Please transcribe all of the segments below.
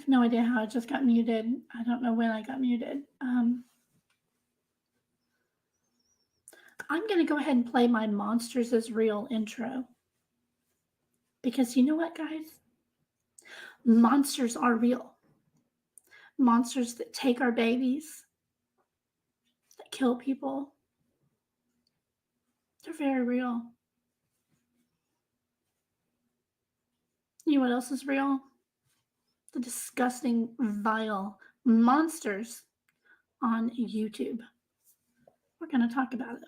have no idea how I just got muted. I don't know when I got muted. I'm going to go ahead and play my Monsters is Real intro because you know what, guys? Monsters are real. Monsters that take our babies, that kill people, they're very real. You know what else is real? The disgusting, vile monsters on YouTube. We're going to talk about it.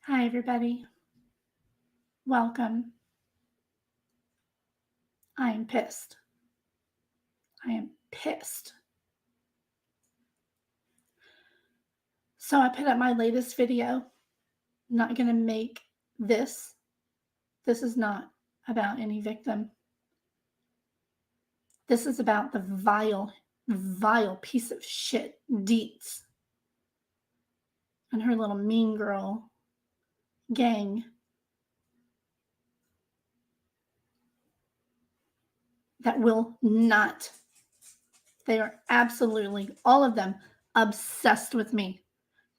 Hi, everybody. Welcome. I am pissed. I am pissed. So I put up my latest video. I'm not going to make this. This is not about any victim. This is about the vile, vile piece of shit, Deets, and her little mean girl gang that will not. They are absolutely, all of them, obsessed with me.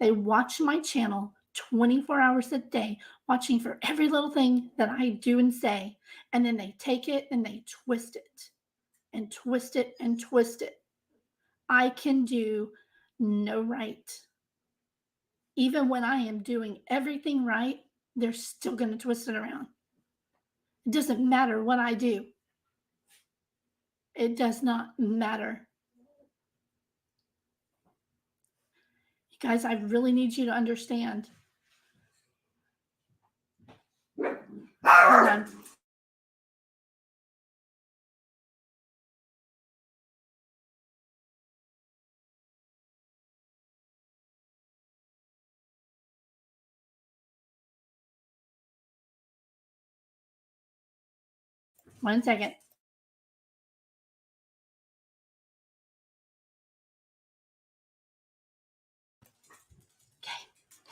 They watch my channel 24 hours a day, watching for every little thing that I do and say. And then they take it and they twist it and twist it and twist it. I can do no right. Even when I am doing everything right, they're still going to twist it around. It doesn't matter what I do. It does not matter. You guys, I really need you to understand. Hold on. One second.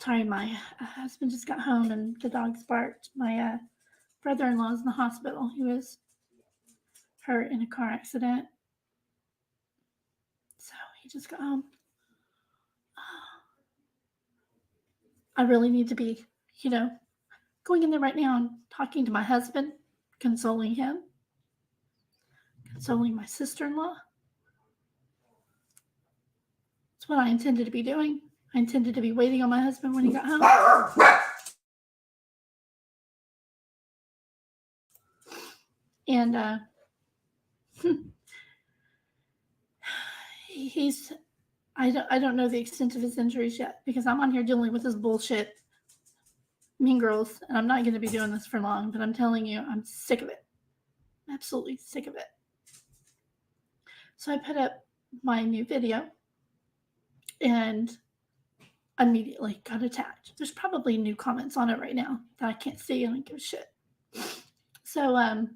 Sorry, my husband just got home and the dogs barked. My brother-in-law's in the hospital. He was hurt in a car accident. So he just got home. I really need to be, going in there right now and talking to my husband, consoling him, consoling my sister-in-law. That's what I intended to be doing. I intended to be waiting on my husband when he got home. And I don't know the extent of his injuries yet because I'm on here dealing with this bullshit, Mean Girls, and I'm not going to be doing this for long, but I'm telling you, I'm sick of it. I'm absolutely sick of it. So I put up my new video and immediately got attacked. There's probably new comments on it right now that I can't see. I don't give a shit. So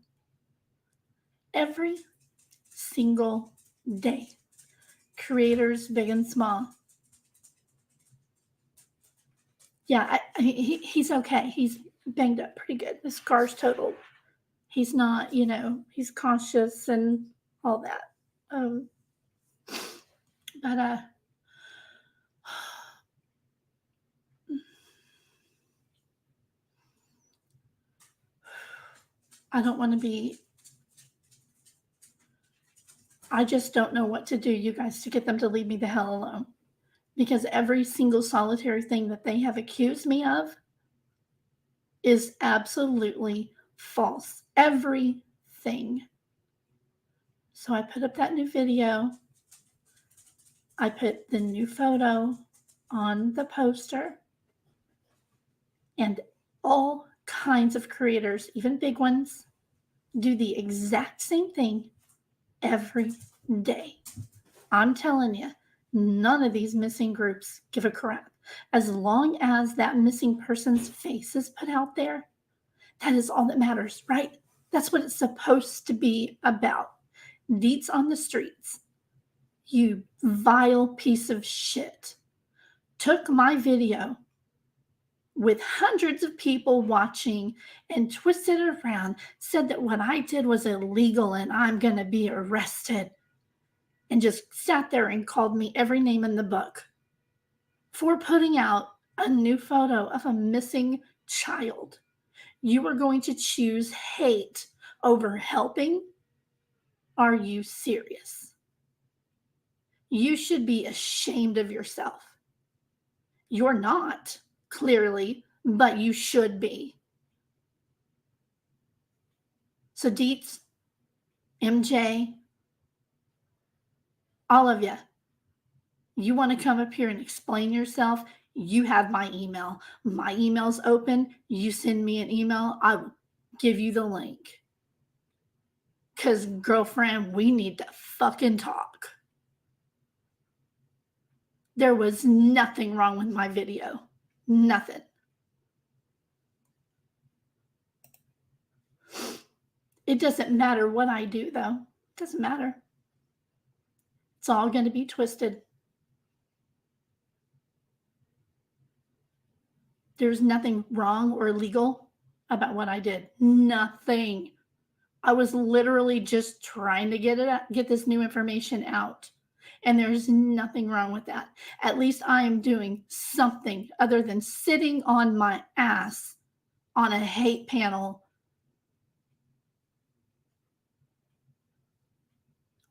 every single day, creators big and small. Yeah, he's okay. He's banged up pretty good. His car's totaled. He's not, he's conscious and all that. But I don't want to be. I just don't know what to do, you guys, to get them to leave me the hell alone. Because every single solitary thing that they have accused me of is absolutely false. Everything. So I put up that new video. I put the new photo on the poster. And all kinds of creators, even big ones, do the exact same thing every day. I'm telling you, none of these missing groups give a crap. As long as that missing person's face is put out there, that is all that matters, right? That's what it's supposed to be about. Deets on the streets, you vile piece of shit, took my video with hundreds of people watching and twisted it around, said that what I did was illegal and I'm going to be arrested, and just sat there and called me every name in the book for putting out a new photo of a missing child. You are going to choose hate over helping? Are you serious? You should be ashamed of yourself. You're not, clearly, but you should be. So Deets, MJ, all of you, you want to come up here and explain yourself? You have my email. My email's open. You send me an email, I will give you the link. Because, girlfriend, we need to fucking talk. There was nothing wrong with my video. Nothing. It doesn't matter what I do, though. It doesn't matter. It's all going to be twisted. There's nothing wrong or illegal about what I did. Nothing. I was literally just trying to get this new information out. And there's nothing wrong with that. At least I am doing something other than sitting on my ass on a hate panel.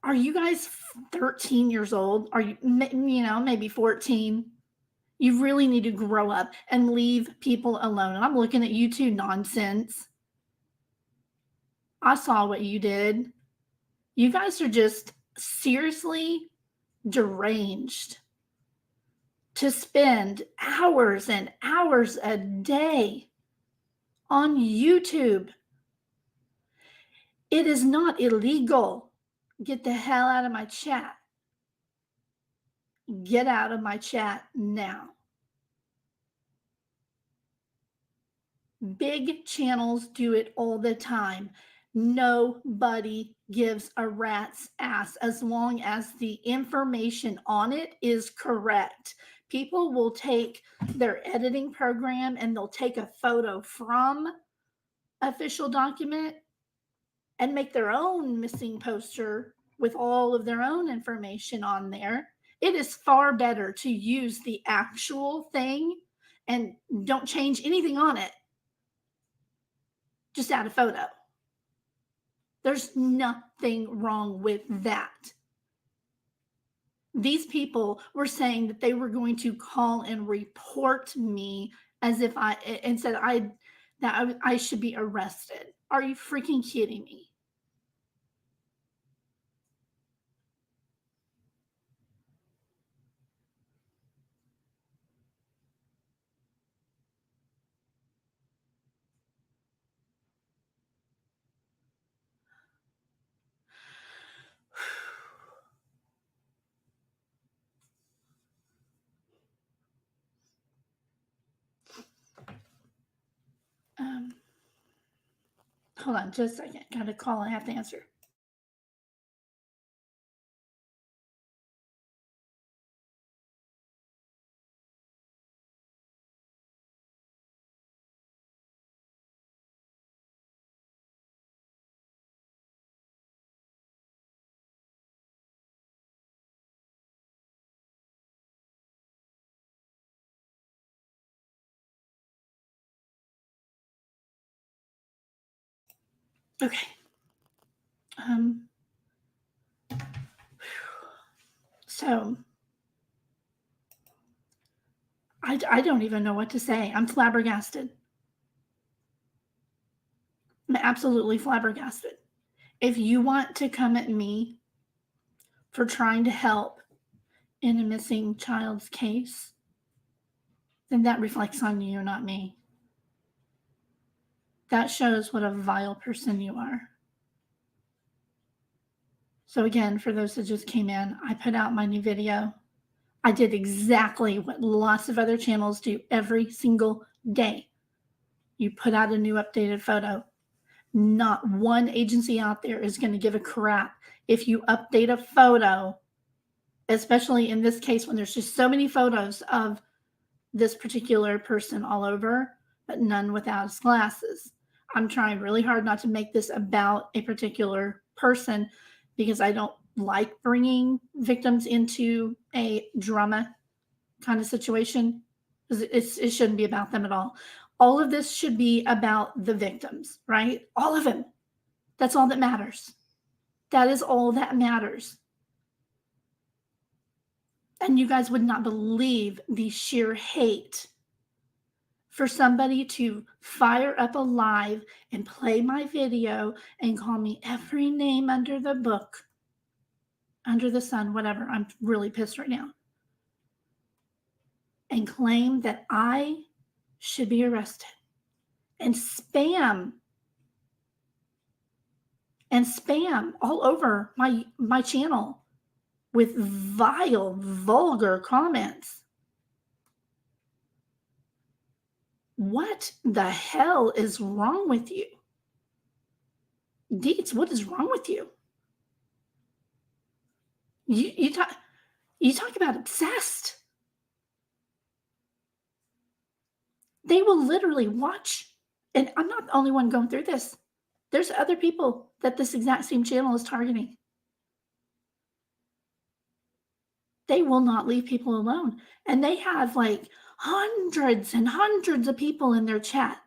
Are you guys 13 years old? Are you, maybe 14? You really need to grow up and leave people alone. And I'm looking at you two, nonsense. I saw what you did. You guys are just seriously deranged to spend hours and hours a day on YouTube. It is not illegal. Get the hell out of my chat. Get out of my chat now. Big channels do it all the time. Nobody gives a rat's ass as long as the information on it is correct. People will take their editing program and they'll take a photo from official document and make their own missing poster with all of their own information on there. It is far better to use the actual thing and don't change anything on it. Just add a photo. There's nothing wrong with that. These people were saying that they were going to call and report me as if and said I should be arrested. Are you freaking kidding me? Um, hold on just a second. Got a call I have to answer. Okay. So I don't even know what to say. I'm flabbergasted. I'm absolutely flabbergasted. If you want to come at me for trying to help in a missing child's case, then that reflects on you, not me. That shows what a vile person you are. So, again, for those that just came in, I put out my new video. I did exactly what lots of other channels do every single day. You put out a new updated photo. Not one agency out there is going to give a crap if you update a photo, especially in this case when there's just so many photos of this particular person all over, but none without his glasses. I'm trying really hard not to make this about a particular person because I don't like bringing victims into a drama kind of situation. It shouldn't be about them at all. All of this should be about the victims, right? All of them. That's all that matters. That is all that matters. And you guys would not believe the sheer hate for somebody to fire up a live and play my video and call me every name under the book, under the sun, whatever. I'm really pissed right now. And claim that I should be arrested and spam all over my channel with vile, vulgar comments. What the hell is wrong with you? Deets, what is wrong with you? You talk about obsessed. They will literally watch, and I'm not the only one going through this. There's other people that this exact same channel is targeting. They will not leave people alone. And they have like hundreds and hundreds of people in their chat,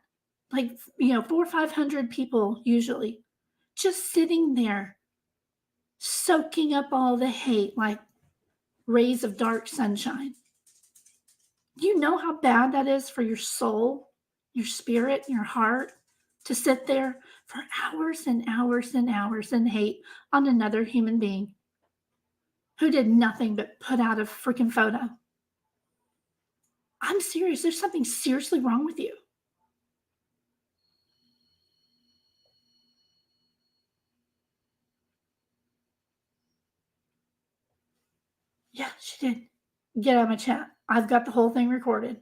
like, 400 or 500 people usually, just sitting there soaking up all the hate like rays of dark sunshine. Do you know how bad that is for your soul, your spirit, your heart to sit there for hours and hours and hours and hate on another human being who did nothing but put out a freaking photo? I'm serious. There's something seriously wrong with you. Yeah, she did. Get out of my chat. I've got the whole thing recorded.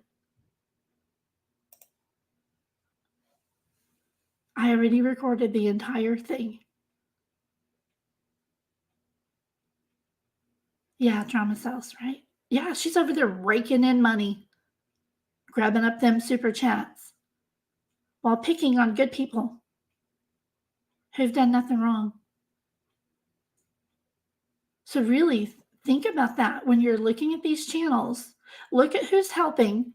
I already recorded the entire thing. Yeah, drama cells, right? Yeah, she's over there raking in money, grabbing up them super chats while picking on good people who've done nothing wrong. So really think about that when you're looking at these channels. Look at who's helping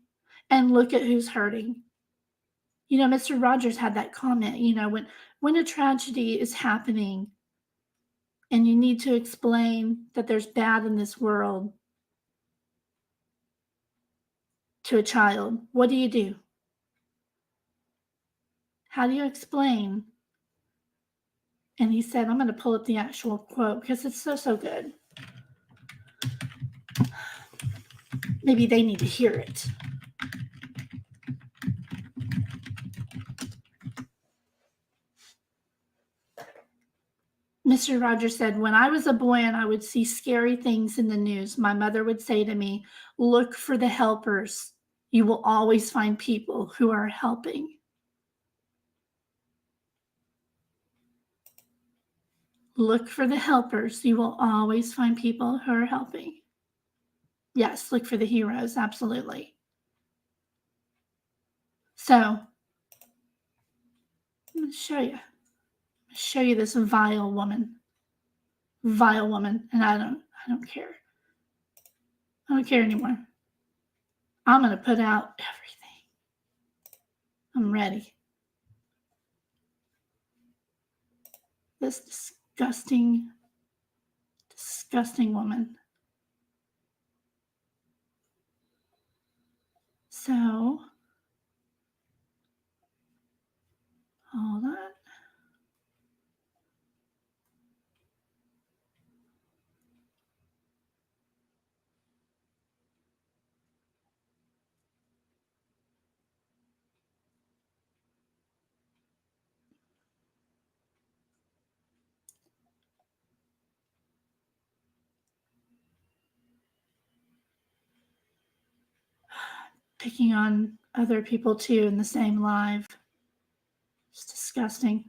and look at who's hurting. Mr. Rogers had that comment, when a tragedy is happening and you need to explain that there's bad in this world to a child, what do you do? How do you explain? And he said, I'm going to pull up the actual quote because it's so, so good. Maybe they need to hear it. Mr. Rogers said, when I was a boy and I would see scary things in the news, my mother would say to me, look for the helpers. You will always find people who are helping. Look for the helpers. You will always find people who are helping. Yes, look for the heroes. Absolutely. So, I'm going to show you this vile woman, and I don't care. I don't care anymore. I'm going to put out everything. I'm ready. This disgusting, disgusting woman. So, hold on. Picking on other people too in the same live. It's disgusting.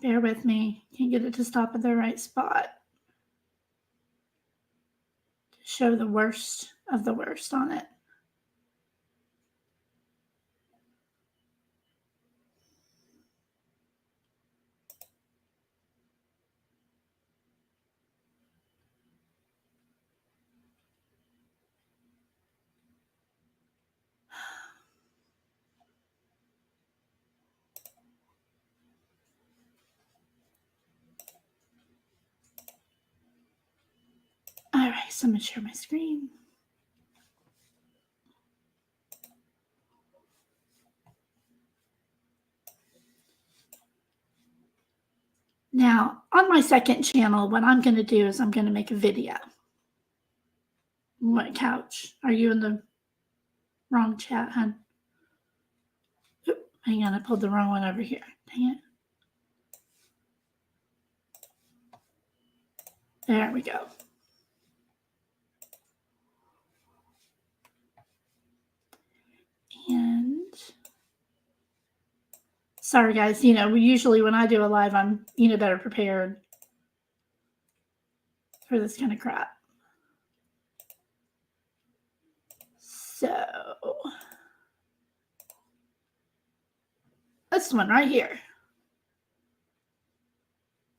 Bear with me. Can't get it to stop at the right spot. Show the worst of the worst on it. All right, so I'm going to share my screen. Now, on my second channel, what I'm going to do is I'm going to make a video. What couch? Are you in the wrong chat, hon? Oop, hang on, I pulled the wrong one over here. Dang it. There we go. And sorry, guys. Usually when I do a live, I'm better prepared for this kind of crap. So this one right here.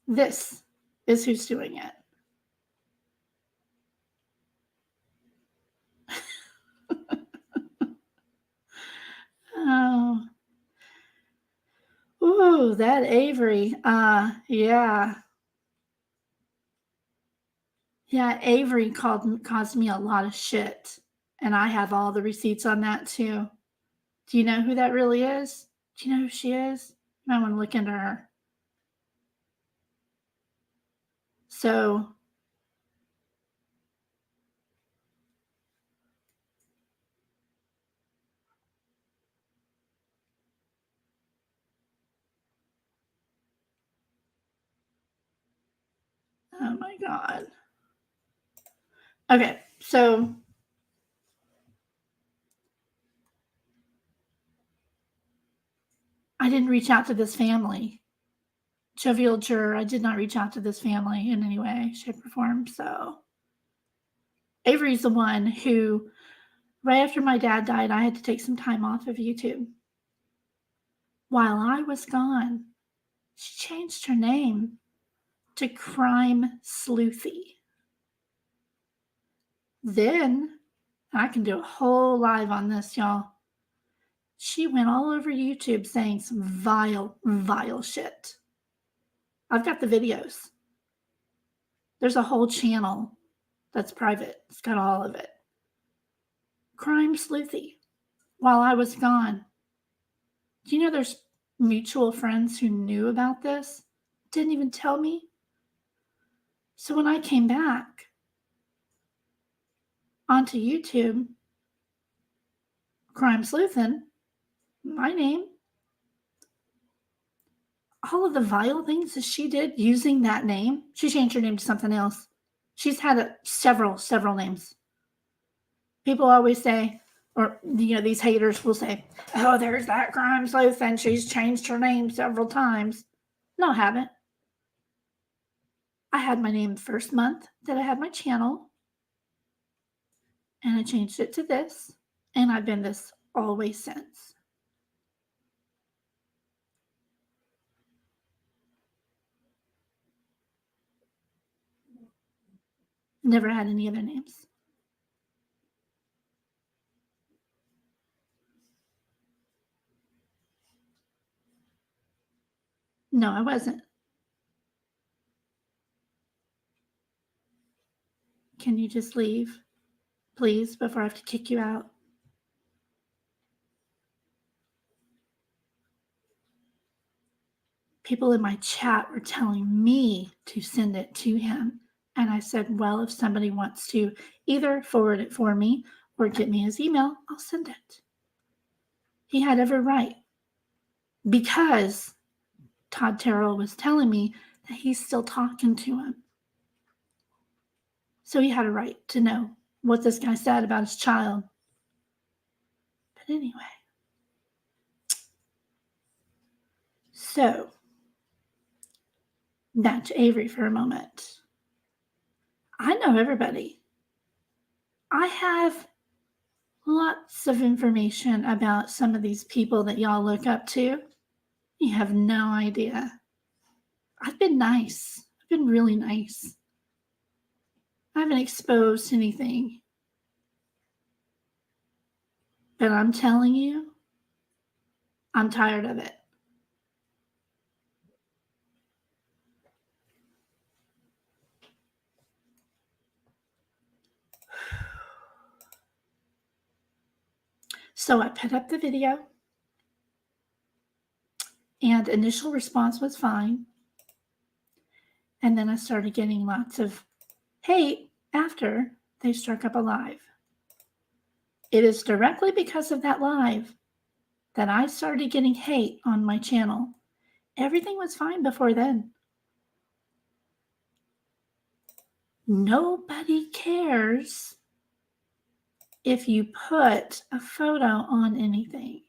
This is who's doing it. Oh. Ooh, that Avery. Yeah. Yeah, Avery caused me a lot of shit. And I have all the receipts on that too. Do you know who that really is? Do you know who she is? I want to look into her. So oh my God. Okay, so I didn't reach out to this family. Jovial Juror, I did not reach out to this family in any way, shape, or form. So Avery's the one who, right after my dad died, I had to take some time off of YouTube. While I was gone, she changed her name to Crime Sleuthy. Then, I can do a whole live on this, y'all. She went all over YouTube saying some vile, vile shit. I've got the videos. There's a whole channel that's private. It's got all of it. Crime Sleuthy. While I was gone. Do you know there's mutual friends who knew about this? Didn't even tell me. So when I came back onto YouTube, Crime Sleuthin, my name, all of the vile things that she did using that name, she changed her name to something else. She's had several names. People always say, or these haters will say, "Oh, there's that Crime Sleuthin, she's changed her name several times." No, I haven't. I had my name the first month that I had my channel, and I changed it to this, and I've been this always since. Never had any other names. No, I wasn't. Can you just leave, please, before I have to kick you out? People in my chat were telling me to send it to him. And I said, well, if somebody wants to either forward it for me or get me his email, I'll send it. He had every right, because Todd Terrell was telling me that he's still talking to him. So he had a right to know what this guy said about his child. But anyway. So, back to Avery for a moment. I know everybody. I have lots of information about some of these people that y'all look up to. You have no idea. I've been nice. I've been really nice. I haven't exposed anything. But I'm telling you, I'm tired of it. So I put up the video, and initial response was fine. And then I started getting lots of hate after they struck up a live. It is directly because of that live that I started getting hate on my channel. Everything was fine before then. Nobody cares if you put a photo on anything.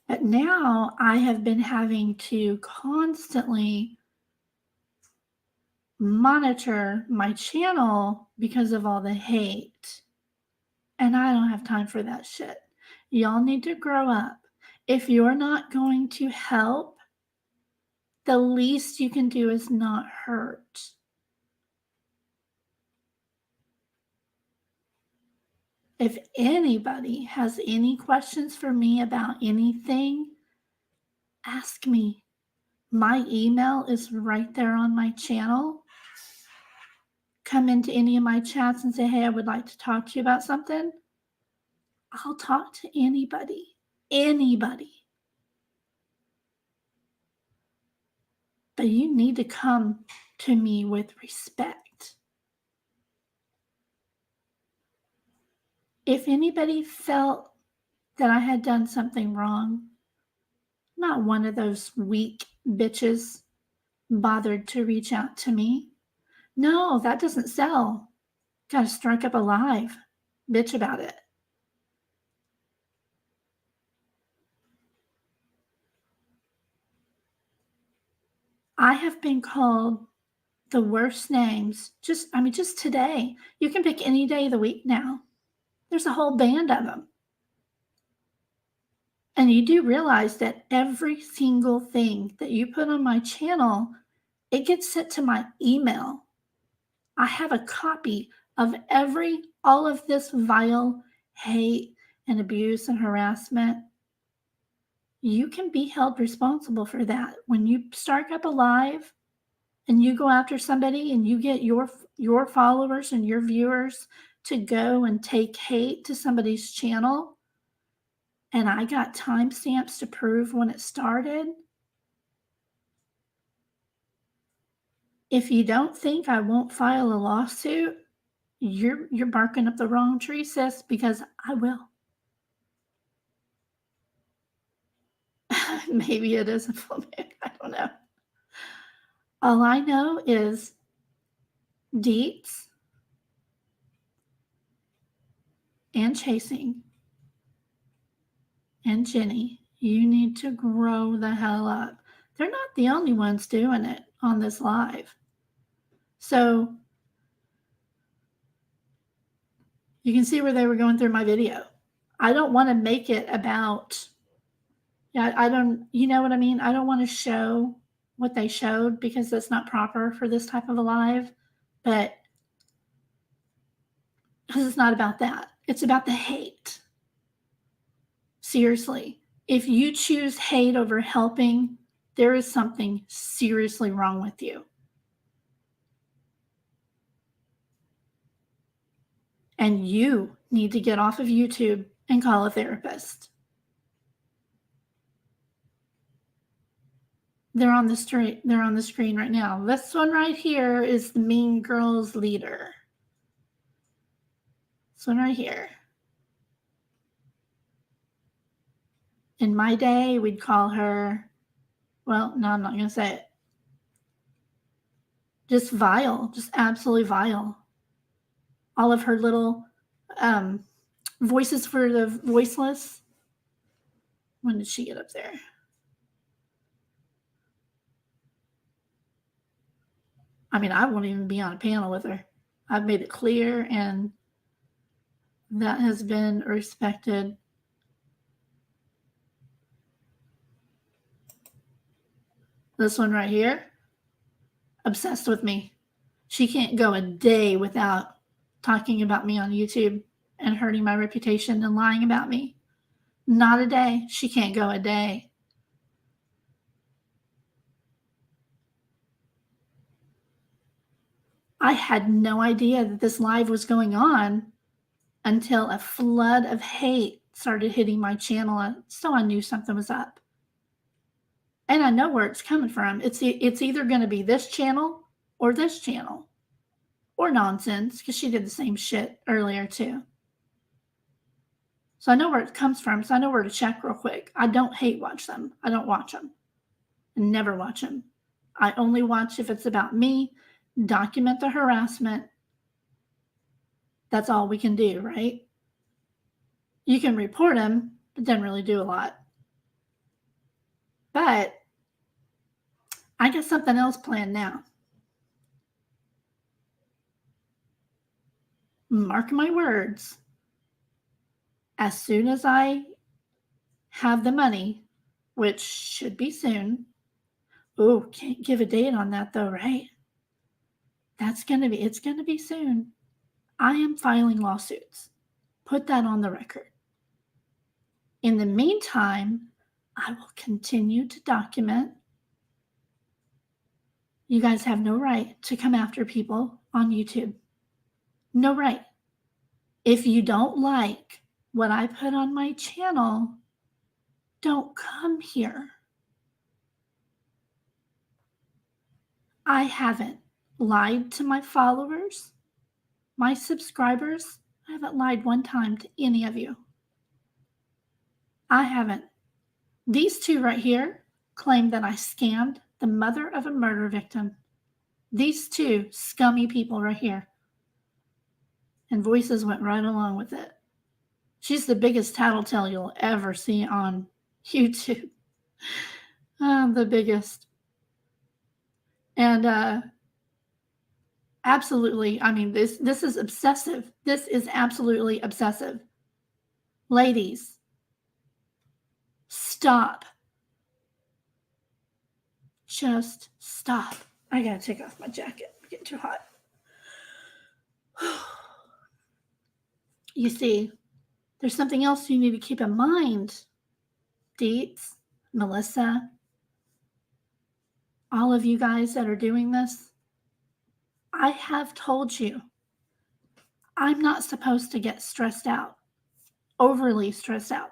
But now I have been having to constantly monitor my channel because of all the hate. And I don't have time for that shit. Y'all need to grow up. If you're not going to help, the least you can do is not hurt. If anybody has any questions for me about anything, ask me. My email is right there on my channel. Come into any of my chats and say, hey, I would like to talk to you about something. I'll talk to anybody. Anybody. But you need to come to me with respect. If anybody felt that I had done something wrong, not one of those weak bitches bothered to reach out to me. No, that doesn't sell. Gotta strike up a live, bitch about it. I have been called the worst names. Just today. You can pick any day of the week now. There's a whole band of them. And you do realize that every single thing that you put on my channel, it gets sent to my email. I have a copy of all of this vile hate and abuse and harassment. You can be held responsible for that. When you start up a live and you go after somebody and you get your followers and your viewers to go and take hate to somebody's channel, and I got timestamps to prove when it started. If you don't think I won't file a lawsuit, you're barking up the wrong tree, sis, because I will. Maybe it is a full moon. I don't know. All I know is Deets and Chasing and Jenny, you need to grow the hell up. They're not the only ones doing it on this live. So you can see where they were going through my video. I don't want to make it about, I don't, you know what I mean? I don't want to show what they showed because that's not proper for this type of a live, but because it's not about that. It's about the hate. Seriously, if you choose hate over helping, there is something seriously wrong with you. And you need to get off of YouTube and call a therapist. They're on the street. They're on the screen right now. This one right here is the Mean Girls leader. This one right here. In my day, we'd call her, well, no, I'm not going to say it. Just vile, just absolutely vile. All of her little voices for the voiceless. When did she get up there? I mean, I won't even be on a panel with her. I've made it clear, and that has been respected. This one right here, obsessed with me. She can't go a day without talking about me on YouTube and hurting my reputation and lying about me. Not a day. She can't go a day. I had no idea that this live was going on until a flood of hate started hitting my channel, so I knew something was up. And I know where it's coming from. It's either going to be this channel or this channel. Or nonsense, because she did the same shit earlier too. So I know where it comes from, so I know where to check real quick. I don't hate watch them. I don't watch them. I never watch them. I only watch if it's about me, document the harassment. That's all we can do, right? You can report them, but doesn't really do a lot. But I got something else planned now. Mark my words. As soon as I have the money, which should be soon. Oh, can't give a date on that though, right? It's going to be soon. I am filing lawsuits. Put that on the record. In the meantime, I will continue to document. You guys have no right to come after people on YouTube. No right. If you don't like what I put on my channel, don't come here. I haven't lied to my followers, my subscribers. I haven't lied one time to any of you. I haven't. These two right here claim that I scammed the mother of a murder victim. These two scummy people right here. And Voices went right along with it. She's the biggest tattletale you'll ever see on YouTube. The biggest. And absolutely, I mean, this is obsessive. This is absolutely obsessive. Ladies, stop. Just stop. I gotta take off my jacket. It's getting too hot. You see, there's something else you need to keep in mind, Deets, Melissa, all of you guys that are doing this. I have told you, I'm not supposed to get stressed out, overly stressed out.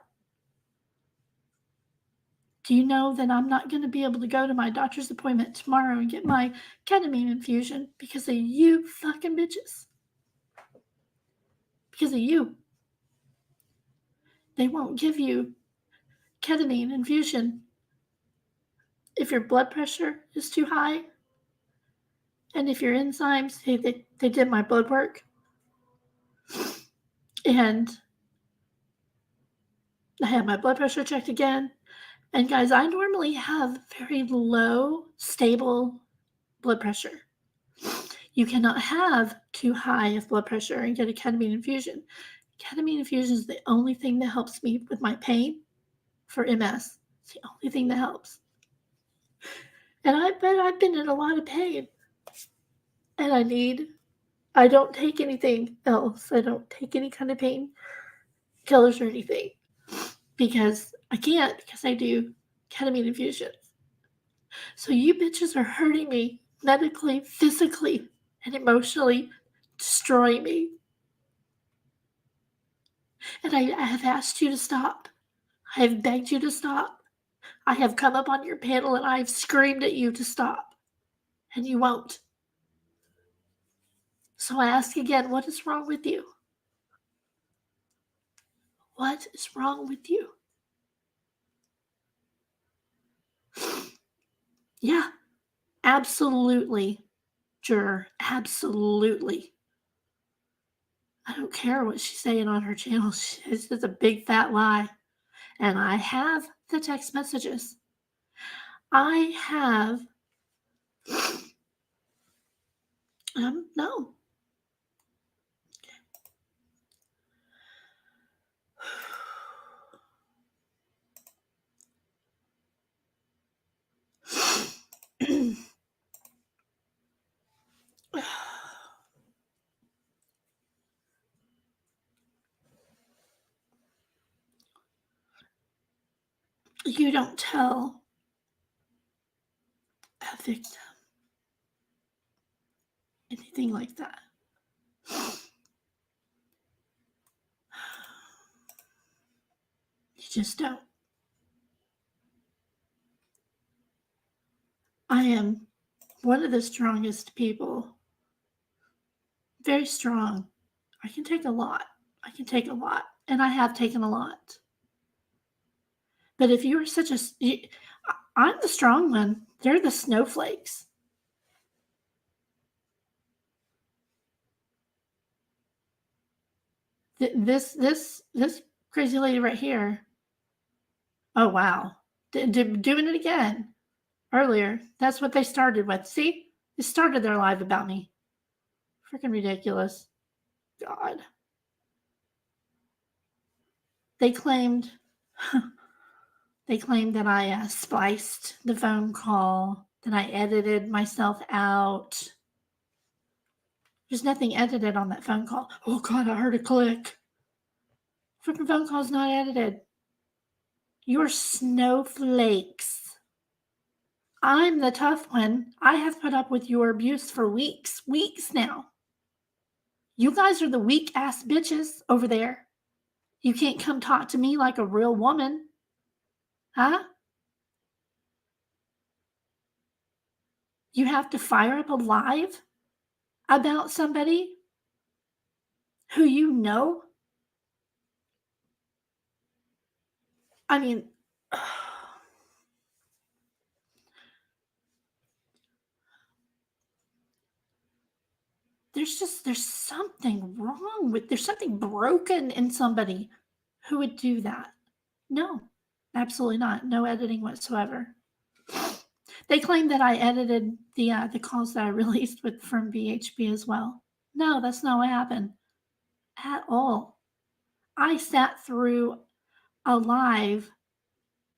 Do you know that I'm not going to be able to go to my doctor's appointment tomorrow and get my ketamine infusion because of you fucking bitches? Because of you. They won't give you ketamine infusion if your blood pressure is too high and if your enzymes, they did my blood work and I had my blood pressure checked again. And guys, I normally have very low, stable blood pressure. You cannot have too high of blood pressure and get a ketamine infusion. Ketamine infusion is the only thing that helps me with my pain for MS. It's the only thing that helps. And I bet I've been in a lot of pain. And I don't take anything else. I don't take any kind of pain killers or anything. Because I can't, because I do ketamine infusions. So you bitches are hurting me medically, physically, and emotionally, destroying me. And I have asked you to stop. I have begged you to stop. I have come up on your panel and I have screamed at you to stop. And you won't. So I ask again, what is wrong with you? What is wrong with you? Yeah, absolutely, Juror. Absolutely. I don't care what she's saying on her channel. It's just a big fat lie. And I have the text messages. I have, no. You don't tell a victim anything like that. You just don't. I am one of the strongest people. Very strong. I can take a lot. I can take a lot. And I have taken a lot. But if you are such a... I'm the strong one. They're the snowflakes. This crazy lady right here. Oh, wow. Doing it again. Earlier. That's what they started with. See? They started their live about me. Freaking ridiculous. God. They claimed that I spliced the phone call, that I edited myself out. There's nothing edited on that phone call. Oh God, I heard a click. Freaking phone call's not edited. You're snowflakes. I'm the tough one. I have put up with your abuse for weeks now. You guys are the weak ass bitches over there. You can't come talk to me like a real woman. Huh? You have to fire up a live about somebody who you know? I mean, there's something wrong with there's something broken in somebody who would do that. No, absolutely not. No editing whatsoever. They claim that I edited the calls that I released with from BHP as well. No, that's not what happened at all. I sat through a live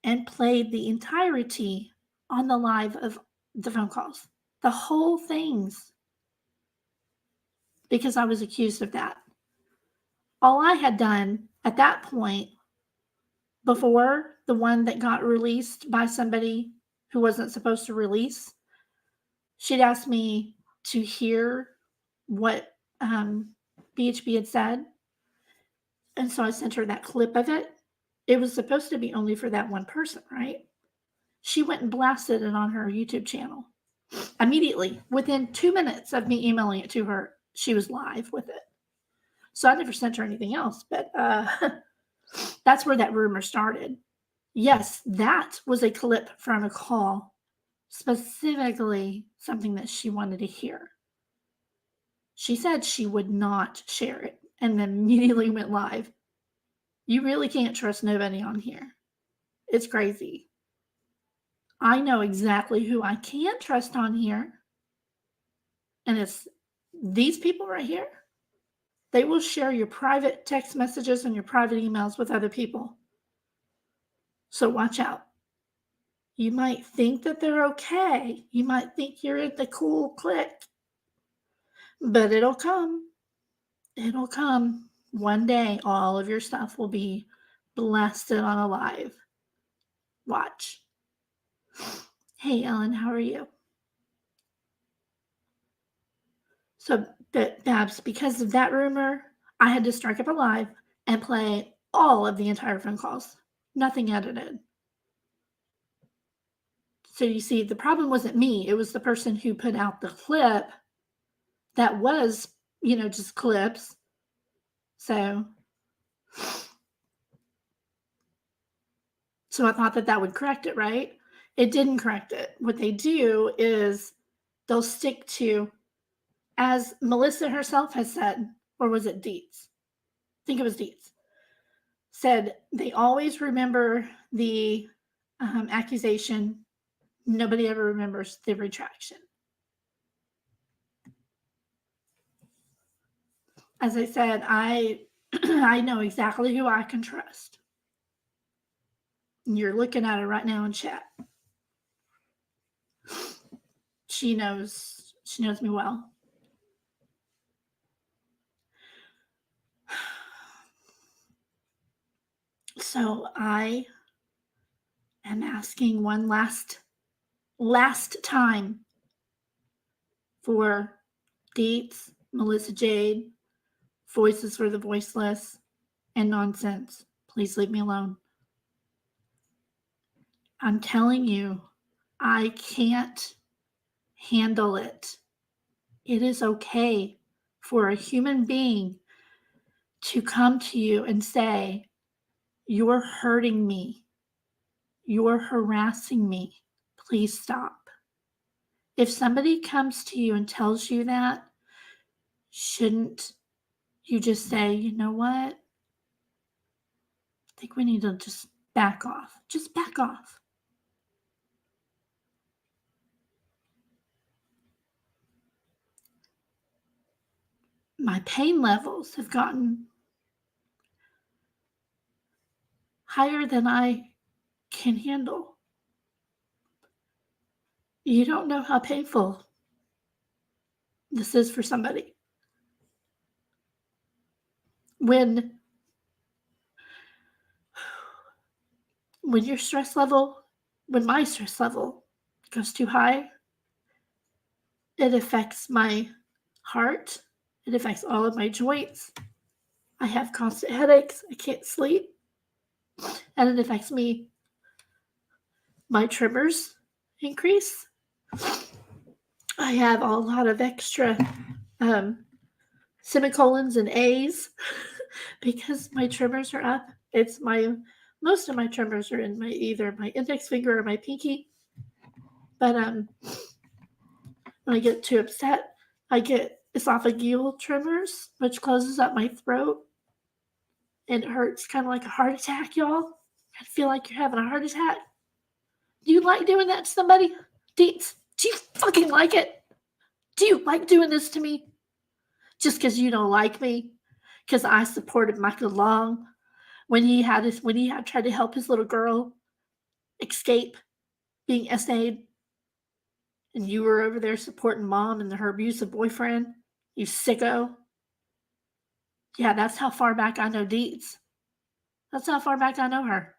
and played the entirety on the live of the phone calls, the whole things, because I was accused of that. All I had done at that point, before the one that got released by somebody who wasn't supposed to release, she'd asked me to hear what BHP had said. And so I sent her that clip of it. It was supposed to be only for that one person, right? She went and blasted it on her YouTube channel. Immediately, within 2 minutes of me emailing it to her, she was live with it. So I never sent her anything else, but that's where that rumor started. Yes, that was a clip from a call, specifically something that she wanted to hear. She said she would not share it and then immediately went live. You really can't trust nobody on here. It's crazy. I know exactly who I can trust on here. And it's these people right here. They will share your private text messages and your private emails with other people. So watch out. You might think that they're okay. You might think you're in the cool clique. But it'll come. It'll come. One day, all of your stuff will be blasted on a live. Watch. Hey, Ellen, how are you? So, but Babs, because of that rumor, I had to strike up a live and play all of the entire phone calls. Nothing edited. So you see, the problem wasn't me. It was the person who put out the clip that was, just clips. So I thought that would correct it, right? It didn't correct it. What they do is they'll stick to, as Melissa herself has said, or was it Dietz? I think it was Dietz, said they always remember the accusation. Nobody ever remembers the retraction. As I said, I know exactly who I can trust. You're looking at her right now in chat. She knows me well. So I am asking one last time for Dietz, Melissa Jade, Voices for the Voiceless, and Nonsense. Please leave me alone. I'm telling you, I can't handle it. It is okay for a human being to come to you and say, "You're hurting me. You're harassing me. Please stop." If somebody comes to you and tells you that, shouldn't you just say, "You know what? I think we need to just back off." Just back off. My pain levels have gotten higher than I can handle. You don't know how painful this is for somebody. When your stress level, when my stress level goes too high, it affects my heart. It affects all of my joints. I have constant headaches. I can't sleep. And it affects me. My tremors increase. I have a lot of extra semicolons and A's because my tremors are up. Most of my tremors are in either my index finger or my pinky. But when I get too upset, I get esophageal tremors, which closes up my throat. It hurts kind of like a heart attack, y'all. I feel like you're having a heart attack. Do you like doing that to somebody? Deets, do you fucking like it? Do you like doing this to me? Just because you don't like me? Because I supported Michael Long when he had tried to help his little girl escape being SA'd, and you were over there supporting mom and her abusive boyfriend, you sicko. Yeah, that's how far back I know Deets. That's how far back I know her.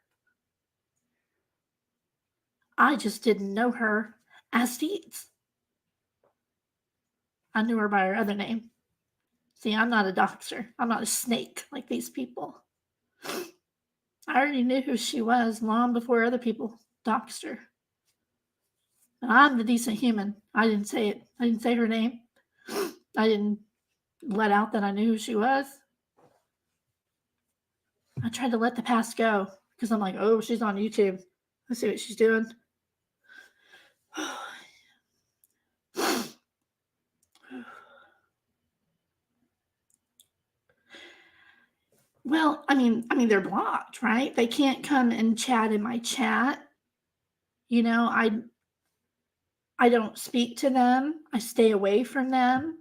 I just didn't know her as Deets. I knew her by her other name. See, I'm not a doxer. I'm not a snake like these people. I already knew who she was long before other people doxed her. I'm the decent human. I didn't say it. I didn't say her name. I didn't let out that I knew who she was. I tried to let the past go because I'm like, oh, she's on YouTube. Let's see what she's doing. Well, I mean, they're blocked, right? They can't come and chat in my chat. You know, I don't speak to them. I stay away from them.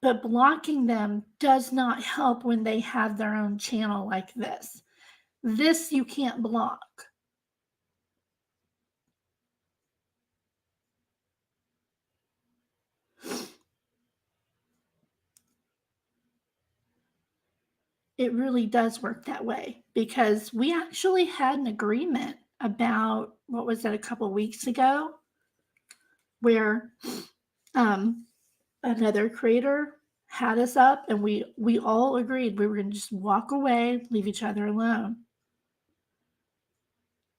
But blocking them does not help when they have their own channel like this. This you can't block. It really does work that way because we actually had an agreement about, what was it, a couple weeks ago, where another creator had us up and we all agreed we were going to just walk away, leave each other alone.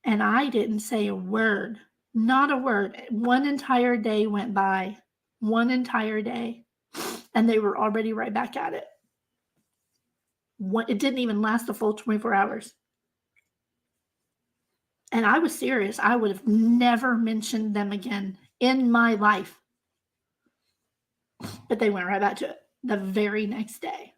And I didn't say a word, not a word. One entire day went by, one entire day, and they were already right back at it. It didn't even last a full 24 hours. And I was serious. I would have never mentioned them again in my life. But they went right back to it the very next day.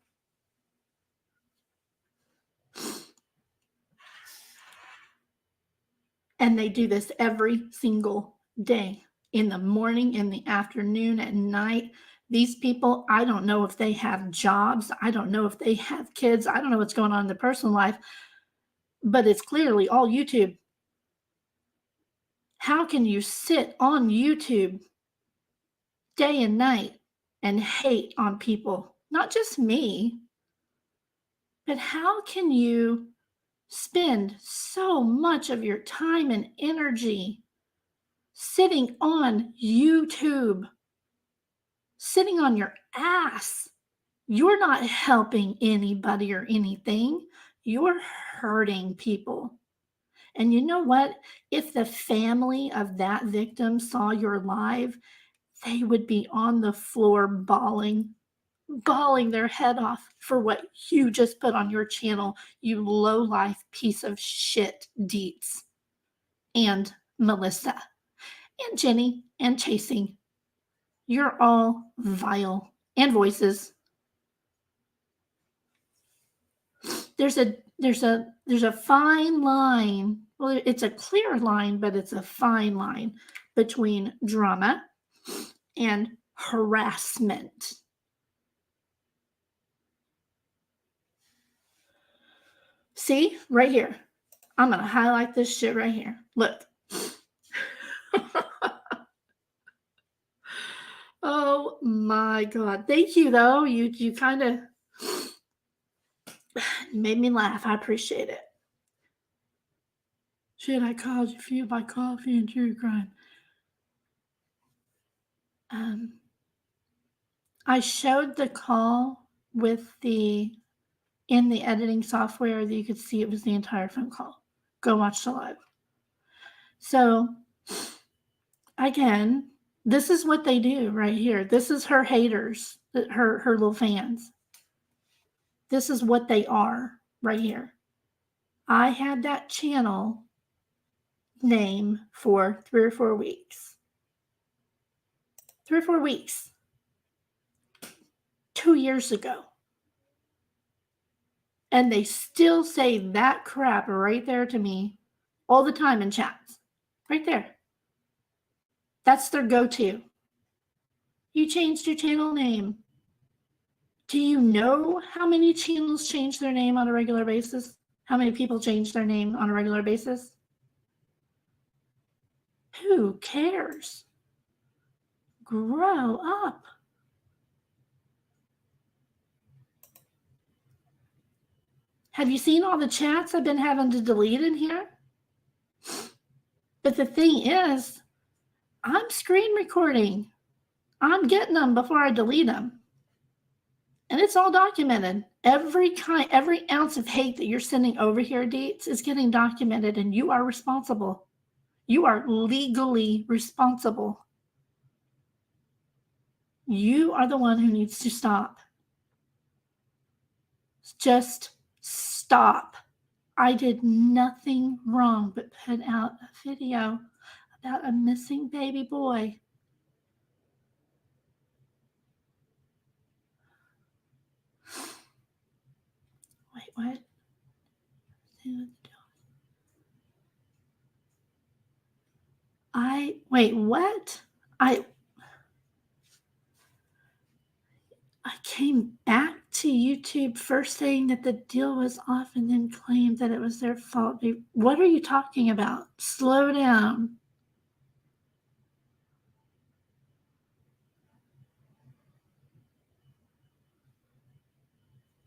And they do this every single day, in the morning, in the afternoon, at night. These people, I don't know if they have jobs. I don't know if they have kids. I don't know what's going on in their personal life, but it's clearly all YouTube. How can you sit on YouTube day and night and hate on people? Not just me, but how can you spend so much of your time and energy sitting on YouTube, sitting on your ass? You're not helping anybody or anything. You're hurting people. And you know what? If the family of that victim saw your live, they would be on the floor bawling their head off for what you just put on your channel, you low-life piece of shit, Deets. And Melissa, and Jenny, and Chasing. You're all vile. And Voices. There's a fine line. Well, it's a clear line, but it's a fine line between drama and harassment. See, right here. I'm going to highlight this shit right here. Look. Oh my God. Thank you, though. You kind of made me laugh. I appreciate it. Should I cause you fuel by coffee and true crime? I showed the call with in the editing software that you could see it was the entire phone call. Go watch the live. So again, this is what they do right here. This is her haters, her little fans. This is what they are right here. I had that channel name for 3 or 4 weeks. 3 or 4 weeks. 2 years ago. And they still say that crap right there to me all the time in chats. Right there. That's their go-to. You changed your channel name. Do you know how many channels change their name on a regular basis? How many people change their name on a regular basis? Who cares? Grow up. Have you seen all the chats I've been having to delete in here? But the thing is, I'm screen recording. I'm getting them before I delete them. And it's all documented. Every ounce of hate that you're sending over here, Deets, is getting documented, and you are responsible. You are legally responsible. You are the one who needs to stop. Just stop. I did nothing wrong but put out a video about a missing baby boy. Wait, what? Wait, what? I came back to YouTube first saying that the deal was off and then claimed that it was their fault. What are you talking about? Slow down.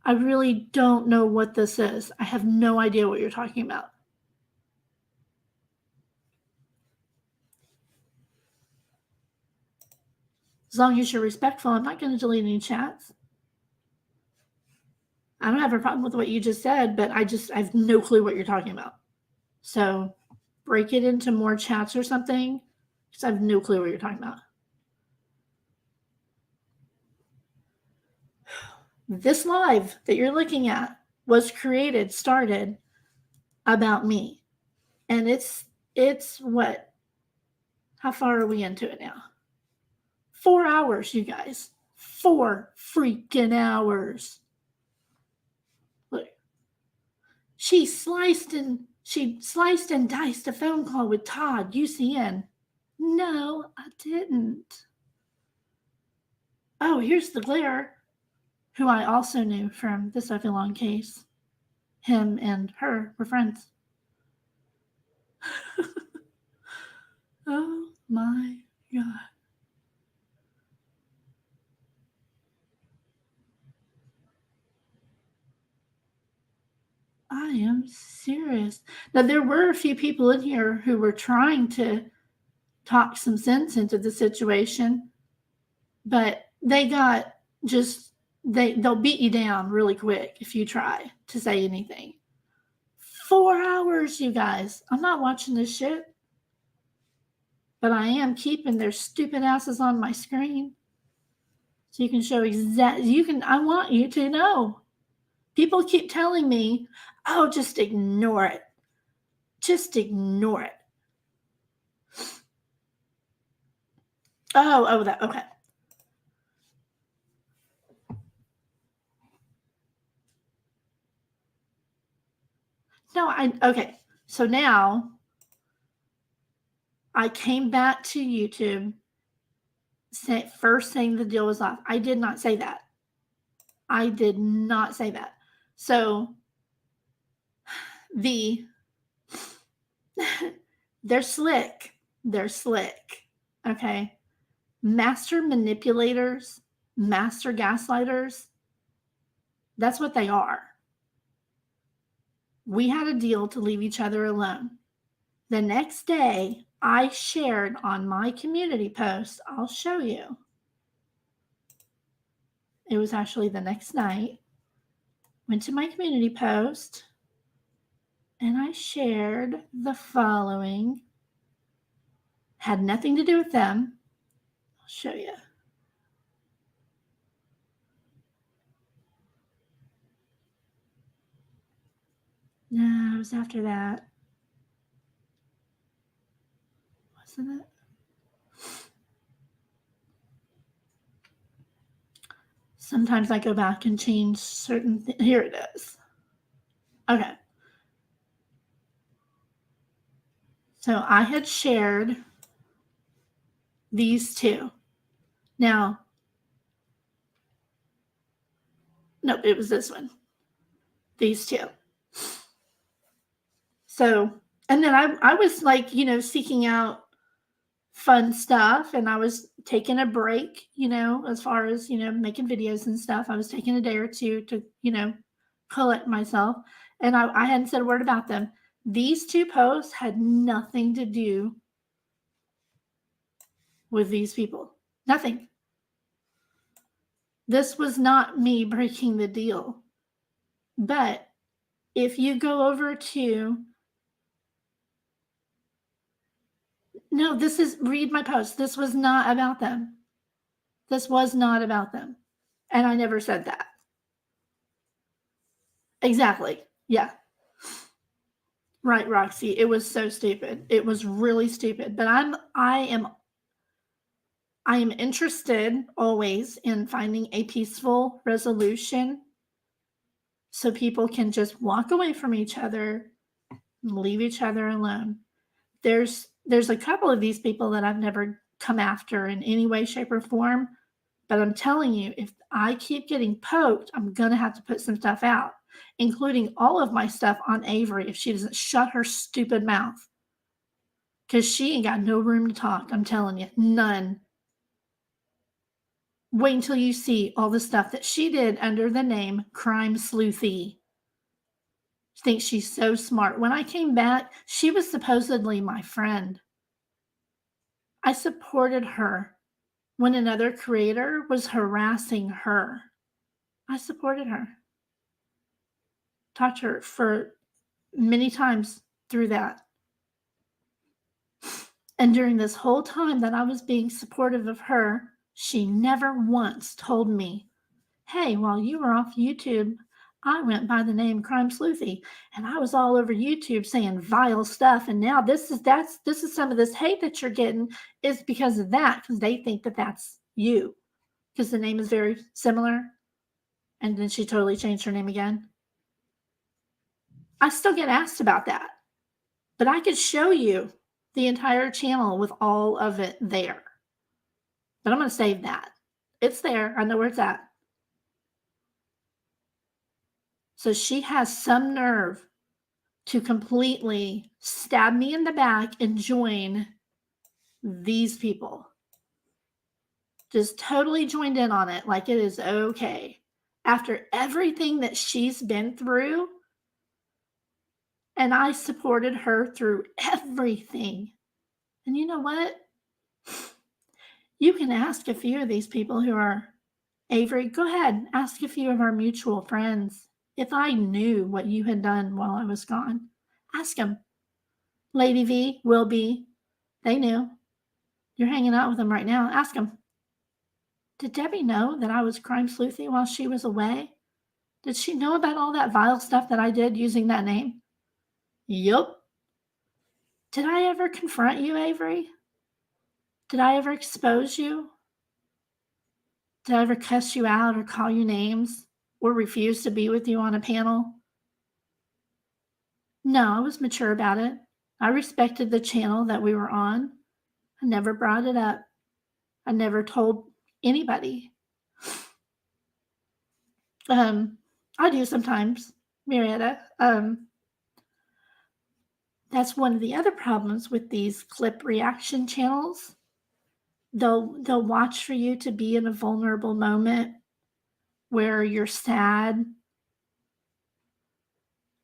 I really don't know what this is. I have no idea what you're talking about. As long as you're respectful, I'm not going to delete any chats. I don't have a problem with what you just said, but I have no clue what you're talking about. So break it into more chats or something, because I have no clue what you're talking about. This live that you're looking at was started about me. And it's what? How far are we into it now? 4 hours, you guys. 4 freaking hours. Look. She sliced and diced a phone call with Todd, UCN. No, I didn't. Oh, here's the glare, who I also knew from the Sophie Long case. Him and her were friends. Oh my God. I am serious. Now, there were a few people in here who were trying to talk some sense into the situation, but they got they'll beat you down really quick if you try to say anything. 4 hours, you guys. I'm not watching this shit, but I am keeping their stupid asses on my screen. So you can show I want you to know. People keep telling me, oh, just ignore it. Just ignore it. That, okay. No, okay. So now I came back to YouTube first saying the deal was off. I did not say that. I did not say that. So they're slick. They're slick. Okay. Master manipulators, master gaslighters. That's what they are. We had a deal to leave each other alone. The next day, I shared on my community post, I'll show you. It was actually the next night. Went to my community post and I shared the following. Had nothing to do with them. I'll show you. No, it was after that. Wasn't it? Sometimes I go back and change certain here it is. Okay. So I had shared these two. Now, no, it was this one. These two. So, and then I was like, seeking out fun stuff, and I was taking a break, as far as, making videos and stuff. I was taking a day or two to, collect myself, and I hadn't said a word about them. These two posts had nothing to do with these people. Nothing. This was not me breaking the deal. But if you go over to, no, this is, read my post. This was not about them. This was not about them. And I never said that. Exactly. Yeah. Right, Roxy. It was so stupid. It was really stupid. But I am interested always in finding a peaceful resolution so people can just walk away from each other and leave each other alone. There's a couple of these people that I've never come after in any way, shape, or form. But I'm telling you, if I keep getting poked, I'm going to have to put some stuff out, including all of my stuff on Avery if she doesn't shut her stupid mouth. Because she ain't got no room to talk. I'm telling you, none. Wait until you see all the stuff that she did under the name Crime Sleuthy. She thinks she's so smart. When I came back, she was supposedly my friend. I supported her when another creator was harassing her. I supported her. Talked to her for many times through that. And during this whole time that I was being supportive of her, she never once told me, hey, while you were off YouTube, I went by the name Crime Sleuthy, and I was all over YouTube saying vile stuff. And now this is some of this hate that you're getting is because of that, because they think that that's you, because the name is very similar. And then she totally changed her name again. I still get asked about that, but I could show you the entire channel with all of it there. But I'm going to save that. It's there. I know where it's at. So she has some nerve to completely stab me in the back and join these people. Just totally joined in on it like it is okay. After everything that she's been through, and I supported her through everything. And you know what? You can ask a few of these people who are, Avery, go ahead, ask a few of our mutual friends. If I knew what you had done while I was gone, ask them. Lady V, Will B, they knew. You're hanging out with them right now. Ask them. Did Debbie know that I was Crime Sleuthy while she was away? Did she know about all that vile stuff that I did using that name? Yup. Did I ever confront you, Avery? Did I ever expose you? Did I ever cuss you out or call you names or refuse to be with you on a panel? No, I was mature about it. I respected the channel that we were on. I never brought it up. I never told anybody. I do sometimes, Marietta. That's one of the other problems with these clip reaction channels. They'll watch for you to be in a vulnerable moment where you're sad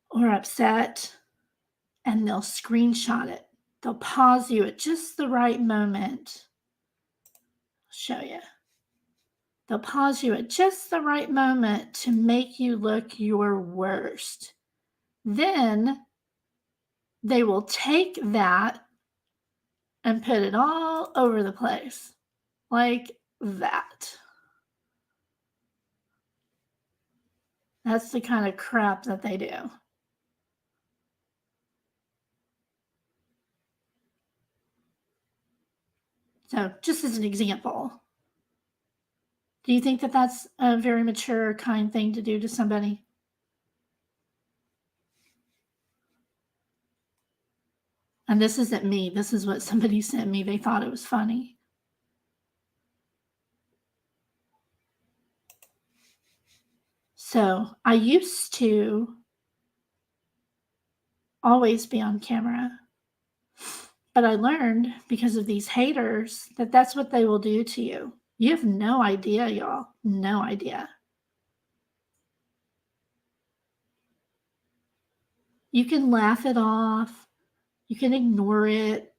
or upset, and they'll screenshot it. They'll pause you at just the right moment. I'll show you. They'll pause you at just the right moment to make you look your worst. Then they will take that and put it all over the place like that. That's the kind of crap that they do. So, just as an example. Do you think that that's a very mature, kind thing to do to somebody? And this isn't me. This is what somebody sent me. They thought it was funny. So I used to always be on camera, but I learned because of these haters that that's what they will do to you. You have no idea, y'all. No idea. You can laugh it off, you can ignore it,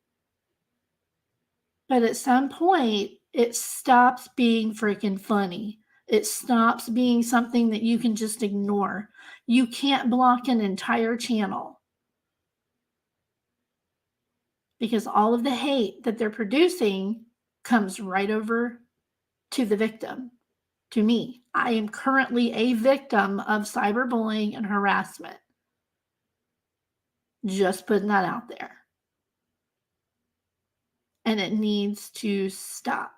but at some point, it stops being freaking funny. It stops being something that you can just ignore. You can't block an entire channel because all of the hate that they're producing comes right over to the victim, to me. I am currently a victim of cyberbullying and harassment. Just putting that out there. And it needs to stop.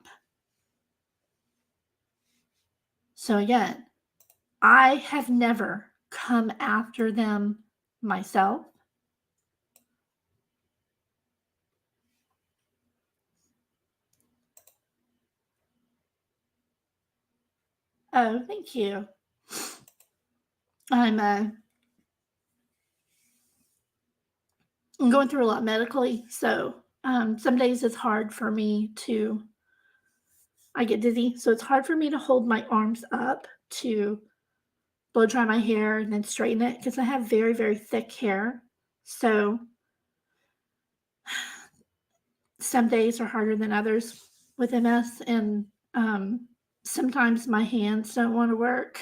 So, again, I have never come after them myself. Oh, thank you. I'm I'm going through a lot medically, so some days it's hard for me to. I get dizzy, so it's hard for me to hold my arms up to blow dry my hair and then straighten it because I have very, very thick hair. So some days are harder than others with MS, and sometimes my hands don't want to work,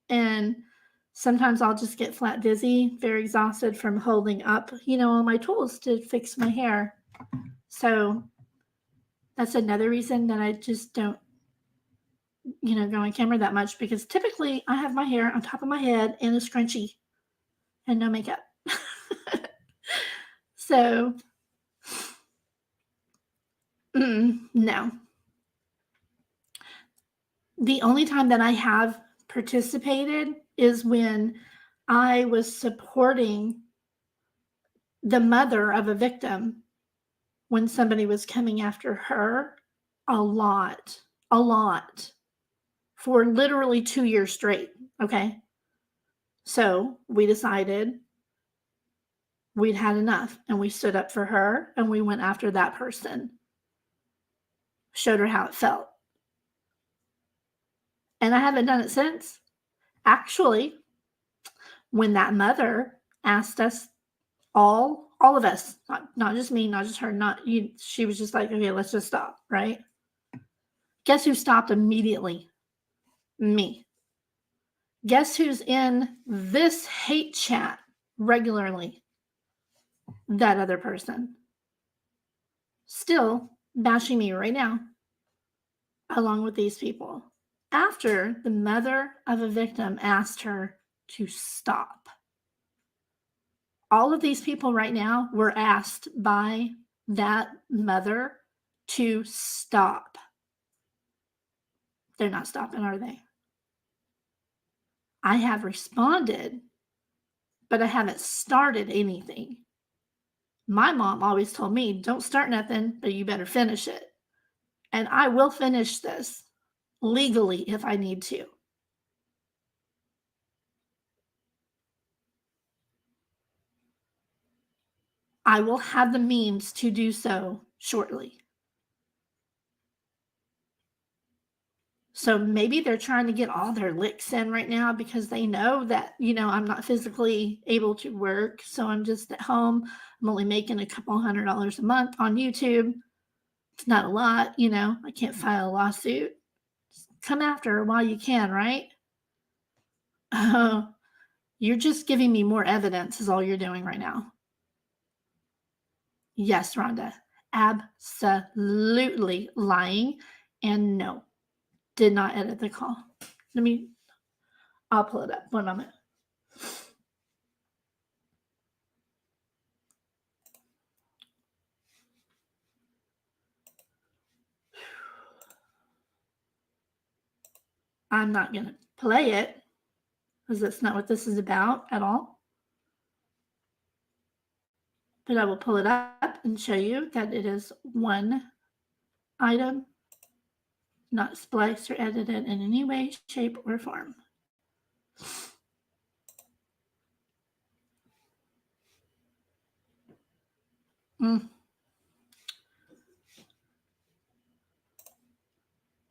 and sometimes I'll just get flat dizzy, very exhausted from holding up, all my tools to fix my hair. So that's another reason that I just don't, go on camera that much because typically I have my hair on top of my head in a scrunchie and no makeup. So, no. The only time that I have participated is when I was supporting the mother of a victim when somebody was coming after her a lot, for literally 2 years straight, okay? So, we decided we'd had enough, and we stood up for her, and we went after that person, showed her how it felt, and I haven't done it since. Actually, when that mother asked us all of us, not just me, not just her, not you, she was just like, "Okay, let's just stop," right? Guess who stopped immediately? Me. Guess who's in this hate chat regularly? That other person. Still bashing me right now, along with these people. After the mother of a victim asked her to stop. All of these people right now were asked by that mother to stop. They're not stopping, are they? I have responded, but I haven't started anything. My mom always told me, don't start nothing, but you better finish it. And I will finish this legally if I need to. I will have the means to do so shortly. So maybe they're trying to get all their licks in right now because they know that, I'm not physically able to work. So I'm just at home. I'm only making a couple $100 a month on YouTube. It's not a lot, I can't file a lawsuit. Come after her while you can, right? You're just giving me more evidence, is all you're doing right now. Yes, Rhonda. Absolutely lying. And no, did not edit the call. I'll pull it up. 1 moment. I'm not going to play it because that's not what this is about at all. But I will pull it up and show you that it is one item, not spliced or edited in any way, shape, or form.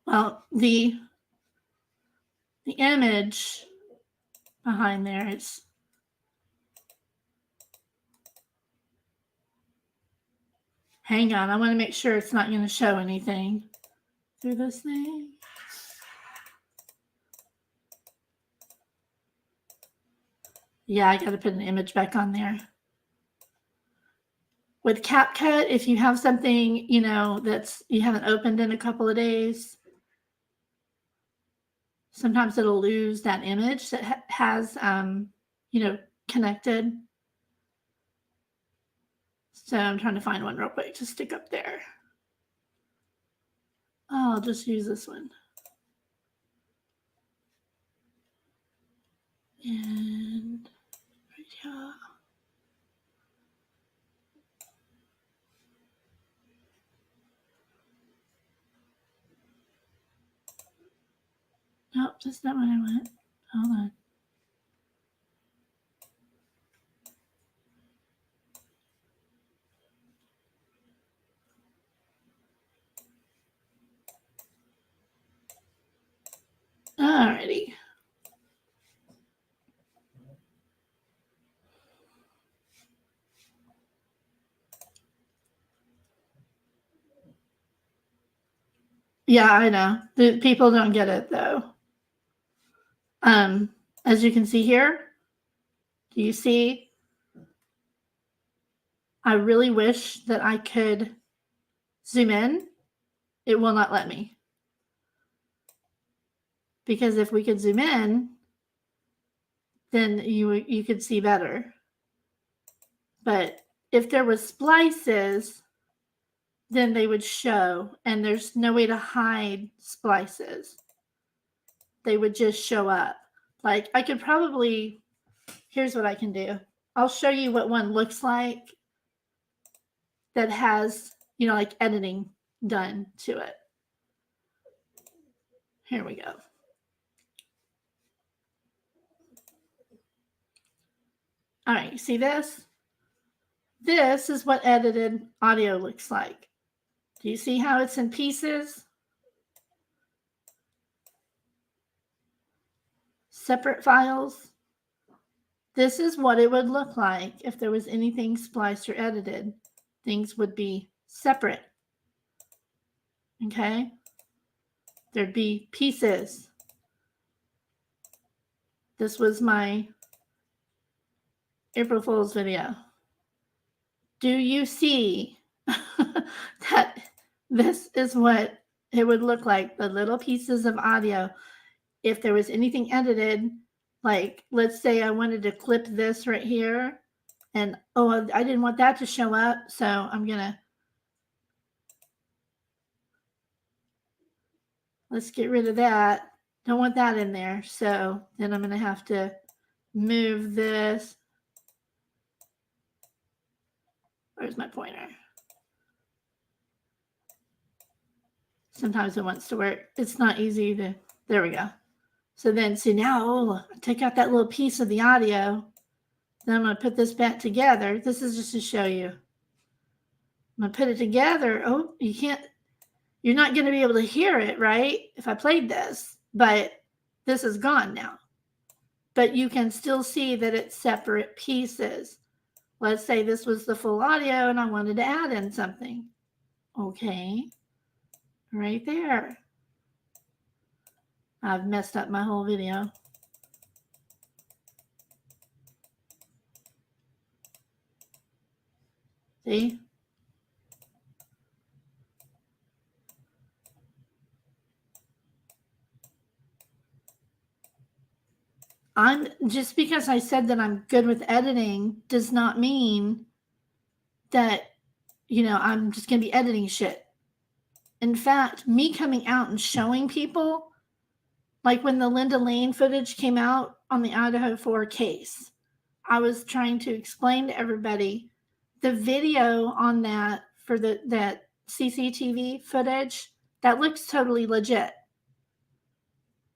Well, the image behind there is hang on, I want to make sure it's not going to show anything through this thing. Yeah, I got to put an image back on there. With CapCut, if you have something, you know, that's you haven't opened in a couple of days, sometimes it'll lose that image that has, you know, connected. So I'm trying to find one real quick to stick up there. Oh, I'll just use this one. And right here. Nope, that's not what I want. Hold on. Alrighty. Yeah, I know. The people don't get it though. As you can see here, do you see? I really wish that I could zoom in. It will not let me. Because if we could zoom in, then you could see better. But if there was splices, then they would show, and there's no way to hide splices. They would just show up. Like I could probably, here's what I can do. I'll show you what one looks like that has, you know, like editing done to it. Here we go. All right, you see this? This is what edited audio looks like. Do you see how it's in pieces? Separate files. This is what it would look like if there was anything spliced or edited. Things would be separate. Okay? There'd be pieces. This was my April Fool's video. Do you see that this is what it would look like, the little pieces of audio. If there was anything edited, like let's say I wanted to clip this right here, and oh, I didn't want that to show up, so I'm gonna, let's get rid of that. Don't want that in there, so then I'm gonna have to move this. Where's my pointer? Sometimes it wants to work. It's not easy to, there we go. So then, see now, take out that little piece of the audio. Then I'm going to put this back together. This is just to show you. I'm going to put it together. Oh, you can't, you're not going to be able to hear it, right? If I played this, but this is gone now. But you can still see that it's separate pieces. Let's say this was the full audio and I wanted to add in something. Okay, right there. I've messed up my whole video. See? I'm just because I said that I'm good with editing does not mean that, you know, I'm just going to be editing shit. In fact, me coming out and showing people Like when the Linda Lane footage came out on the Idaho 4 case, I was trying to explain to everybody the video on that for that CCTV footage that looks totally legit,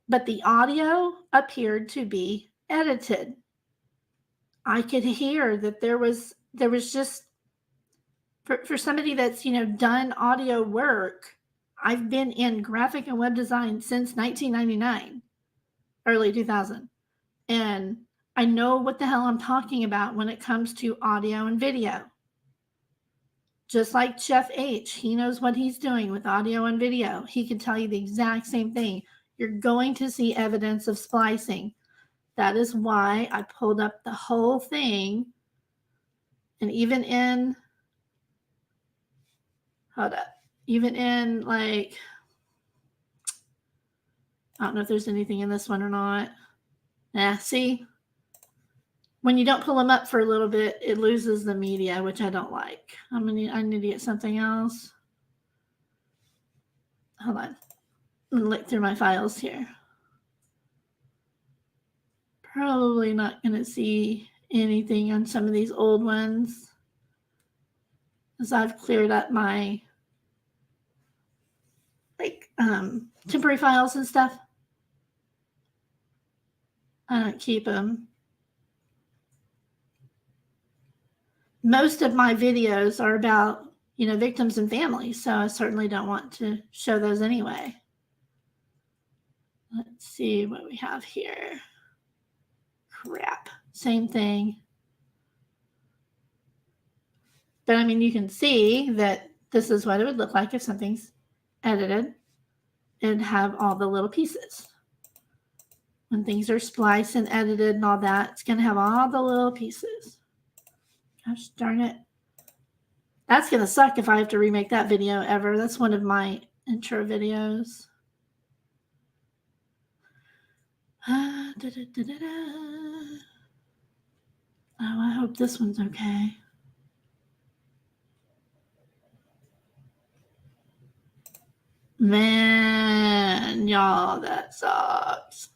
but the audio appeared to be edited. I could hear that there was just for somebody that's done audio work. I've been in graphic and web design since 1999, early 2000, and I know what the hell I'm talking about when it comes to audio and video. Just like Chef H, he knows what he's doing with audio and video. He can tell you the exact same thing. You're going to see evidence of splicing. That is why I pulled up the whole thing. And even in, like, I don't know if there's anything in this one or not. See? When you don't pull them up for a little bit, it loses the media, which I don't like. I need to get something else. Hold on. I'm gonna look through my files here. Probably not gonna see anything on some of these old ones, as I've cleared up my temporary files and stuff. I don't keep them. Most of my videos are about victims and families, so I certainly don't want to show those anyway. Let's see what we have here. Crap, same thing. But I mean, you can see that this is what it would look like if something's edited and have all the little pieces. When things are spliced and edited and all that, it's going to have all the little pieces. Gosh darn it. That's going to suck if I have to remake that video ever. That's one of my intro videos. Oh, I hope this one's okay. Man, y'all, that sucks.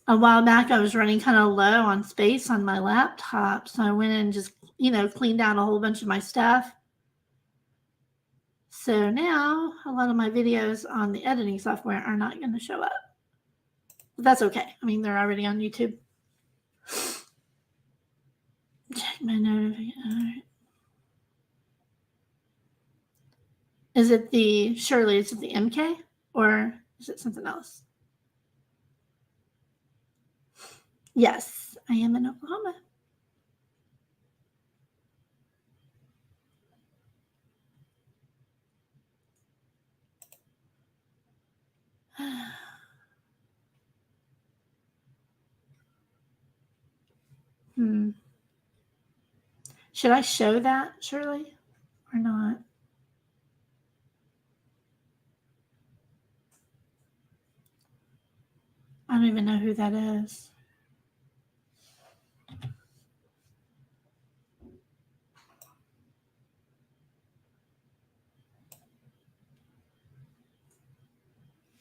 A while back, I was running kind of low on space on my laptop, so I went and just, cleaned out a whole bunch of my stuff. So now a lot of my videos on the editing software are not going to show up. But that's okay. I mean, they're already on YouTube. Check my notification. All right. Is it the MK or is it something else? Yes, I am in Oklahoma. Should I show that, Shirley, or not? I don't even know who that is.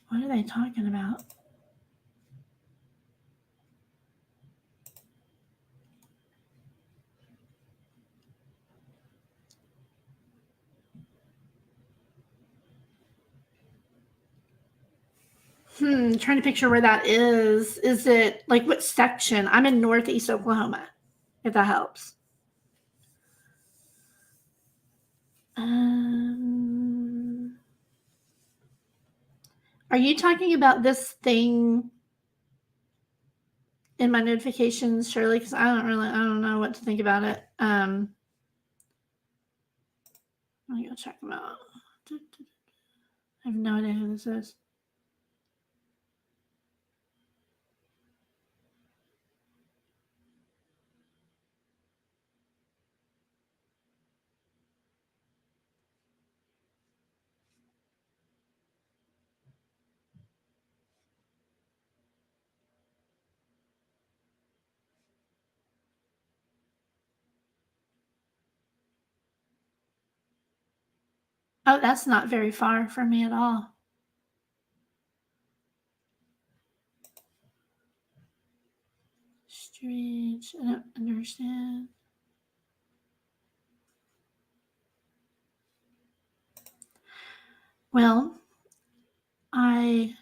What are they talking about? Trying to picture where that is. Is it like what section? I'm in Northeast Oklahoma, if that helps. Are you talking about this thing in my notifications, Shirley? Because I don't know what to think about it. I'm gonna check them out. I have no idea who this is. Oh, that's not very far from me at all. Strange. I don't understand. Well, I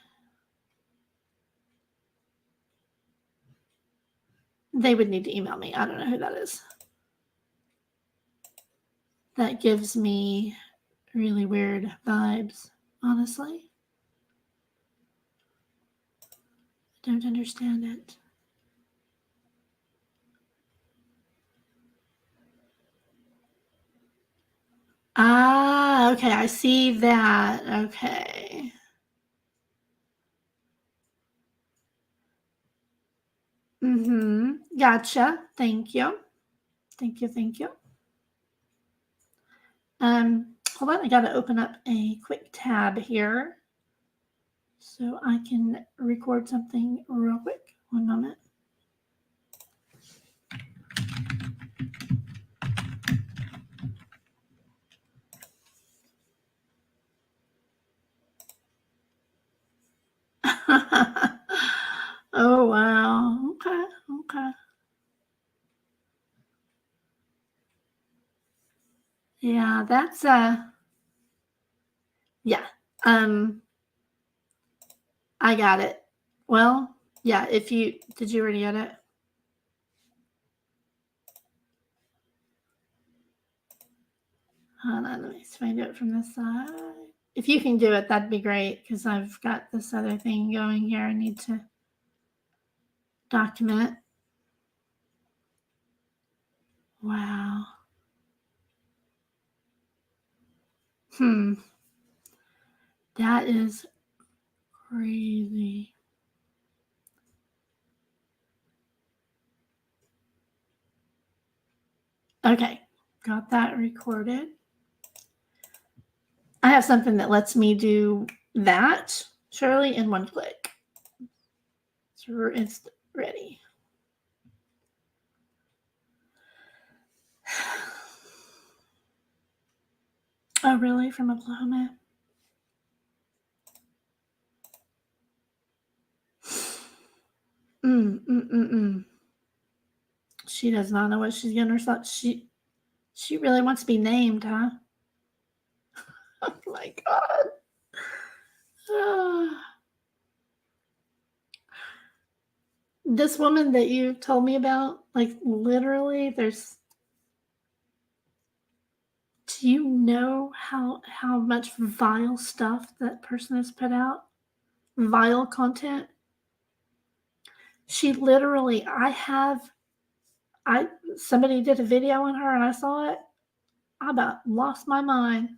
they would need to email me. I don't know who that is. That gives me really weird vibes, honestly. I don't understand it. Ah, okay, I see that. Okay. Gotcha. Thank you. Thank you, thank you. Hold on, I gotta open up a quick tab here so I can record something real quick. One moment. Oh wow. Okay, okay. Yeah, that's yeah. Um, I got it. Well, yeah, if you did you already get it? Hold on, let me see if I can do it from this side. If you can do it, that'd be great because I've got this other thing going here I need to document. Wow. Hmm. That is crazy. Okay. Got that recorded. I have something that lets me do that, Shirley, in one click. So it's ready. Oh, really? From Oklahoma? Mm. She does not know what she's getting herself. She really wants to be named, huh? Oh my god. This woman that you told me about, like literally, there's. Do you know how much vile stuff that person has put out? Vile content. She literally, I somebody did a video on her and I saw it. I about lost my mind.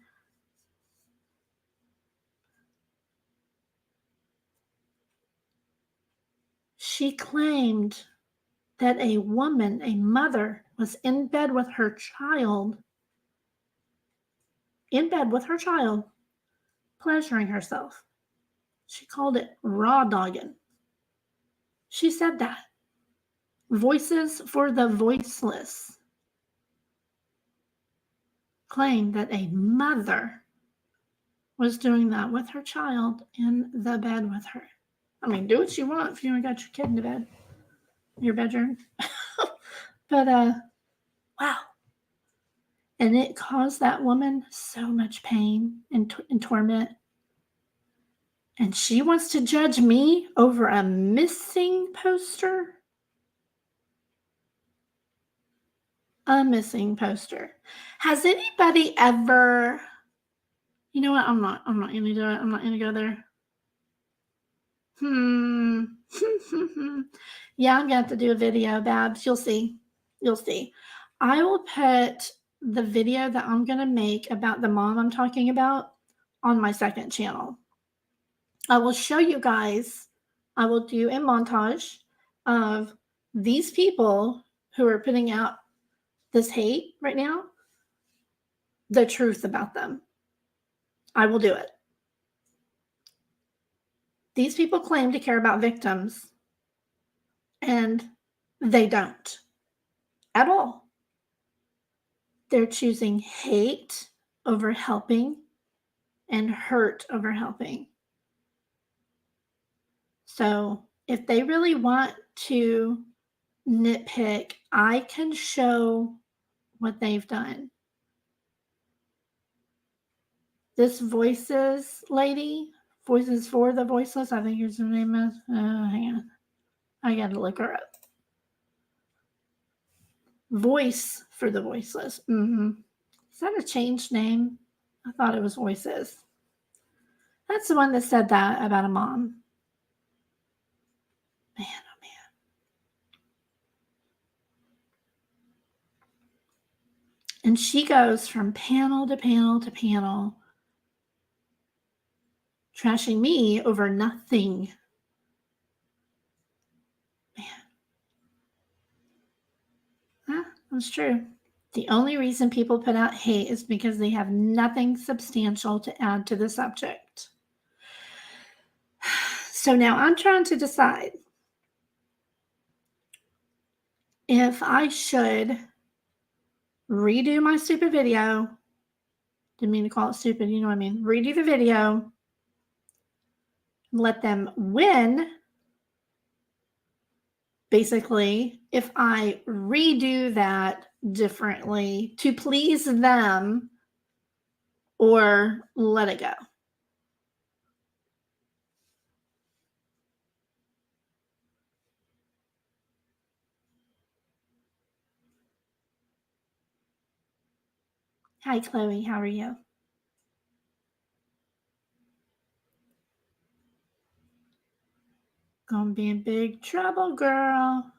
She claimed that a woman, a mother, was in bed with her child, pleasuring herself. She called it raw dogging. She said that. Voices for the voiceless claim that a mother was doing that with her child in the bed with her. I mean, do what you want if you ain't got your kid in the bed, your bedroom. But wow. And it caused that woman so much pain and torment. And she wants to judge me over a missing poster? A missing poster. Has anybody ever, you know what? I'm not gonna do it. I'm not gonna go there. Hmm. Yeah, I'm gonna have to do a video, Babs. You'll see. You'll see. I will put the video that I'm gonna make about the mom I'm talking about on my second channel. I will show you guys, I will do a montage of these people who are putting out this hate right now, the truth about them. I will do it. These people claim to care about victims, and they don't at all. They're choosing hate over helping and hurt over helping. So if they really want to nitpick, I can show what they've done. This Voices lady, Voices for the Voiceless, I think her name is. Hang on. I gotta look her up. Voice for the Voiceless. Is that a changed name? I thought it was Voices. That's the one that said that about a mom. Man, oh man. And she goes from panel to panel to panel, trashing me over nothing. Man, that's true. The only reason people put out hate is because they have nothing substantial to add to the subject. So now I'm trying to decide if I should redo my stupid video. Didn't mean to call it stupid, you know what I mean? Redo the video, let them win. Basically, if I redo that differently to please them, or let it go. Hi, Chloe. How are you? Gonna be in big trouble, girl.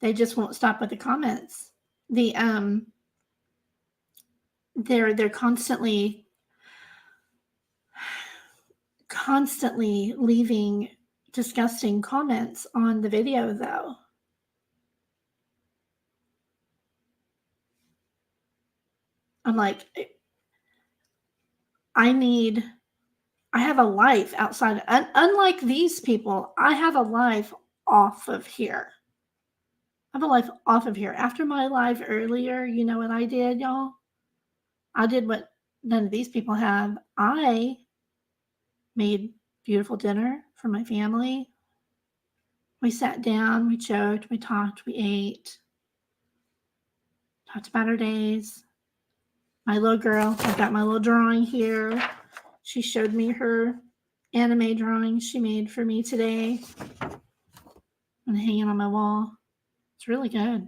They just won't stop with the comments. They're constantly leaving disgusting comments on the video, though. I'm like, I have a life outside. Unlike these people, I have a life off of here. I have a life off of here. After my live earlier, you know what I did, y'all? I did what none of these people have. I made beautiful dinner for my family. We sat down, we joked, we talked, we ate, talked about our days. My little girl, I've got my little drawing here. She showed me her anime drawing she made for me today. I'm hanging on my wall. It's really good.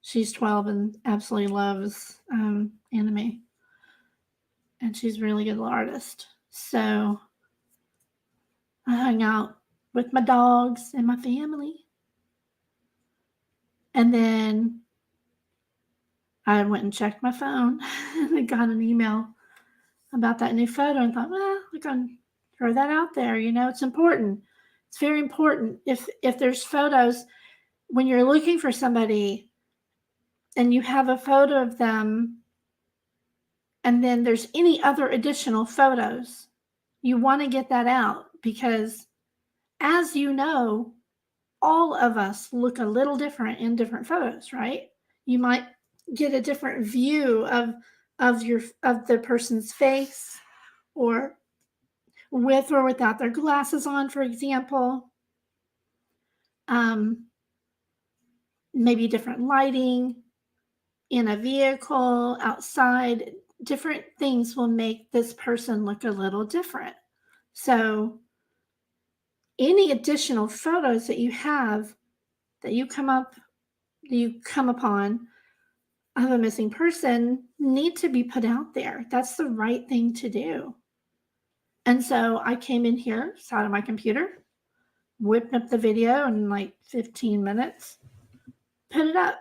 She's 12 and absolutely loves anime. And she's a really good little artist. So I hung out with my dogs and my family. And then I went and checked my phone and I got an email about that new photo and thought, well, we're going to throw that out there. You know, it's important. It's very important. If there's photos, when you're looking for somebody and you have a photo of them and then there's any other additional photos, you want to get that out because, as you know, all of us look a little different in different photos, right? You might get a different view of the person's face, or with or without their glasses on, for example. Maybe different lighting in a vehicle, outside. Different things will make this person look a little different. So any additional photos that you have that you come upon of a missing person need to be put out there. That's the right thing to do. And so I came in here, sat on my computer, whipped up the video in like 15 minutes, put it up,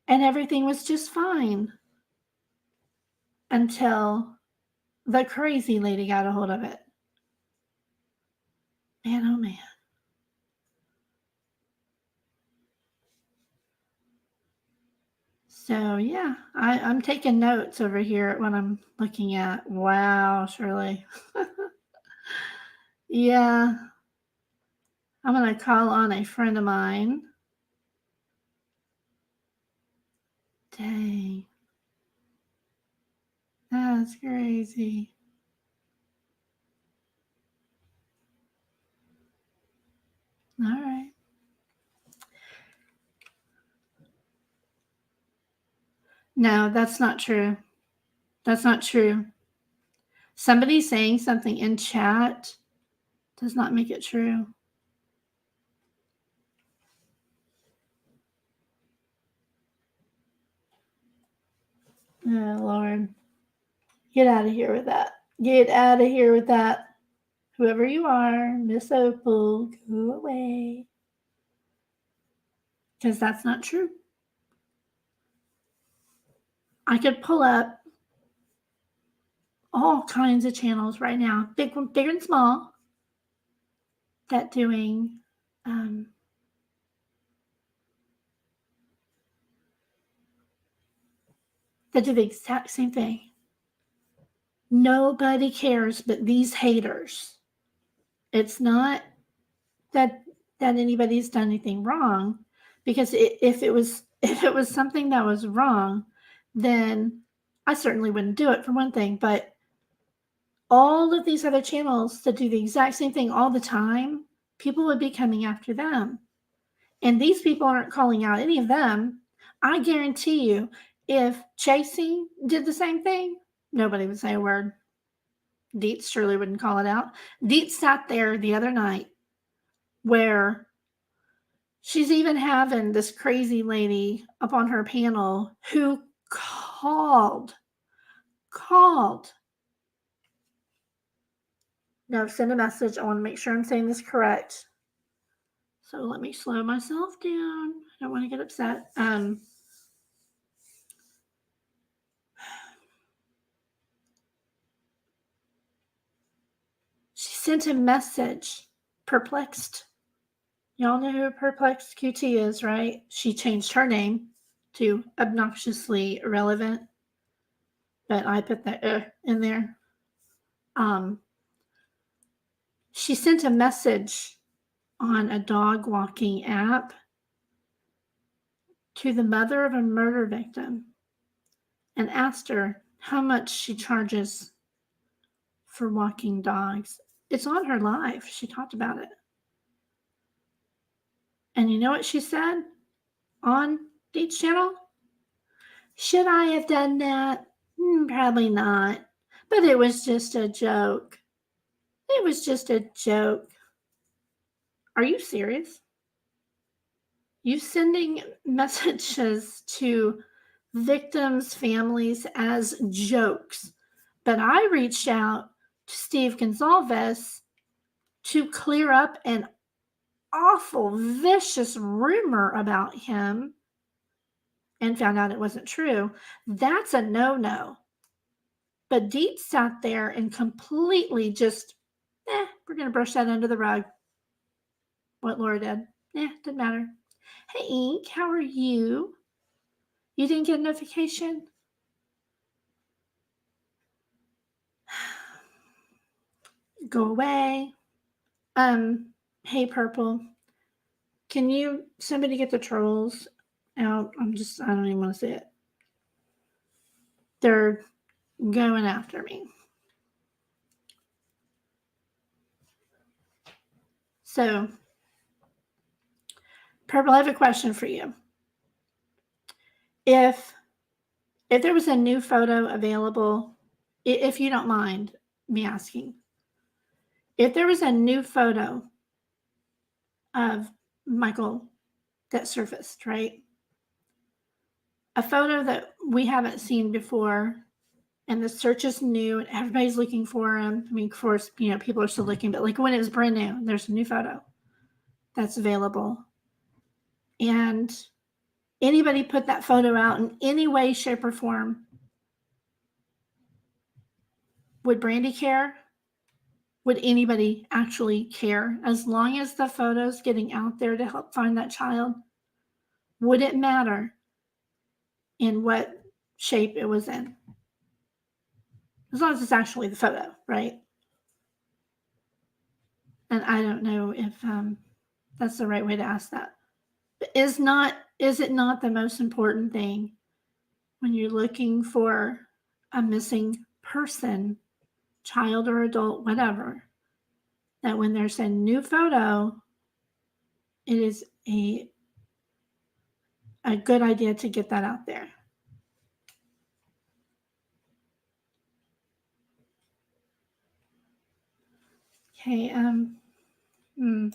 and everything was just fine until the crazy lady got a hold of it. Man, oh man. So yeah, I'm taking notes over here at what I'm looking at. Wow, Shirley. Yeah. I'm gonna call on a friend of mine Dang. That's crazy. All right. No, that's not true. That's not true. Somebody saying something in chat does not make it true. Oh, Lord. Get out of here with that. Get out of here with that. Whoever you are, Miss Opal, go away. Because that's not true. I could pull up all kinds of channels right now, big and small, that doing that do the exact same thing. Nobody cares but these haters. It's not that anybody's done anything wrong, because if it was something that was wrong, then I certainly wouldn't do it, for one thing. But all of these other channels that do the exact same thing all the time, people would be coming after them. And these people aren't calling out any of them. I guarantee you, if Chasey did the same thing, nobody would say a word. Dietz surely wouldn't call it out. Dietz sat there the other night where she's even having this crazy lady up on her panel who called. Now, send a message. I want to make sure I'm saying this correct. So let me slow myself down. I don't want to get upset. She sent a message. Perplexed. Y'all know who Perplexed QT is, right? She changed her name to Obnoxiously Irrelevant, but I put that in there. She sent a message on a dog walking app to the mother of a murder victim and asked her how much she charges for walking dogs. It's on her live. She talked about it. And you know what she said on Deet's channel? Should I have done that? Probably not. But it was just a joke. It was just a joke. Are you serious? You sending messages to victims' families as jokes. But I reached out to Steve Gonzalez to clear up an awful, vicious rumor about him and found out it wasn't true. That's a no-no. But Deet sat there and completely just, we're going to brush that under the rug. What Laura did. Didn't matter. Hey, Ink, how are you? You didn't get a notification? Go away. Hey, Purple. Can you, somebody get the trolls out? I don't even want to see it. They're going after me. So, Purple, I have a question for you. If there was a new photo available, if you don't mind me asking, if there was a new photo of Michael that surfaced, right? A photo that we haven't seen before, and the search is new, and everybody's looking for him. I mean, of course, people are still looking, but like when it was brand new, there's a new photo that's available. And anybody put that photo out in any way, shape, or form, would Brandy care? Would anybody actually care? As long as the photo's getting out there to help find that child, would it matter in what shape it was in? As long as it's actually the photo, right? And I don't know if that's the right way to ask that. But is it not the most important thing when you're looking for a missing person, child or adult, whatever, that when there's a new photo, it is a good idea to get that out there. Okay, hmm.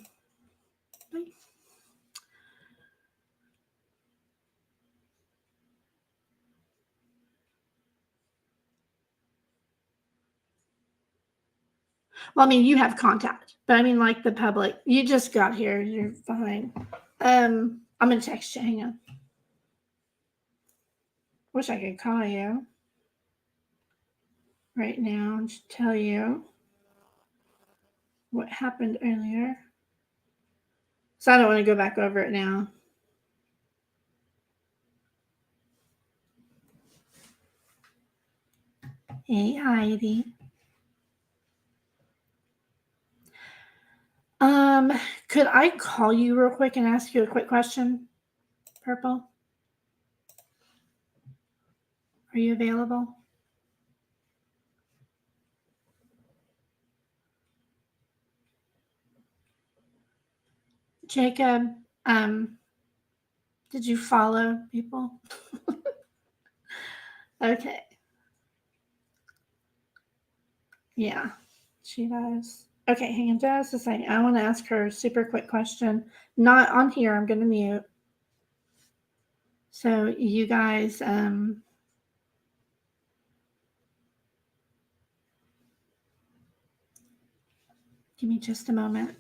Well, I mean, you have contact, but I mean, like the public, you just got here, you're fine. I'm gonna text you. Hang on. Wish I could call you right now and just tell you what happened earlier. So I don't want to go back over it now. Hey, Heidi. Could I call you real quick and ask you a quick question? Purple, are you available? Jacob, did you follow people? Okay. Yeah, she does. Okay, hang on just a second. I want to ask her a super quick question. Not on here. I'm going to mute. So you guys, give me just a moment.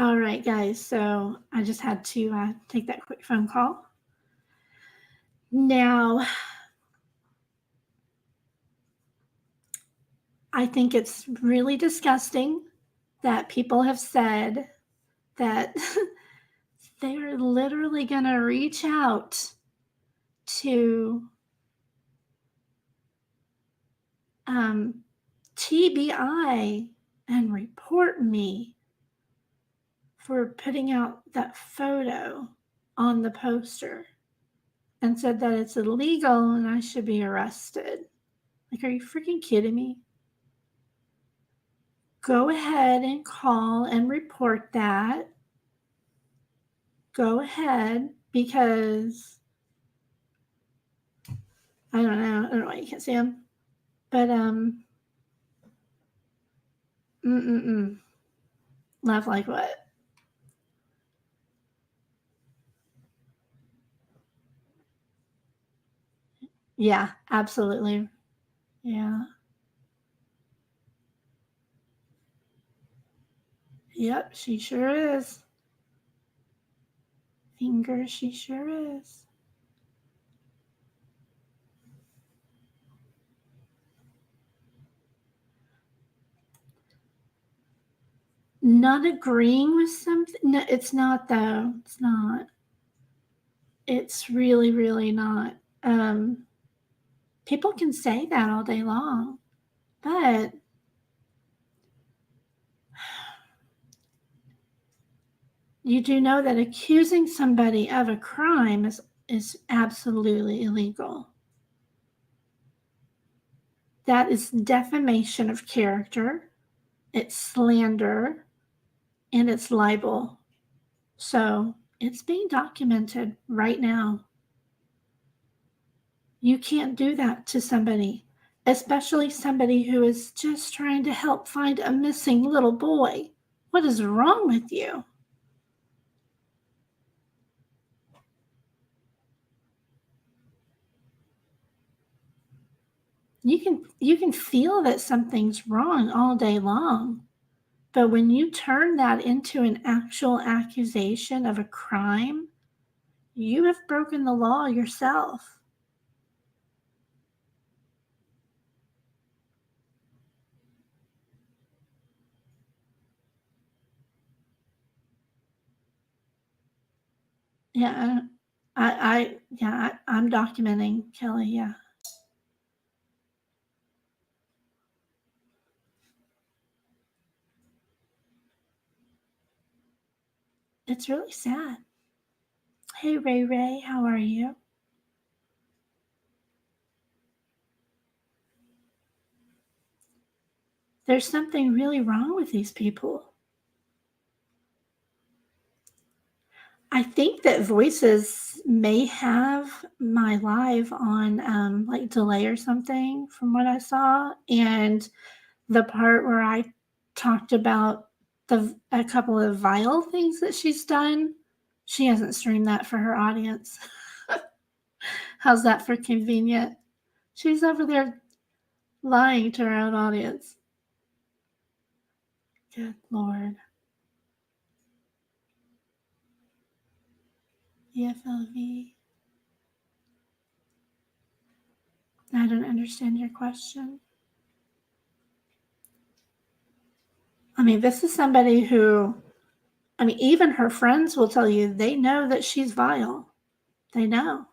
All right, guys. So I just had to take that quick phone call. Now, I think it's really disgusting that people have said that they're literally going to reach out to TBI and report me for putting out that photo on the poster and said that it's illegal and I should be arrested. Like, are you freaking kidding me? Go ahead and call and report that. Go ahead, because I don't know why you can't see them. But laugh like what? Yeah, absolutely. Yeah. Yep, she sure is. Finger, she sure is. Not agreeing with something? No, it's not though. It's not. It's really, really not. People can say that all day long, but you do know that accusing somebody of a crime is absolutely illegal. That is defamation of character, it's slander, and it's libel. So it's being documented right now. You can't do that to somebody, especially somebody who is just trying to help find a missing little boy. What is wrong with you? You can feel that something's wrong all day long. But when you turn that into an actual accusation of a crime, you have broken the law yourself. Yeah, I'm documenting, Kelly. Yeah, it's really sad. Hey, Ray Ray, how are you? There's something really wrong with these people. I think that Voices may have my live on like delay or something from what I saw. And the part where I talked about a couple of vile things that she's done, she hasn't streamed that for her audience. How's that for convenient? She's over there lying to her own audience. Good Lord. EFLV. I don't understand your question. I mean, this is somebody who, I mean, even her friends will tell you they know that she's vile. They know.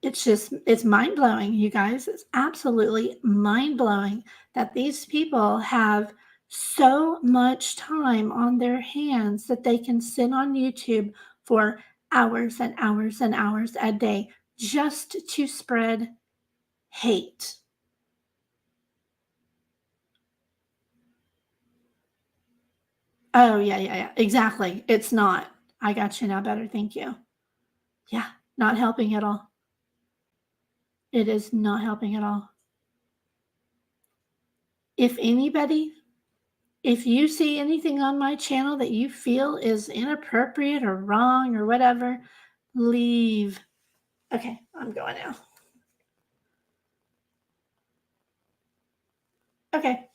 It's mind blowing, you guys. It's absolutely mind blowing that these people have so much time on their hands that they can sit on YouTube for hours and hours and hours a day just to spread hate. Oh, yeah. Exactly. It's not. I got you now better. Thank you. Yeah, not helping at all. It is not helping at all. If anybody, if you see anything on my channel that you feel is inappropriate or wrong or whatever, leave. Okay, I'm going now. Okay.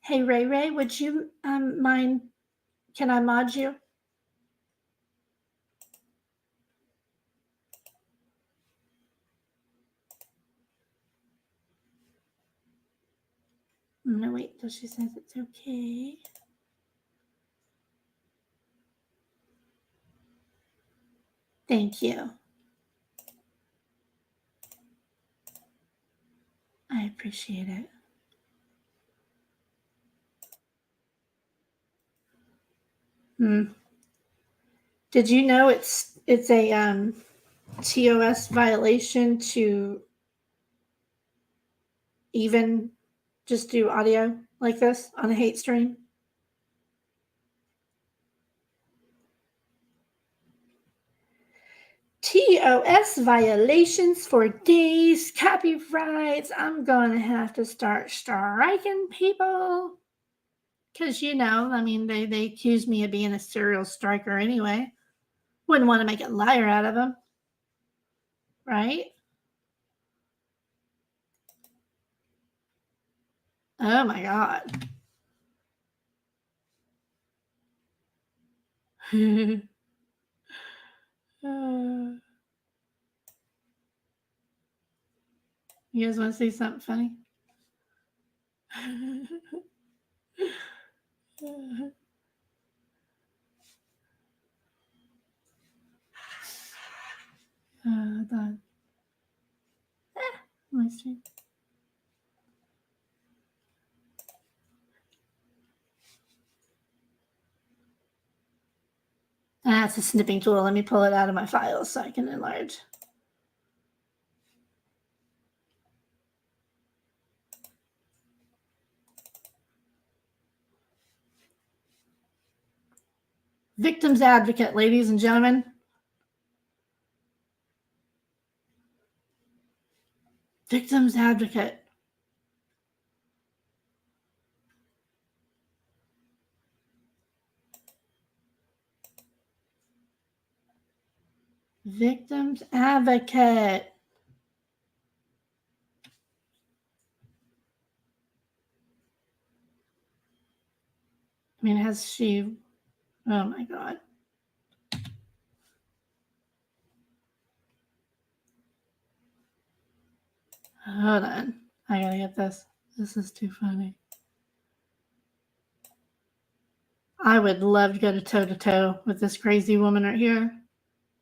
Hey, Ray Ray, would you mind? Can I mod you? I'm gonna wait till she says it's okay. Thank you. I appreciate it. Did you know it's a TOS violation to even just do audio like this on a hate stream? TOS violations for days, copyrights. I'm gonna have to start striking people. Because, I mean, they accuse me of being a serial striker anyway. Wouldn't want to make a liar out of them, right? Oh my God. You guys want to see something funny? Let me see. It's a snipping tool. Let me pull it out of my files so I can enlarge. Victim's advocate, ladies and gentlemen. Victim's advocate. Victim's advocate. I mean, has she? Oh my God. Hold on. I gotta get this. This is too funny. I would love to go to toe with this crazy woman right here.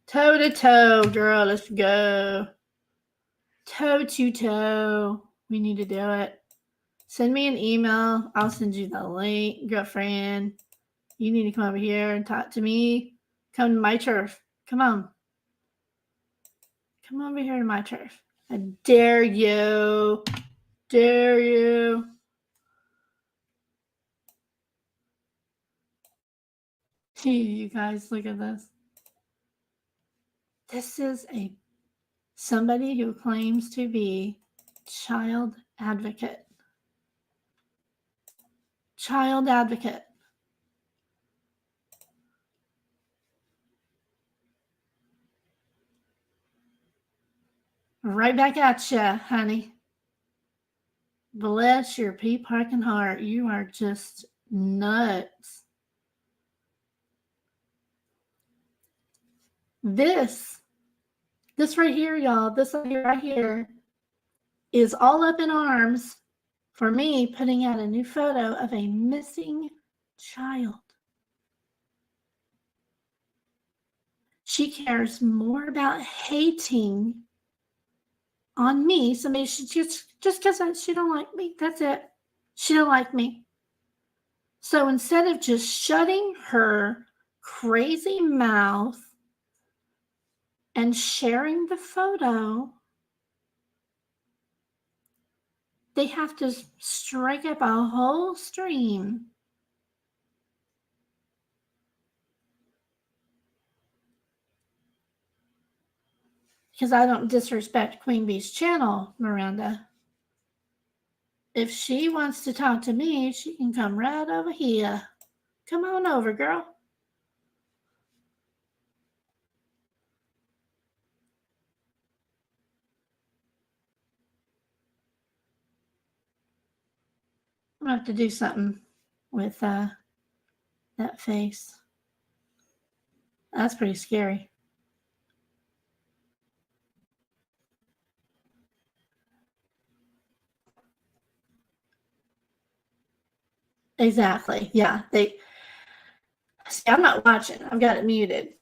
Toe to toe, girl. Let's go. Toe to toe. We need to do it. Send me an email. I'll send you the link, girlfriend. You need to come over here and talk to me. Come to my turf. Come on. Come over here to my turf. I dare you. Dare you. You guys, look at this. This is somebody who claims to be child advocate. Child advocate. Right back at you, honey. Bless your pea parking heart. You are just nuts. This right here, y'all, this right here is all up in arms for me putting out a new photo of a missing child. She cares more about hating on me. Somebody should just because she don't like me. That's it. She don't like me. So instead of just shutting her crazy mouth and sharing the photo, they have to strike up a whole stream. Because I don't disrespect Queen Bee's channel, Miranda. If she wants to talk to me, she can come right over here. Come on over, girl. gonna have to do something with that face. That's pretty scary. Exactly. Yeah. They see. I'm not watching. I've got it muted.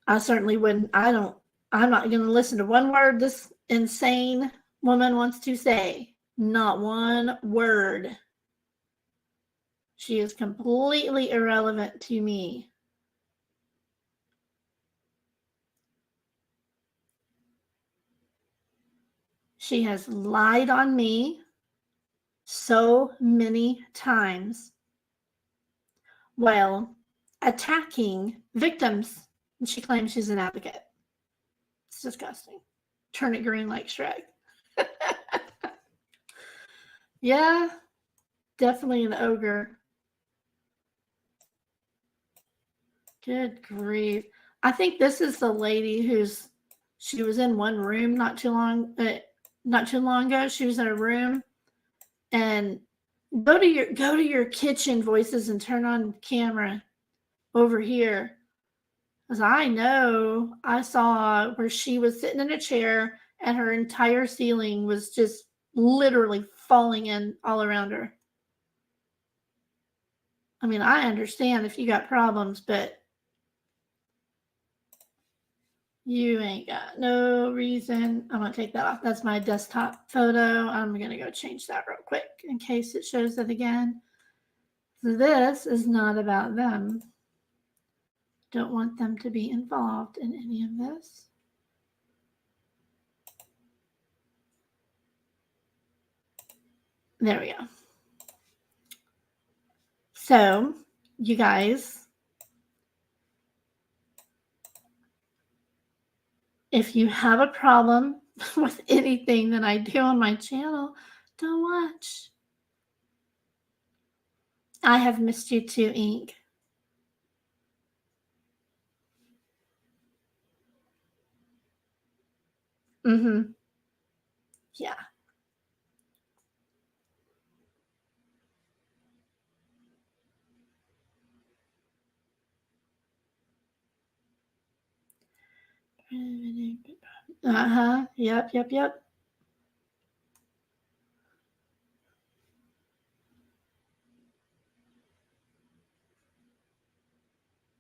I certainly wouldn't. I don't. I'm not going to listen to one word this insane woman wants to say. Not one word. She is completely irrelevant to me. She has lied on me so many times while attacking victims. And she claims she's an advocate. It's disgusting. Turn it green like Shrek. Yeah, definitely an ogre. Good grief. I think this is the lady she was in one room not too long ago. She was in a room, and go to your kitchen, voices, and turn on camera over here. Because I saw where she was sitting in a chair and her entire ceiling was just literally falling in all around her. I mean, I understand if you got problems, but you ain't got no reason. I'm going to take that off. That's my desktop photo. I'm going to go change that real quick in case it shows it again. This is not about them. Don't want them to be involved in any of this. There we go. So, you guys, if you have a problem with anything that I do on my channel, don't watch. I have missed you too, Ink. Mm-hmm. Yeah. Uh-huh. Yep.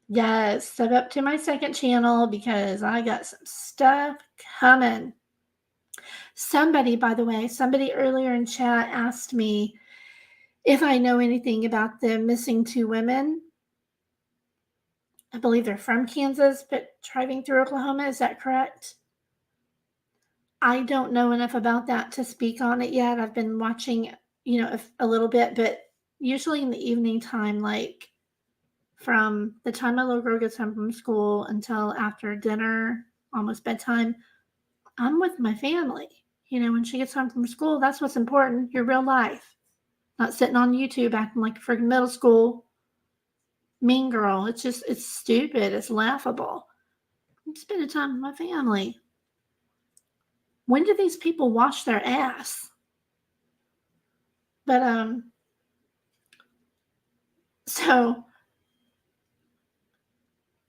Yes, sub up to my second channel because I got some stuff coming. Somebody, by the way, somebody earlier in chat asked me if I know anything about the missing two women. I believe they're from Kansas, but driving through Oklahoma. Is that correct? I don't know enough about that to speak on it yet. I've been watching, a little bit, but usually in the evening time, like from the time my little girl gets home from school until after dinner, almost bedtime, I'm with my family. When she gets home from school, that's what's important, your real life. Not sitting on YouTube acting like a freaking middle school mean girl. It's stupid. It's laughable. I'm spending time with my family. When do these people wash their ass? But so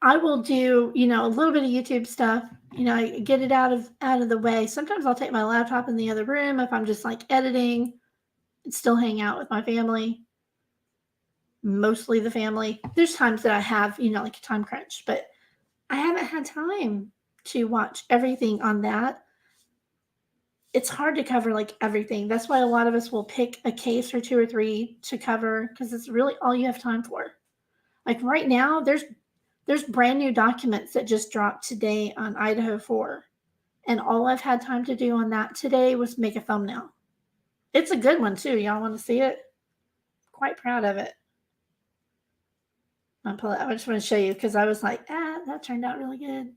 I will do, a little bit of YouTube stuff. I get it out of the way. Sometimes I'll take my laptop in the other room if I'm just like editing and still hang out with my family. Mostly the family. There's times that I have, like a time crunch, but I haven't had time to watch everything on that. It's hard to cover like everything. That's why a lot of us will pick a case or two or three to cover because it's really all you have time for. Like right now, there's brand new documents that just dropped today on Idaho 4. And all I've had time to do on that today was make a thumbnail. It's a good one too. Y'all want to see it? Quite proud of it. I just want to show you because I was like, that turned out really good.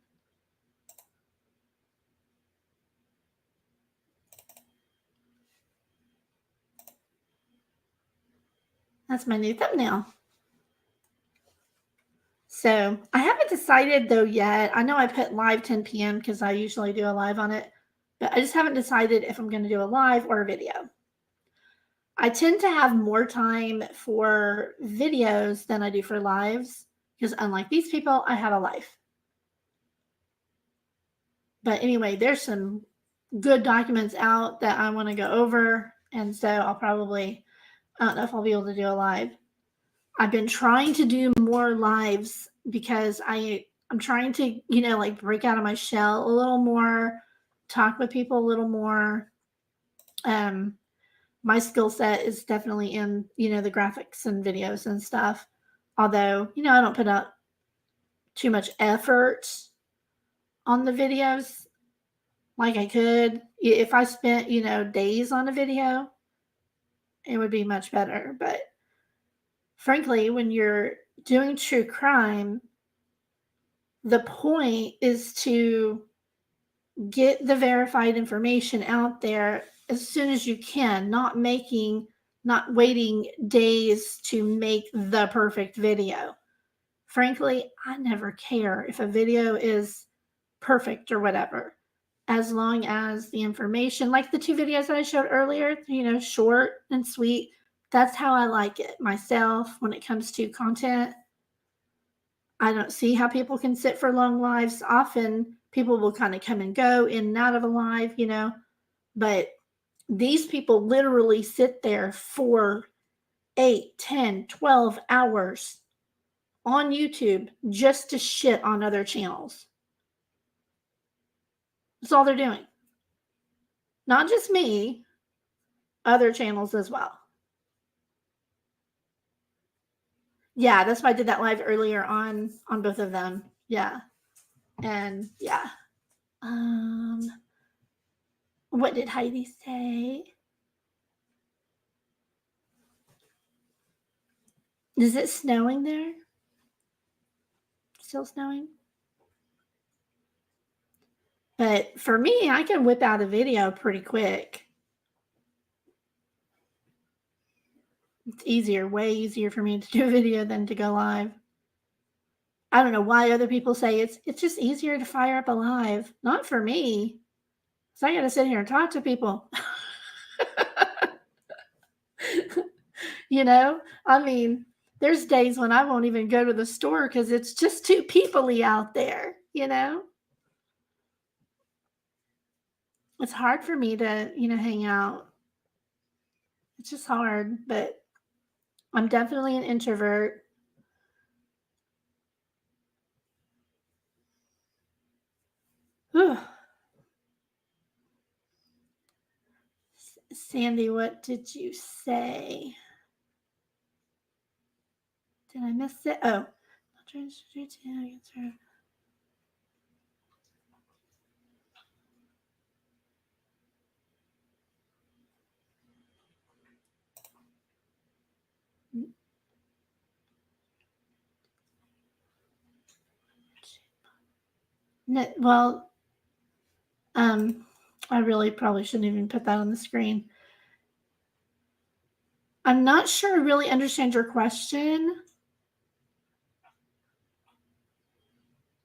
That's my new thumbnail. So I haven't decided though yet. I know I put live 10 p.m. because I usually do a live on it, but I just haven't decided if I'm going to do a live or a video. I tend to have more time for videos than I do for lives because unlike these people, I have a life. But anyway, there's some good documents out that I want to go over. And so I'll probably, I don't know if I'll be able to do a live. I've been trying to do more lives because I'm trying to, like break out of my shell a little more, talk with people a little more. Um, my skill set is definitely in, the graphics and videos and stuff. Although, I don't put up too much effort on the videos like I could. If I spent, days on a video, it would be much better. But frankly, when you're doing true crime, the point is to get the verified information out there as soon as you can, not waiting days to make the perfect video. Frankly, I never care if a video is perfect or whatever, as long as the information, like the two videos that I showed earlier, short and sweet. That's how I like it myself when it comes to content. I don't see how people can sit for long lives. Often people will kind of come and go in and out of a live, but these people literally sit there for 8, 10, 12 hours on YouTube just to shit on other channels. That's all they're doing. Not just me, other channels as well. Yeah, that's why I did that live earlier on both of them. Yeah. And yeah. What did Heidi say? Is it snowing there? Still snowing? But for me, I can whip out a video pretty quick. It's easier, way easier for me to do a video than to go live. I don't know why other people say it's just easier to fire up a live. Not for me. So I got to sit here and talk to people. I mean, there's days when I won't even go to the store because it's just too peoply out there. It's hard for me to, hang out. It's just hard, but I'm definitely an introvert. Whew. Sandy, what did you say? Did I miss it? Oh, well, I really probably shouldn't even put that on the screen. I'm not sure I really understand your question.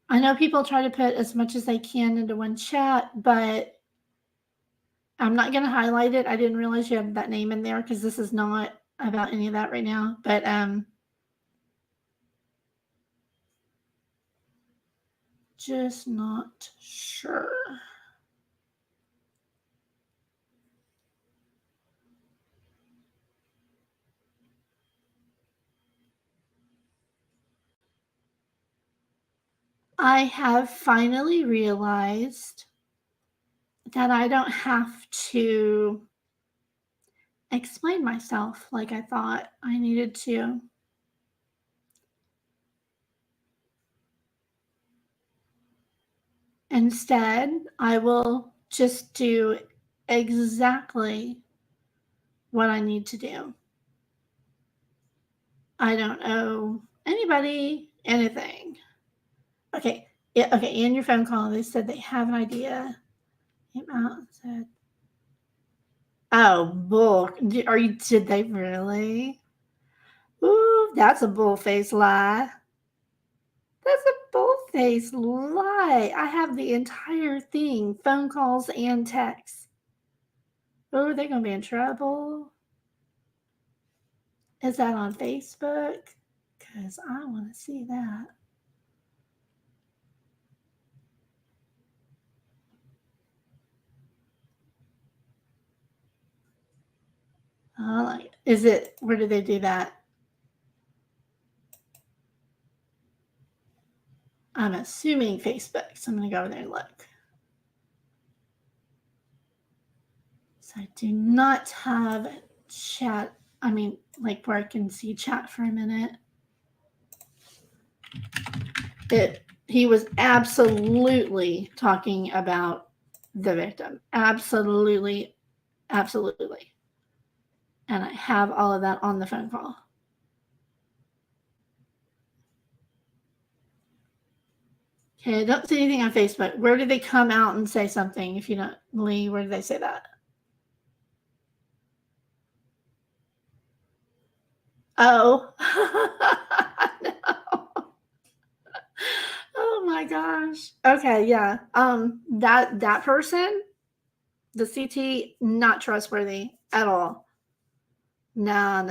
I know people try to put as much as they can into one chat, but I'm not going to highlight it. I didn't realize you had that name in there because this is not about any of that right now. But just not sure. I have finally realized that I don't have to explain myself like I thought I needed to. Instead, I will just do exactly what I need to do. I don't owe anybody anything. Okay. Yeah, okay. In your phone call, they said they have an idea. Came out and said, "Oh, bull! Did they really? Ooh, that's a bull-faced lie. That's a bull-faced lie. I have the entire thing, phone calls and texts. Oh, they're gonna be in trouble. Is that on Facebook? Because I want to see that. Is it, where did they do that? I'm assuming Facebook, so I'm going to go over there and look. So I do not have chat. I mean, like where I can see chat for a minute. He was absolutely talking about the victim. Absolutely. Absolutely. And I have all of that on the phone call. Okay, I don't see anything on Facebook. Where did they come out and say something? If you don't, Lee, where did they say that? Oh. No. Oh my gosh. Okay, yeah. That person, the CT, not trustworthy at all. No. I'm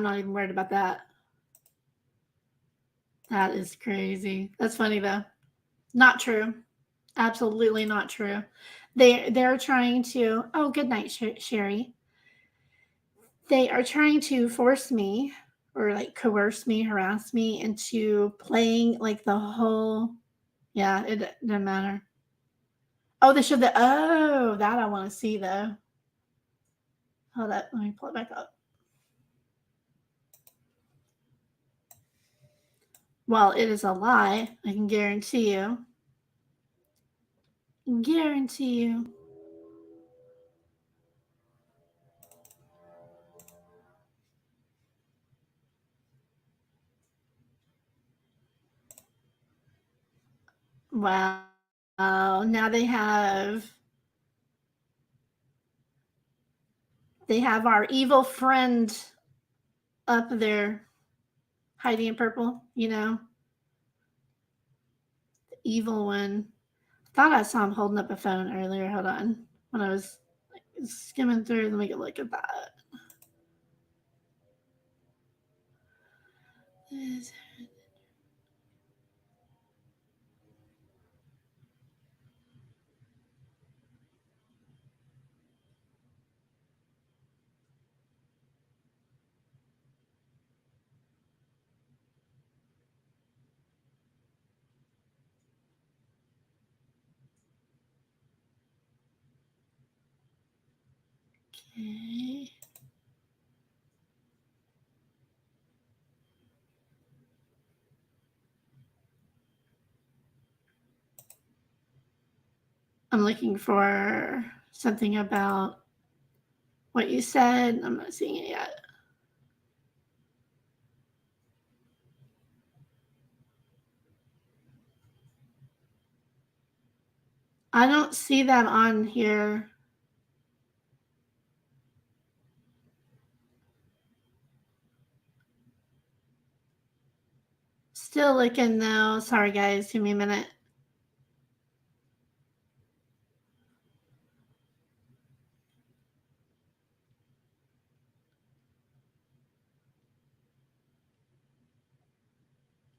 not even worried about that. That is crazy. That's funny though. Not true. Absolutely not true. They're trying to. Oh, good night, Sherry. They are trying to force me or like coerce me, harass me into playing like the whole. Yeah, it doesn't matter. Oh, they showed the. Oh, that I want to see though. Hold up, let me pull it back up. Well, it is a lie. I can guarantee you. Guarantee you. Wow. Now they have our evil friend up there, Heidi in purple, the evil one. Thought I saw him holding up a phone earlier. Hold on. When I was skimming through, let me get a look at that. Okay. I'm looking for something about what you said. I'm not seeing it yet. I don't see that on here. Still looking though. Sorry guys, give me a minute.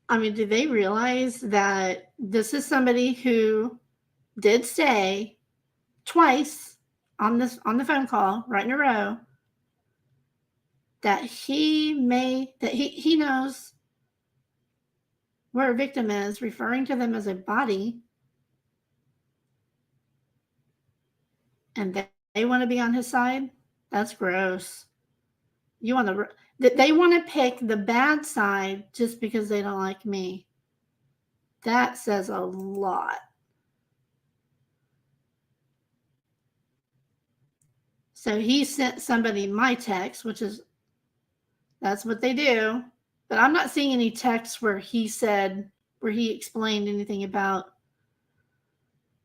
I mean, do they realize that this is somebody who did say twice on the phone call right in a row that he knows where a victim is, referring to them as a body, and they want to be on his side? That's gross. You want to they want to pick the bad side just because they don't like me. That says a lot. So he sent somebody my text, that's what they do. But I'm not seeing any texts where he explained anything about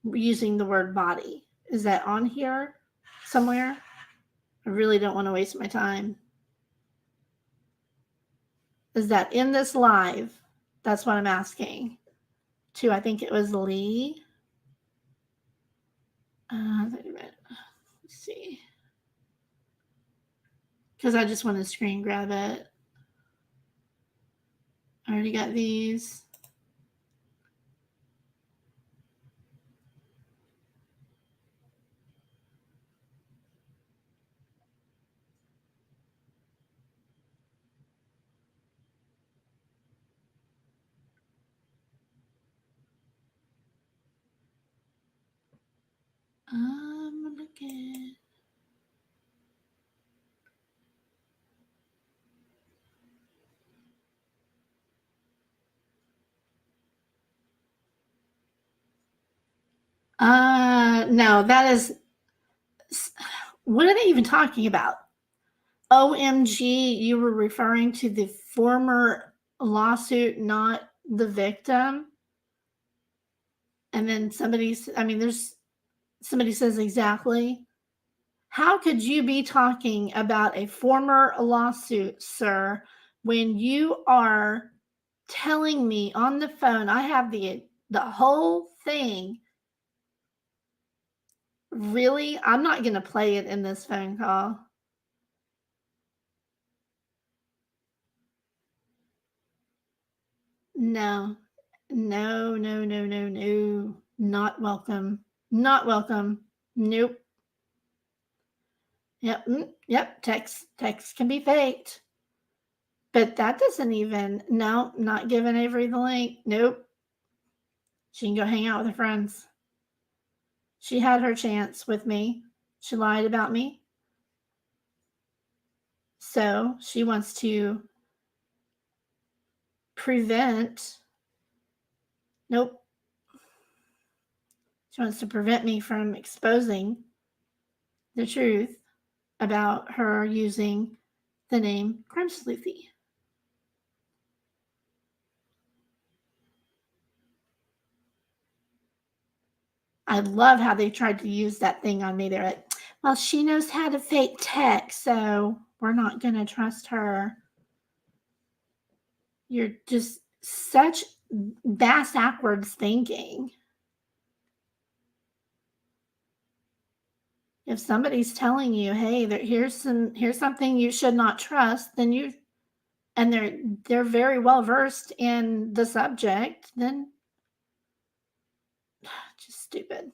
using the word body. Is that on here somewhere? I really don't want to waste my time. Is that in this live? That's what I'm asking. To, I think it was Lee. Wait a minute. Let's see. because I just want to screen grab it. I already got these. I'm looking. No, that is. What are they even talking about? OMG, you were referring to the former lawsuit, not the victim. And then somebody says exactly. How could you be talking about a former lawsuit, sir, when you are telling me on the phone? I have the whole thing. Really? I'm not going to play it in this phone call. No. No, no, no, no, no. Not welcome. Not welcome. Nope. Yep. Yep. Text can be faked. But that doesn't even, no, not giving Avery the link. Nope. She can go hang out with her friends. She had her chance with me. She lied about me. So she wants to prevent, nope. She wants to prevent me from exposing the truth about her using the name Crime Sleuthy. I love how they tried to use that thing on me. They're like, well, she knows how to fake text, so we're not going to trust her. You're just such backwards thinking. If somebody's telling you, hey, here's something you should not trust, then they're very well versed in the subject, then just stupid.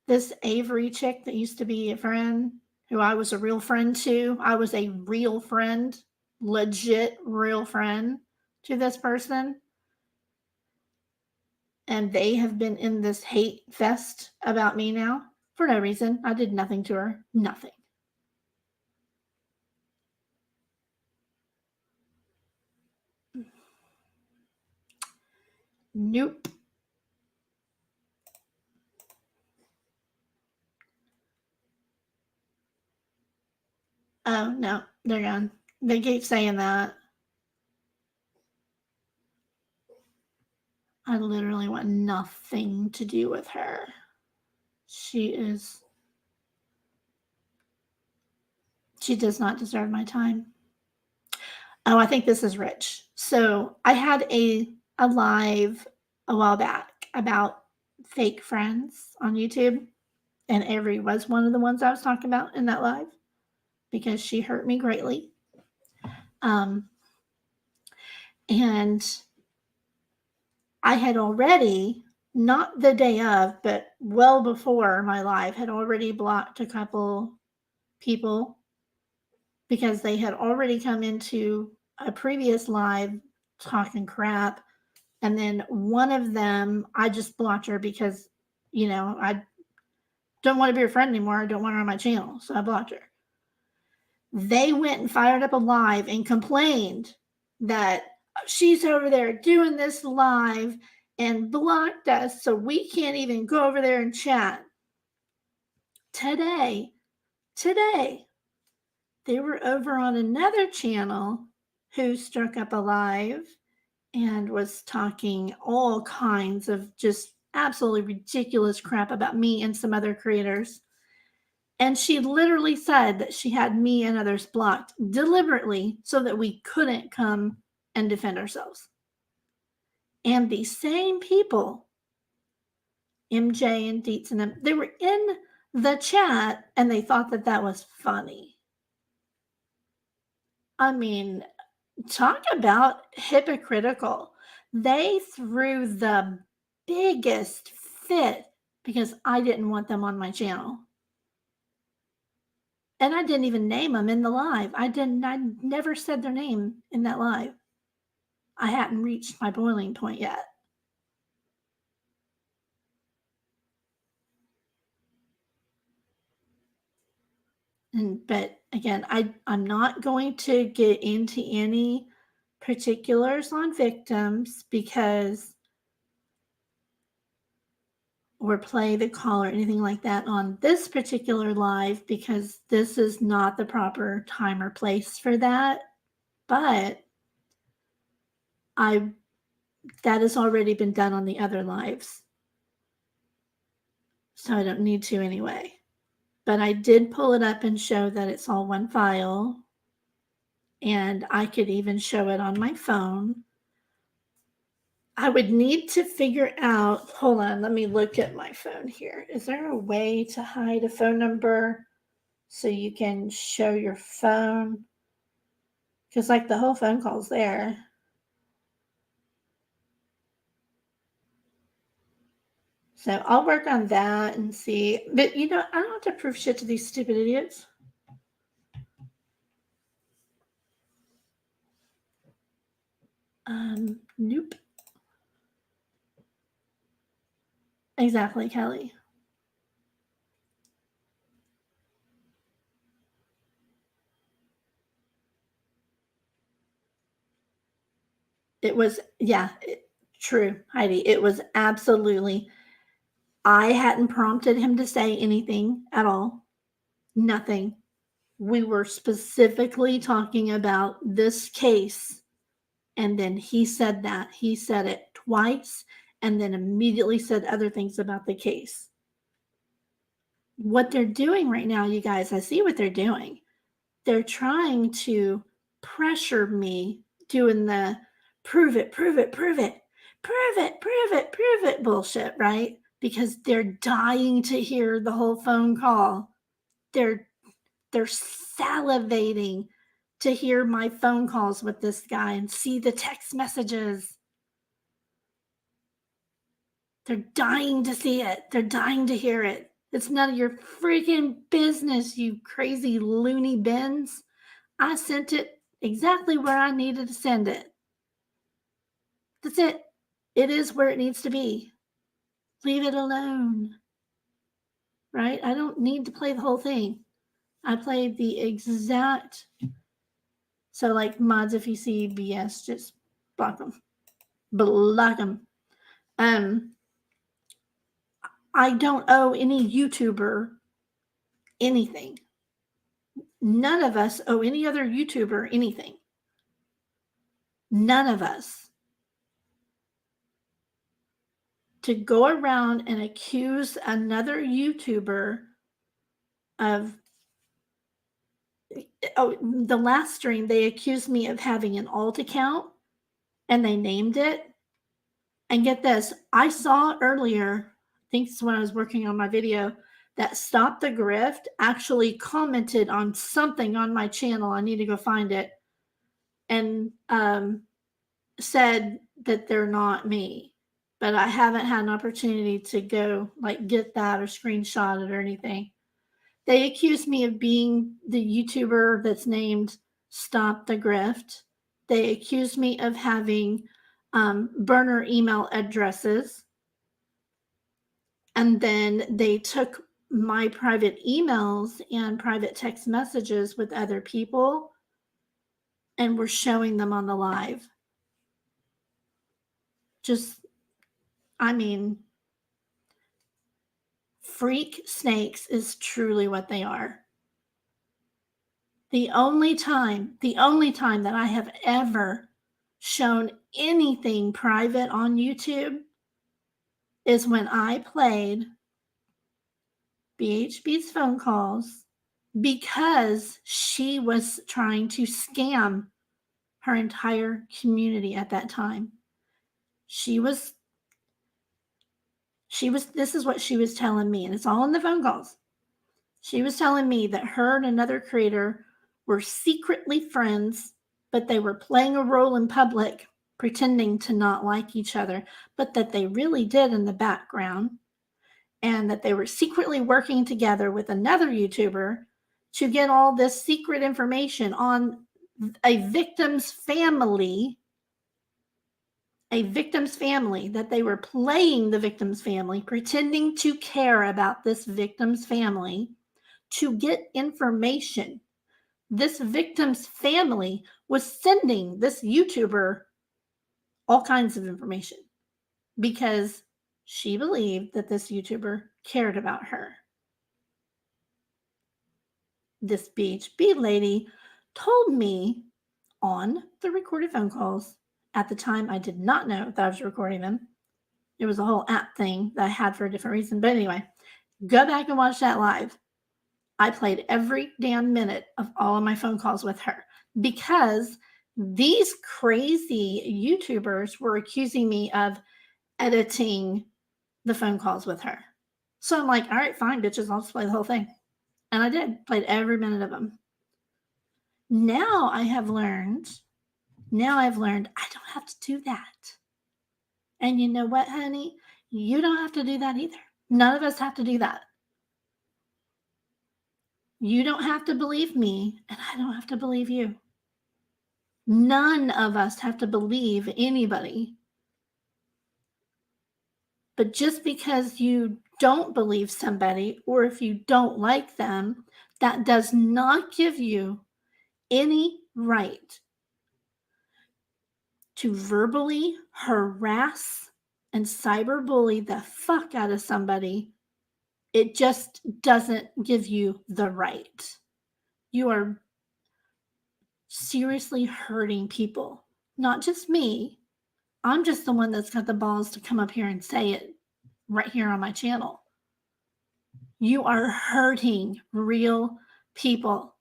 This Avery chick that used to be a friend, who I was a real friend to, I was a real friend, legit real friend to this person. And they have been in this hate fest about me now for no reason. I did nothing to her. Nothing. Nope. Oh, no. They're gone. They keep saying that. I literally want nothing to do with her. She does not deserve my time. Oh, I think this is Rich. So I had a live a while back about fake friends on YouTube, and Avery was one of the ones I was talking about in that live because she hurt me greatly. And I had already, not the day of, but well before my live, had already blocked a couple people because they had already come into a previous live talking crap. And then one of them, I just blocked her because, I don't want to be her friend anymore. I don't want her on my channel. So I blocked her. They went and fired up a live and complained that she's over there doing this live and blocked us, so we can't even go over there and chat. Today, they were over on another channel who struck up a live and was talking all kinds of just absolutely ridiculous crap about me and some other creators. And she literally said that she had me and others blocked deliberately so that we couldn't come and defend ourselves. And the same people, MJ and Dietz and them, they were in the chat and they thought that that was funny. I mean, talk about hypocritical. They threw the biggest fit because I didn't want them on my channel. And I didn't even name them in the live. I never said their name in that live. I hadn't reached my boiling point yet. But again, I'm not going to get into any particulars on victims because or play the call or anything like that on this particular live because this is not the proper time or place for that. But that has already been done on the other lives. So I don't need to anyway. But I did pull it up and show that it's all one file. And I could even show it on my phone. I would need to figure out, hold on, let me look at my phone here. Is there a way to hide a phone number so you can show your phone? Because like the whole phone call's there. So I'll work on that and see. But I don't have to prove shit to these stupid idiots. Nope. Exactly, Kelly. It was, yeah, true, Heidi. It was absolutely, I hadn't prompted him to say anything at all. Nothing. We were specifically talking about this case. And then he said that. He said it twice and then immediately said other things about the case. What they're doing right now, you guys, I see what they're doing. They're trying to pressure me doing the prove it, prove it, prove it, prove it, prove it, prove it bullshit, right? Because they're dying to hear the whole phone call. They're salivating to hear my phone calls with this guy and see the text messages. They're dying to see it. They're dying to hear it. It's none of your freaking business, you crazy loony bins. I sent it exactly where I needed to send it. That's it. It is where it needs to be. Leave it alone. Right? I don't need to play the whole thing. I played the exact. So, like mods, if you see BS, just block them. Block them. I don't owe any YouTuber anything. None of us owe any other YouTuber anything. None of us. To go around and accuse another YouTuber of, the last stream, they accused me of having an alt account and they named it. And get this, I saw earlier, I think it's when I was working on my video, that Stop the Grift actually commented on something on my channel. I need to go find it. And said that they're not me. But I haven't had an opportunity to go like get that or screenshot it or anything. They accused me of being the YouTuber that's named Stop the Grift. They accused me of having burner email addresses. And then they took my private emails and private text messages with other people and were showing them on the live. Just, I mean, freak snakes is truly what they are. The only time that I have ever shown anything private on YouTube is when I played BHB's phone calls because she was trying to scam her entire community at that time. This is what she was telling me, and it's all in the phone calls. She was telling me that her and another creator were secretly friends, but they were playing a role in public, pretending to not like each other, but that they really did in the background, and that they were secretly working together with another YouTuber to get all this secret information on a victim's family, that they were playing the victim's family, pretending to care about this victim's family to get information. This victim's family was sending this YouTuber all kinds of information because she believed that this YouTuber cared about her. This BHB lady told me on the recorded phone calls. At the time, I did not know that I was recording them. It was a whole app thing that I had for a different reason. But anyway, go back and watch that live. I played every damn minute of all of my phone calls with her because these crazy YouTubers were accusing me of editing the phone calls with her. So I'm like, all right, fine, bitches, I'll just play the whole thing. And I did, played every minute of them. Now I've learned I don't have to do that. And you know what, honey? You don't have to do that either. None of us have to do that. You don't have to believe me, and I don't have to believe you. None of us have to believe anybody. But just because you don't believe somebody, or if you don't like them, that does not give you any right to verbally harass and cyberbully the fuck out of somebody. It just doesn't give you the right. You are seriously hurting people, not just me. I'm just the one that's got the balls to come up here and say it right here on my channel. You are hurting real people,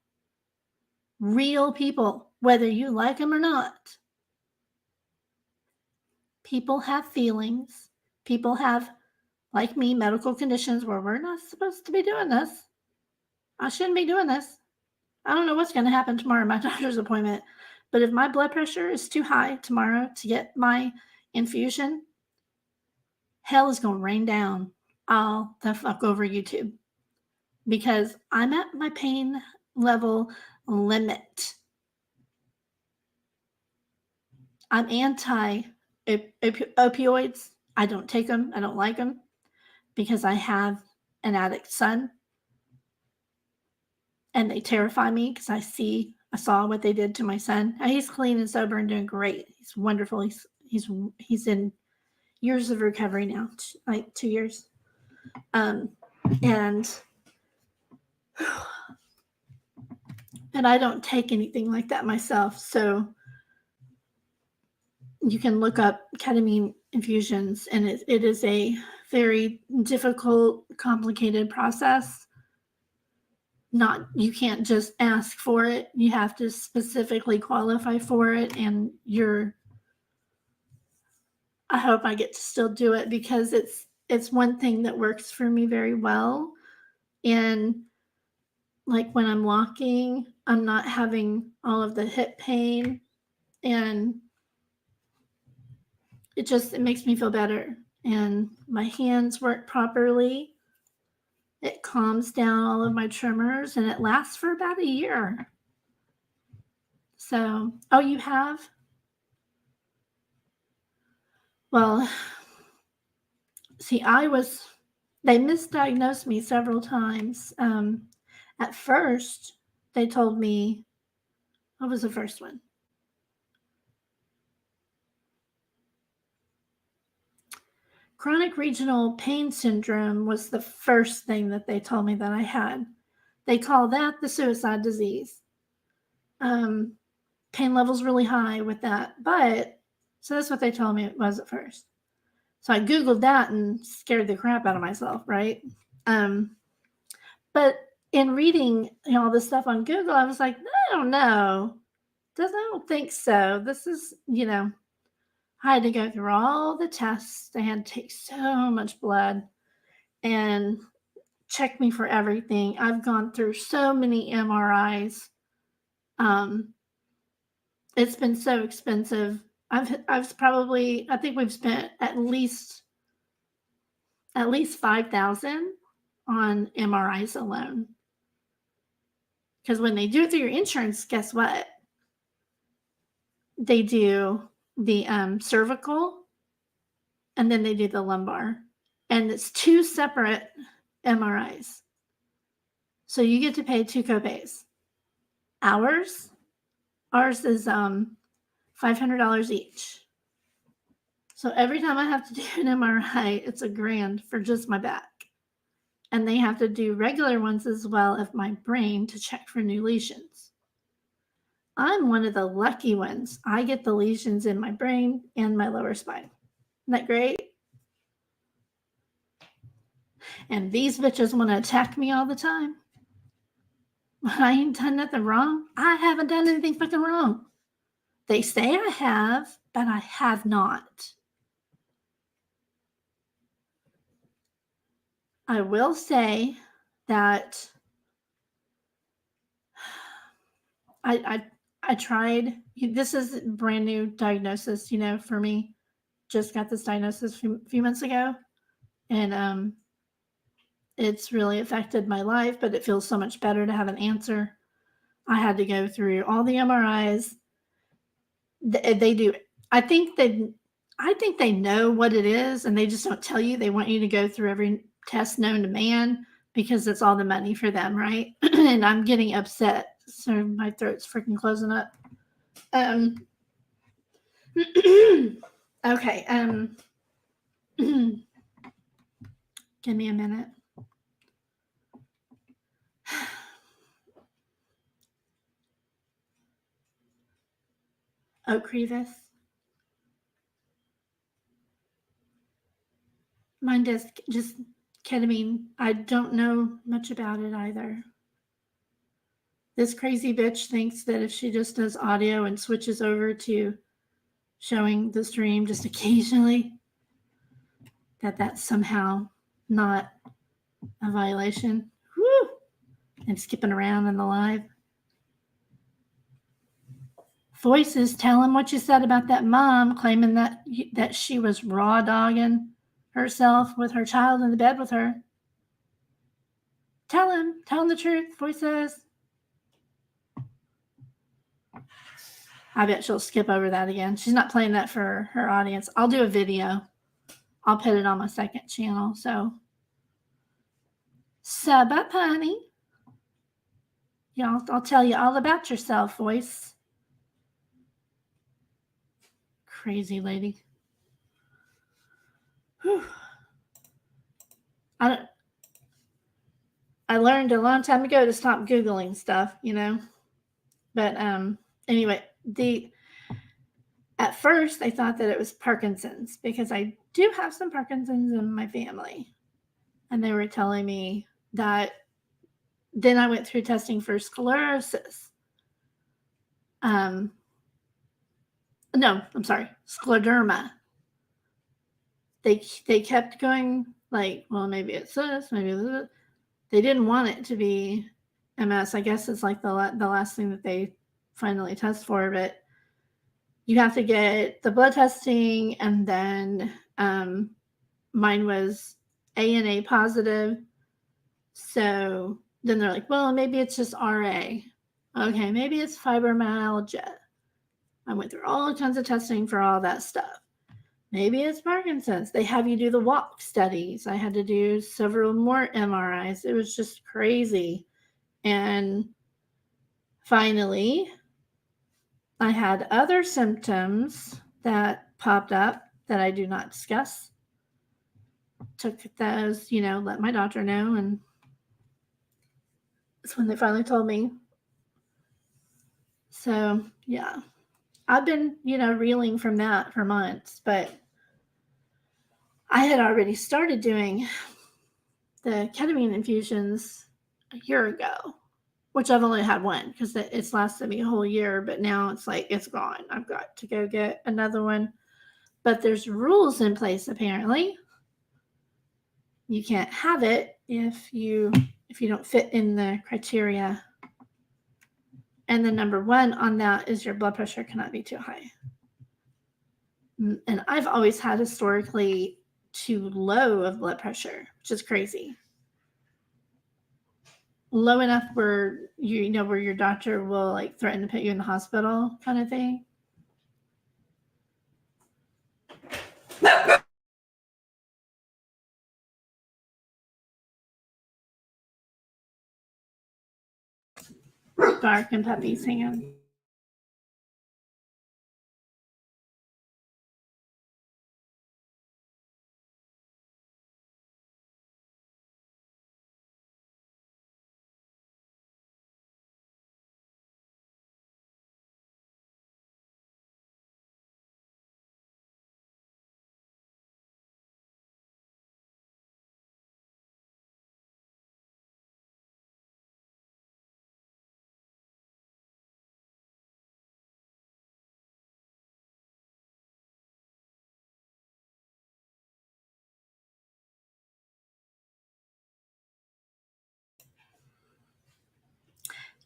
whether you like them or not. People have feelings. People have, like me, medical conditions where we're not supposed to be doing this. I shouldn't be doing this. I don't know what's going to happen tomorrow at my doctor's appointment, but if my blood pressure is too high tomorrow to get my infusion, hell is going to rain down all the fuck over YouTube because I'm at my pain level limit. I'm anti opioids. I don't take them. I don't like them because I have an addict son and they terrify me because I saw what they did to my son. He's clean and sober and doing great. He's wonderful. He's in years of recovery now, like 2 years. And I don't take anything like that myself. So you can look up ketamine infusions, and it is a very difficult, complicated process. You can't just ask for it. You have to specifically qualify for it, and I hope I get to still do it because it's one thing that works for me very well. And like when I'm walking, I'm not having all of the hip pain, and it makes me feel better. And my hands work properly. It calms down all of my tremors, and it lasts for about a year. So, oh, you have? Well, see, they misdiagnosed me several times. At first, they told me, what was the first one? Chronic regional pain syndrome was the first thing that they told me that I had. They call that the suicide disease. Pain levels really high with that. So that's what they told me it was at first. So I Googled that and scared the crap out of myself, right? But in reading all this stuff on Google, I was like, I don't know. I don't think so. This is, I had to go through all the tests. I had to take so much blood. And check me for everything. I've gone through so many MRIs. Um, it's been so expensive. I've probably, I think we've spent at least 5,000 on MRIs alone. Because when they do it through your insurance, guess what? They do the cervical and then they do the lumbar. And it's 2 separate MRIs. So you get to pay 2 copays. Ours is $500 each. So every time I have to do an MRI, it's $1,000 for just my back. And they have to do regular ones as well of my brain to check for new lesions. I'm one of the lucky ones. I get the lesions in my brain and my lower spine. Isn't that great? And these bitches want to attack me all the time. I ain't done nothing wrong. I haven't done anything fucking wrong. They say I have, but I have not. I will say that I tried. This is a brand new diagnosis, for me. Just got this diagnosis a few months ago, and it's really affected my life. But it feels so much better to have an answer. I had to go through all the MRIs. They do. I think they know what it is, and they just don't tell you. They want you to go through every test known to man because it's all the money for them, right? And I'm getting upset. So my throat's freaking closing up. Okay. Give me a minute. Ocrevus. Mine does just ketamine. I don't know much about it either. This crazy bitch thinks that if she just does audio and switches over to showing the stream just occasionally, that's somehow not a violation. Woo! And skipping around in the live. Voices, tell him what you said about that mom claiming that she was raw dogging herself with her child in the bed with her. Tell him the truth, Voices. I bet she'll skip over that again. She's not playing that for her audience. I'll do a video. I'll put it on my second channel. So, sub up, honey. Yeah, I'll tell you all about yourself, Voice. Crazy lady. Whew. I learned a long time ago to stop Googling stuff, But anyway, at first I thought that it was Parkinson's because I do have some Parkinson's in my family. And they were telling me that then I went through testing for sclerosis. No, I'm sorry, scleroderma. They kept going like, well, maybe it's this, maybe this. They didn't want it to be MS. I guess it's like the last thing that they finally test for, but you have to get the blood testing, and then mine was ANA positive. So then they're like, well, maybe it's just RA. Okay, maybe it's fibromyalgia. I went through all kinds of testing for all that stuff. Maybe it's Parkinson's. They have you do the walk studies. I had to do several more MRIs. It was just crazy. And finally, I had other symptoms that popped up that I do not discuss. Took those, let my doctor know. And that's when they finally told me. So, yeah. I've been, reeling from that for months, but I had already started doing the ketamine infusions a year ago, which I've only had one because it's lasted me a whole year, but now it's like, it's gone. I've got to go get another one. But there's rules in place, apparently. You can't have it if you don't fit in the criteria. And the number one on that is your blood pressure cannot be too high. And I've always had historically too low of blood pressure, which is crazy. Low enough where where your doctor will like threaten to put you in the hospital kind of thing. Bark and puppies, hang on.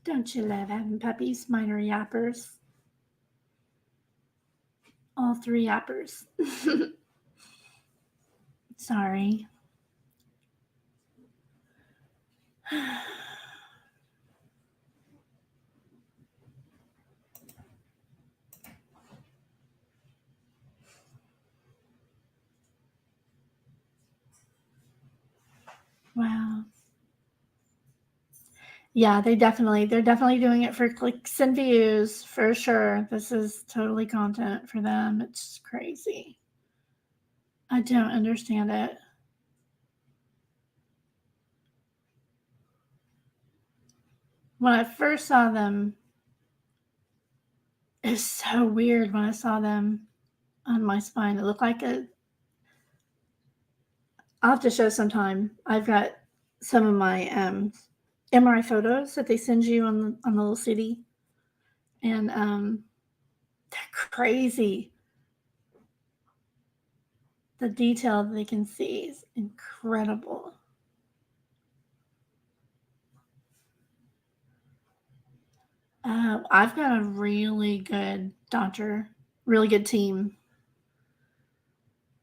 Don't you love having puppies? Mine are yappers. All three yappers. Sorry. Wow. Yeah, they're definitely doing it for clicks and views for sure. This is totally content for them. It's crazy. I don't understand it. When I first saw them, it's so weird when I saw them on my spine. It looked like a. I'll have to show sometime. I've got some of my MRI photos that they send you on the little CD, and they're crazy. The detail they can see is incredible. I've got a really good doctor, really good team,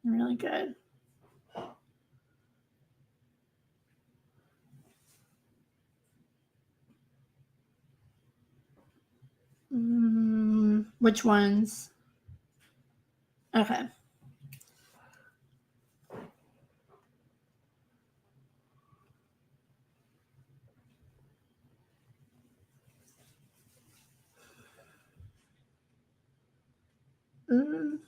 really good. Which ones? Okay. Mm,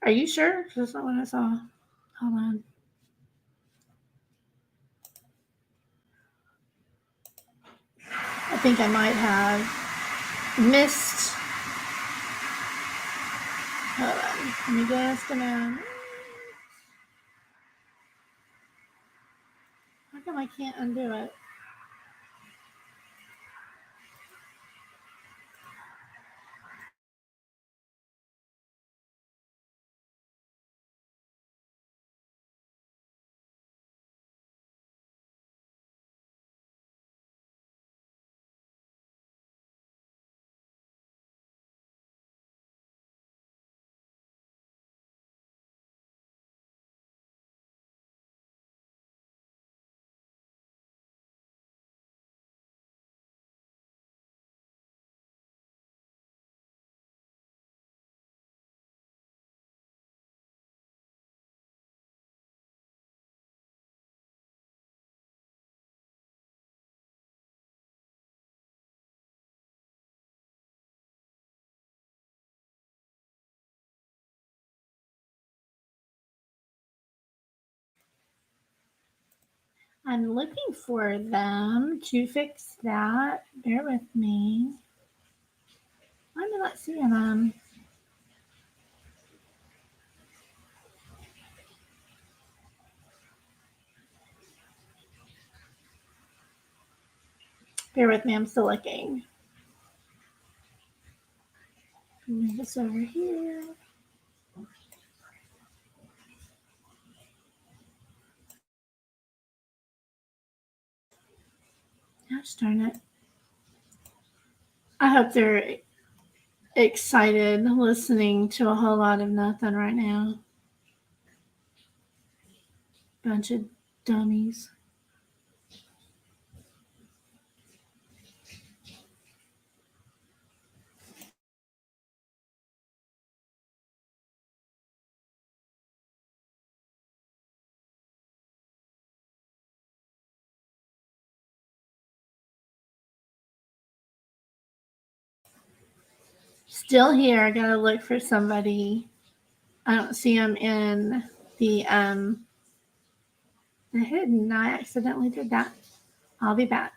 are you sure? That's not what I saw. Hold on. I think I might have missed. Hold on. Let me just a minute. How come I can't undo it? I'm looking for them to fix that. Bear with me. Why am I not seeing them? Bear with me. I'm still looking. Move this over here. Gosh darn it. I hope they're excited listening to a whole lot of nothing right now. Bunch of dummies. Still here. I gotta look for somebody. I don't see them in the hidden. I accidentally did that. I'll be back.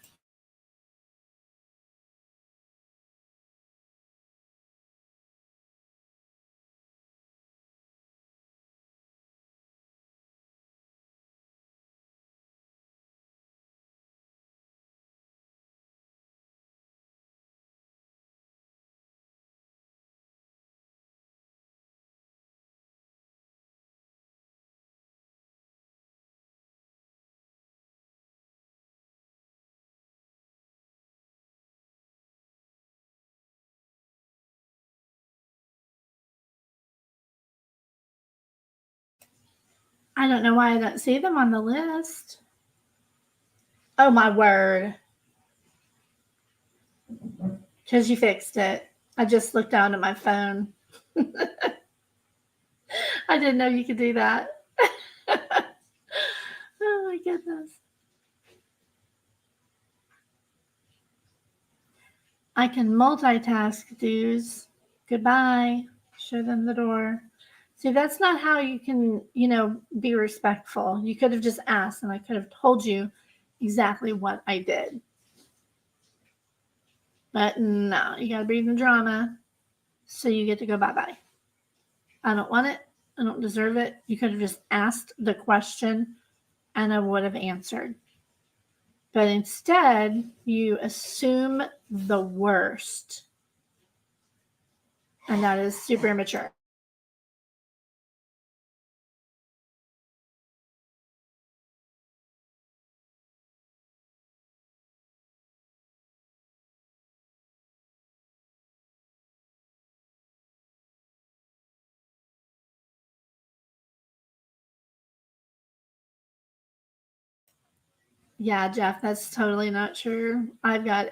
I don't know why I don't see them on the list. Oh my word. Because you fixed it. I just looked down at my phone. I didn't know you could do that. Oh my goodness. I can multitask, dudes. Goodbye. Show them the door. See, that's not how you can, be respectful. You could have just asked, and I could have told you exactly what I did. But no, you got to breathe the drama, so you get to go bye-bye. I don't want it. I don't deserve it. You could have just asked the question, and I would have answered. But instead, you assume the worst. And that is super immature. Yeah, Jeff, that's totally not true. I've got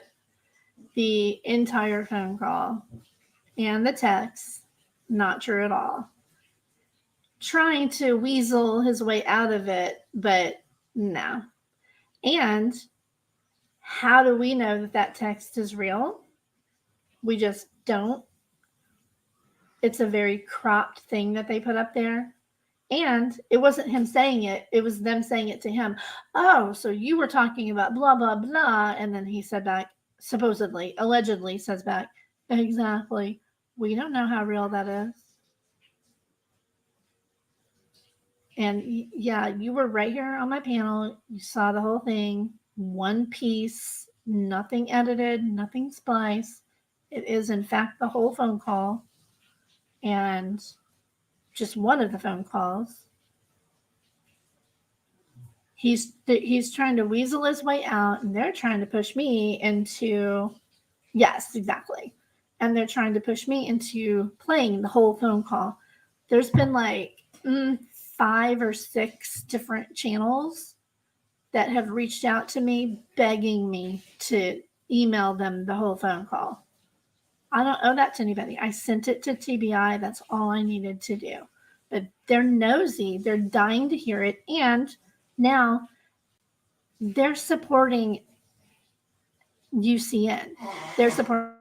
the entire phone call and the text. Not true at all. Trying to weasel his way out of it, but no. And how do we know that that text is real? We just don't. It's a very cropped thing that they put up there. And it wasn't him saying it, it was them saying it to him. Oh, so you were talking about blah, blah, blah. And then he said back, supposedly, allegedly says back, exactly. We don't know how real that is. And yeah, you were right here on my panel. You saw the whole thing, one piece, nothing edited, nothing spliced. It is, in fact, the whole phone call and just one of the phone calls. He's trying to weasel his way out, and they're trying to push me into, yes, exactly. And they're trying to push me into playing the whole phone call. There's been like 5 or 6 different channels that have reached out to me begging me to email them the whole phone call. I don't owe that to anybody. I sent it to TBI. That's all I needed to do. But they're nosy. They're dying to hear it. And now they're supporting UCN. They're supporting.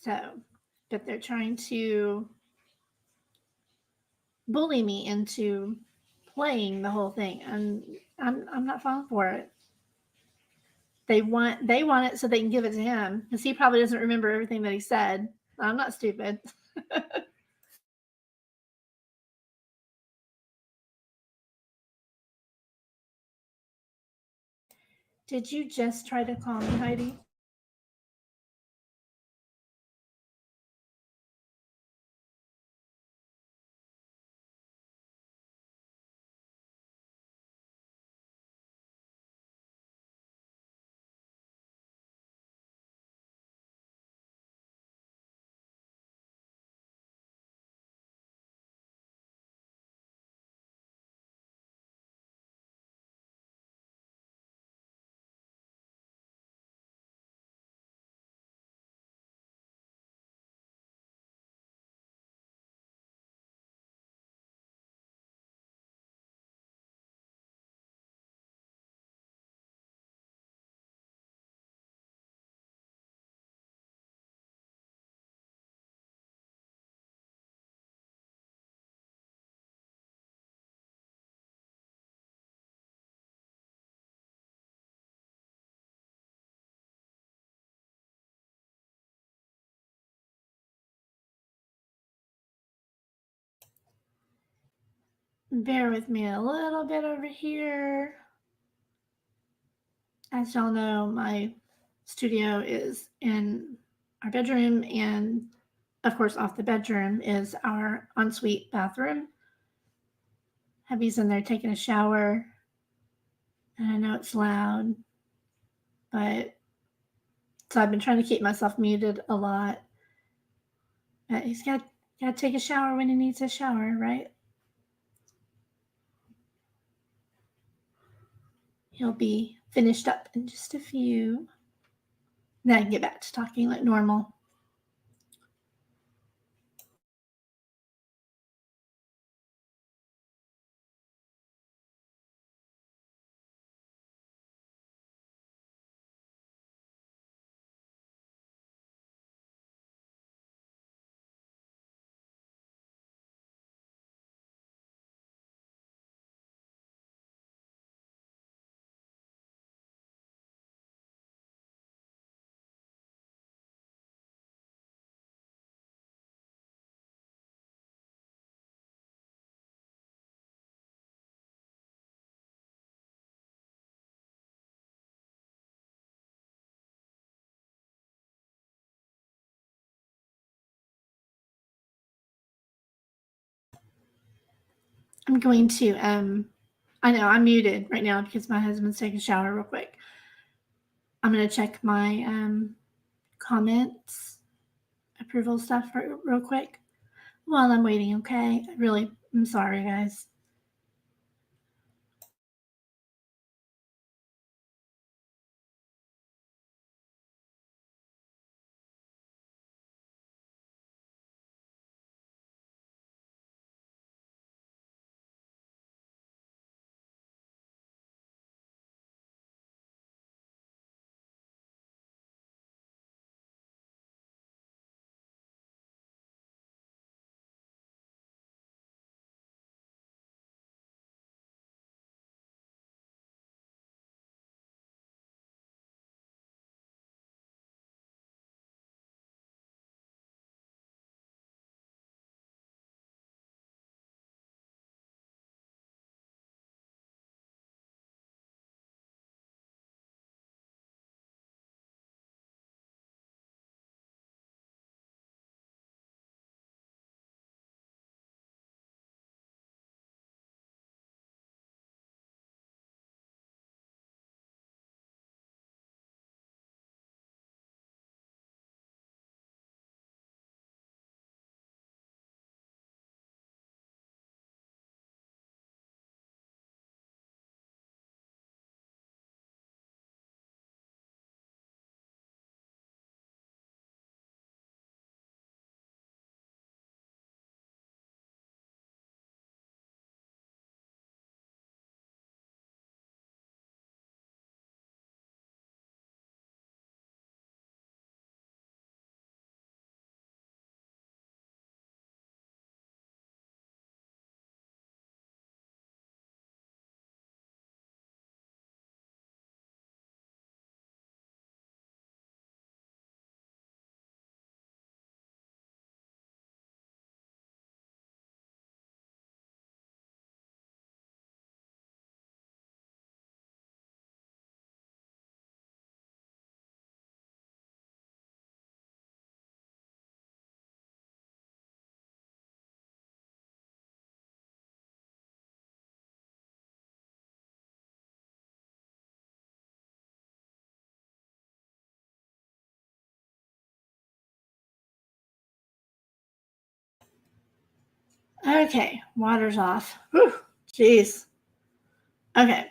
So, but they're trying to bully me into playing the whole thing, and I'm not falling for it. They want it so they can give it to him because he probably doesn't remember everything that he said. I'm not stupid. Did you just try to call me, Heidi? Bear with me a little bit over here. As y'all know, my studio is in our bedroom, and of course, off the bedroom is our ensuite bathroom. Hubby's in there taking a shower, and I know it's loud, but so I've been trying to keep myself muted a lot. But he's got to take a shower when he needs a shower, right? He'll be finished up in just a few. Then I can get back to talking like normal. I'm going to I know I'm muted right now because my husband's taking a shower real quick. I'm gonna check my comments, approval stuff real quick while I'm waiting, okay? I'm sorry, guys. Okay, water's off. Whew, jeez. Okay.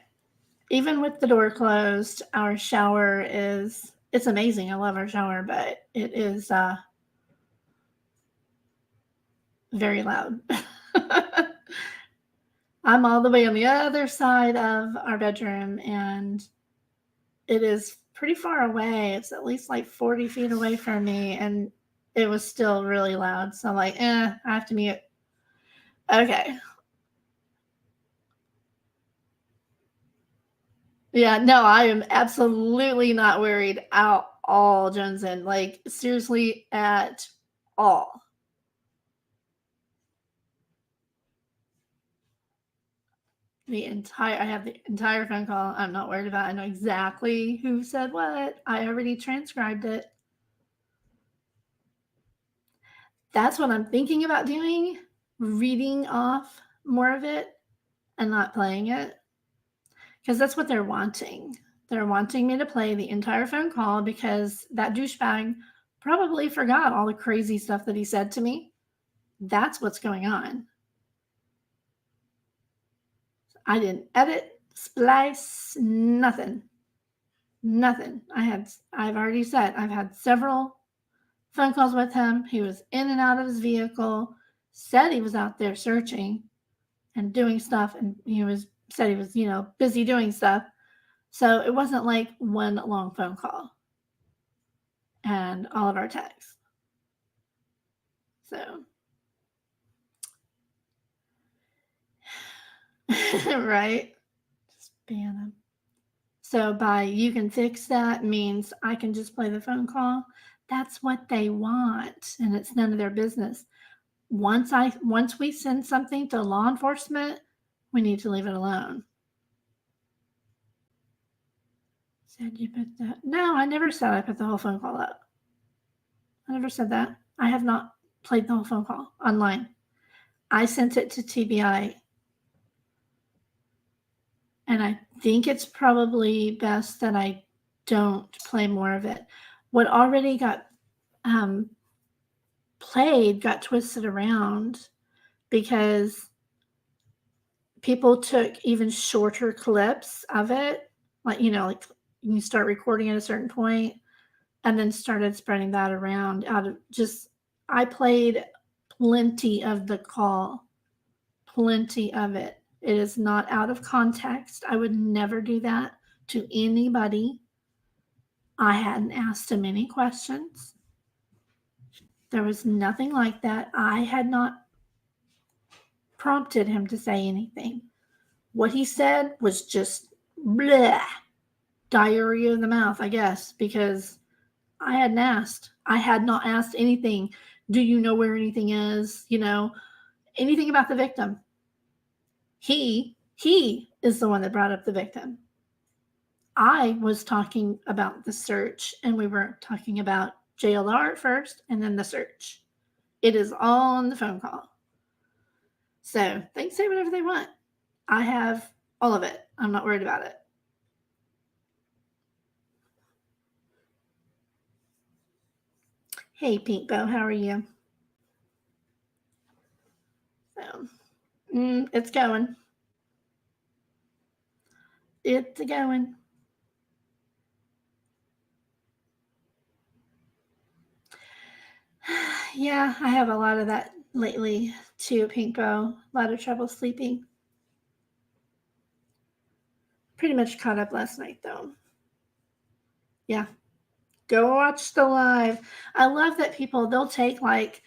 Even with the door closed, our shower is it's amazing. I love our shower, but it is very loud. I'm all the way on the other side of our bedroom and it is pretty far away. It's at least like 40 feet away from me and it was still really loud. So I'm like, I have to mute. Okay. Yeah, no, I am absolutely not worried at all, Johnson. Like, seriously, at all. I have the entire phone call. I'm not worried about it. I know exactly who said what. I already transcribed it. That's what I'm thinking about doing, reading off more of it and not playing it. Because that's what they're wanting. They're wanting me to play the entire phone call because that douchebag probably forgot all the crazy stuff that he said to me. That's what's going on. I didn't edit, splice, nothing. Nothing. I've already said, I've had several phone calls with him. He was in and out of his vehicle, said he was out there searching and doing stuff, and said he was, busy doing stuff. So it wasn't like one long phone call and all of our texts. So, right? Just ban him. So by you can fix that means I can just play the phone call. That's what they want, and it's none of their business. Once we send something to law enforcement, we need to leave it alone. Said you put that? No, I never said I put the whole phone call up. I never said that. I have not played the whole phone call online. I sent it to TBI, and I think it's probably best that I don't play more of it. What already got played got twisted around because people took even shorter clips of it, like you start recording at a certain point and then started spreading that around out of just I played plenty of the call, plenty of it. It is not out of context. I would never do that to anybody. I hadn't asked him any questions. There was nothing like that. I had not prompted him to say anything. What he said was just bleh, diarrhea in the mouth, I guess, because I hadn't asked. I had not asked anything. Do you know where anything is? Anything about the victim. He is the one that brought up the victim. I was talking about the search, and we were talking about JLR at first and then the search. It is all on the phone call. So they can say whatever they want. I have all of it. I'm not worried about it. Hey, Pink Bow, how are you? So, it's going. It's going. Yeah, I have a lot of that lately too, Pink Bow. A lot of trouble sleeping. Pretty much caught up last night, though. Yeah. Go watch the live. I love that they'll take like,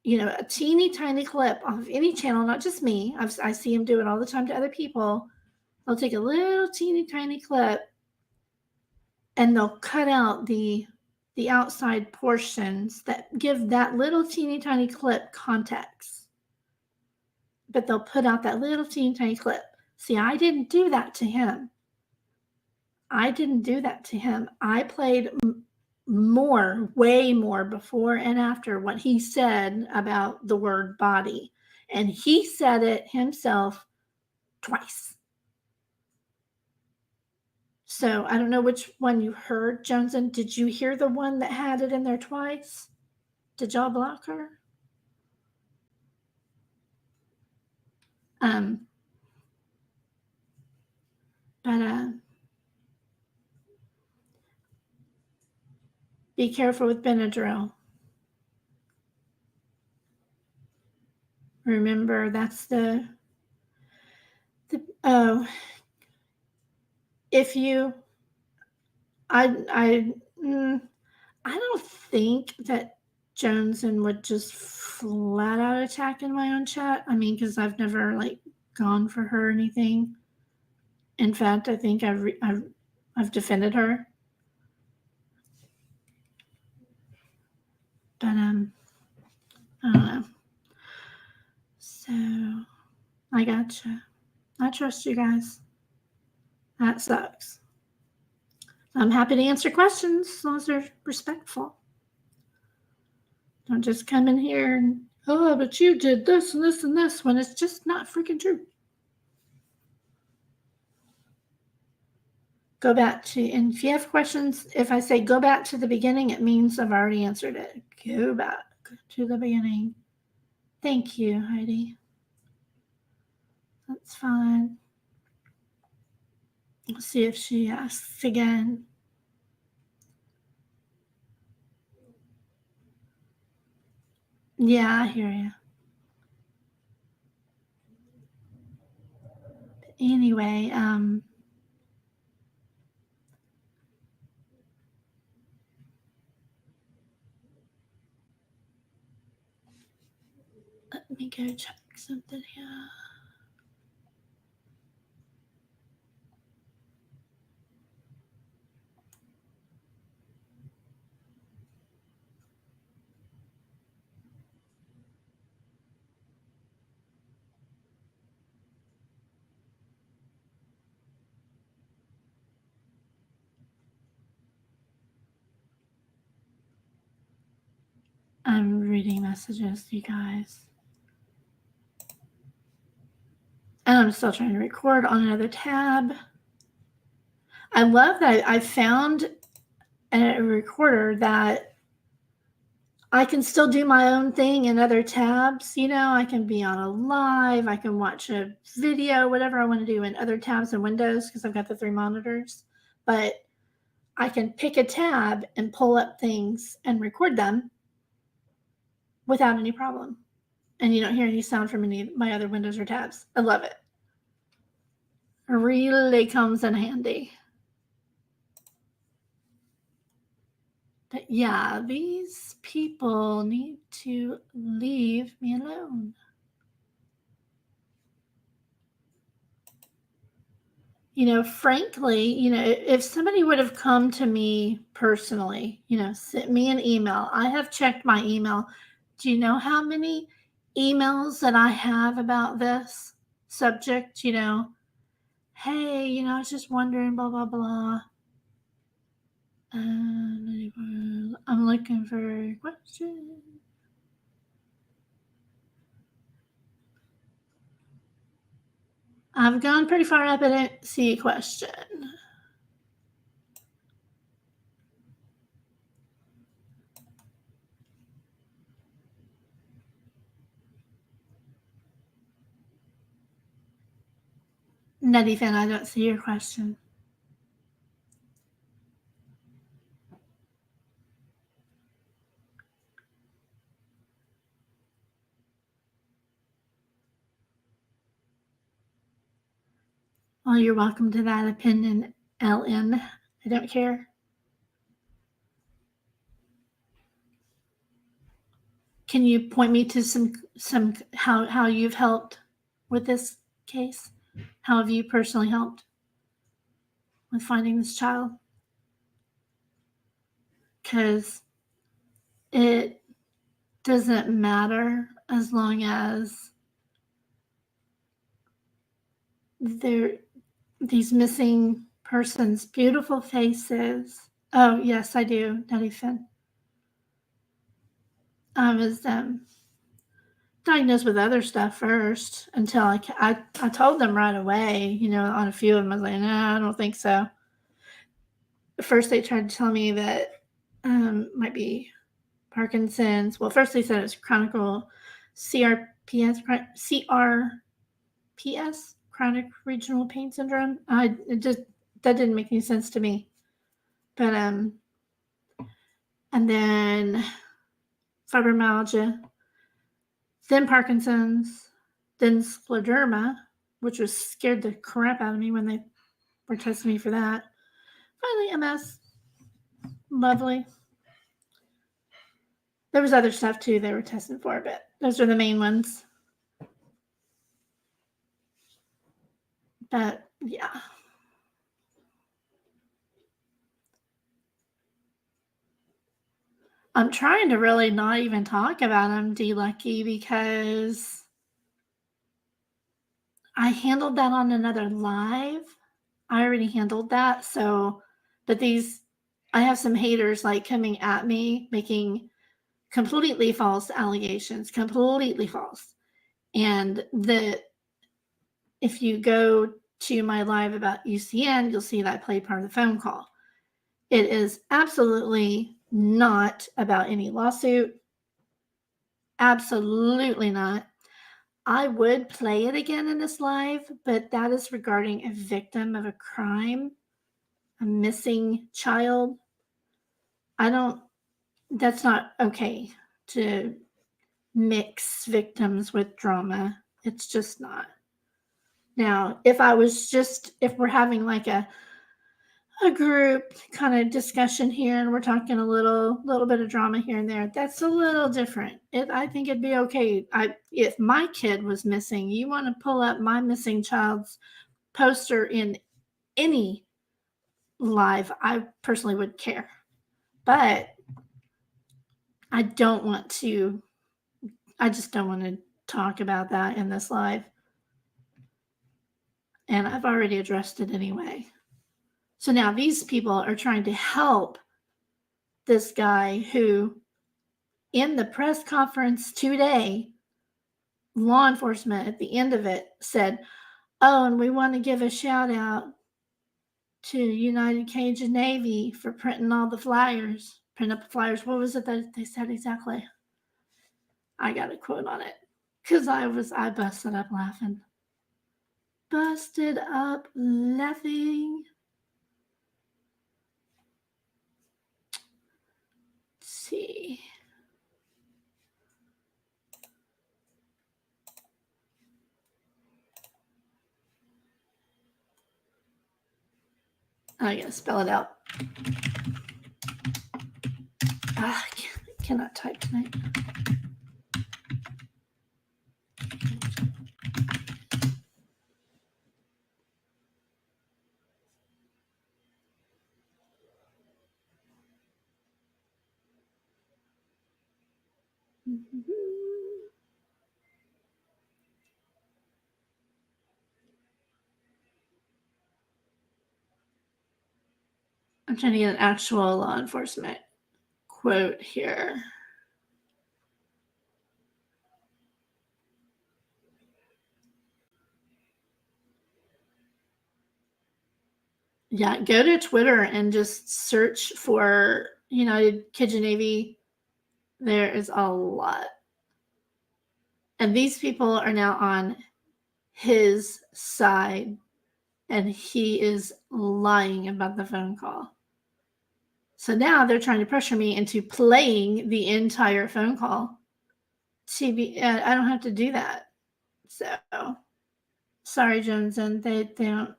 a teeny tiny clip off of any channel, not just me. I see them do it all the time to other people. They'll take a little teeny tiny clip and they'll cut out the outside portions that give that little teeny tiny clip context. But they'll put out that little teeny tiny clip. See, I didn't do that to him. I played way more before and after what he said about the word body. And he said it himself twice. So I don't know which one you heard, Johnson. Did you hear the one that had it in there twice? Did y'all block her? Um, but be careful with Benadryl. Remember, that's the oh, if you, I, mm, I don't think that Joneson would just flat out attack in my own chat. I mean, because I've never like gone for her or anything. In fact, I think I've defended her. But I don't know. So I gotcha. I trust you guys. That sucks. I'm happy to answer questions as long as they're respectful. Don't just come in here and, oh, but you did this and this and this when it's just not freaking true. Go back to, and if you have questions, if I say go back to the beginning, it means I've already answered it. Go back to the beginning. Thank you, Heidi. That's fine. Let's see if she asks again. Yeah, I hear you. Anyway, let me go check something here. I'm reading messages, you guys. And I'm still trying to record on another tab. I love that I found a recorder that I can still do my own thing in other tabs. You know, I can be on a live, I can watch a video, whatever I want to do in other tabs and windows because I've got the 3 monitors. But I can pick a tab and pull up things and record them without any problem. And you don't hear any sound from any of my other windows or tabs. I love it. It really comes in handy. But yeah, these people need to leave me alone. You know, frankly, you know, if somebody would have come to me personally, you know, sent me an email, I have checked my email. Do you know how many emails that I have about this subject? You know, hey, you know, I was just wondering, blah, blah, blah. I'm looking for questions. I've gone pretty far up. I didn't see a question. Nutty Fan, I don't see your question. Well, you're welcome to that opinion, LN. I don't care. Can you point me to some how you've helped with this case? How have you personally helped with finding this child? Because it doesn't matter as long as these missing persons, beautiful faces. Oh yes, I do, Nutty Finn. I was diagnosed with other stuff first until I told them right away. You know, on a few of them, I was like, no, I don't think so. First, they tried to tell me that might be Parkinson's. Well, first they said it was chronic CRPS, CRPS, chronic regional pain syndrome. That didn't make any sense to me. But and then fibromyalgia, then Parkinson's, then scleroderma, which was scared the crap out of me when they were testing me for that. Finally, MS. Lovely. There was other stuff too they were testing for, but those are the main ones. But yeah. I'm trying to really not even talk about MD Lucky because I handled that on another live. I already handled that. So, but I have some haters like coming at me, making completely false allegations, completely false. And if you go to my live about UCN, you'll see that I played part of the phone call. It is absolutely not about any lawsuit. Absolutely not. I would play it again in this live, but that is regarding a victim of a crime, a missing child. That's not okay to mix victims with drama. It's just not. Now, if we're having like a group kind of discussion here and we're talking a little bit of drama here and there, that's a little different. I think it'd be okay. If my kid was missing, you want to pull up my missing child's poster in any live, I personally would care. But I just don't want to talk about that in this live. And I've already addressed it anyway. So now these people are trying to help this guy who, in the press conference today, law enforcement at the end of it said, oh, and we want to give a shout out to United Cajun Navy for printing all the flyers. Print up the flyers. What was it that they said exactly? I got a quote on it because I busted up laughing. Busted up laughing. Let's see. I gotta spell it out. I cannot type tonight. I'm trying to get an actual law enforcement quote here. Yeah, go to Twitter and just search for United Cajun Navy. There is a lot. And these people are now on his side, and he is lying about the phone call. So now they're trying to pressure me into playing the entire phone call. I don't have to do that. So sorry, Jones, and they don't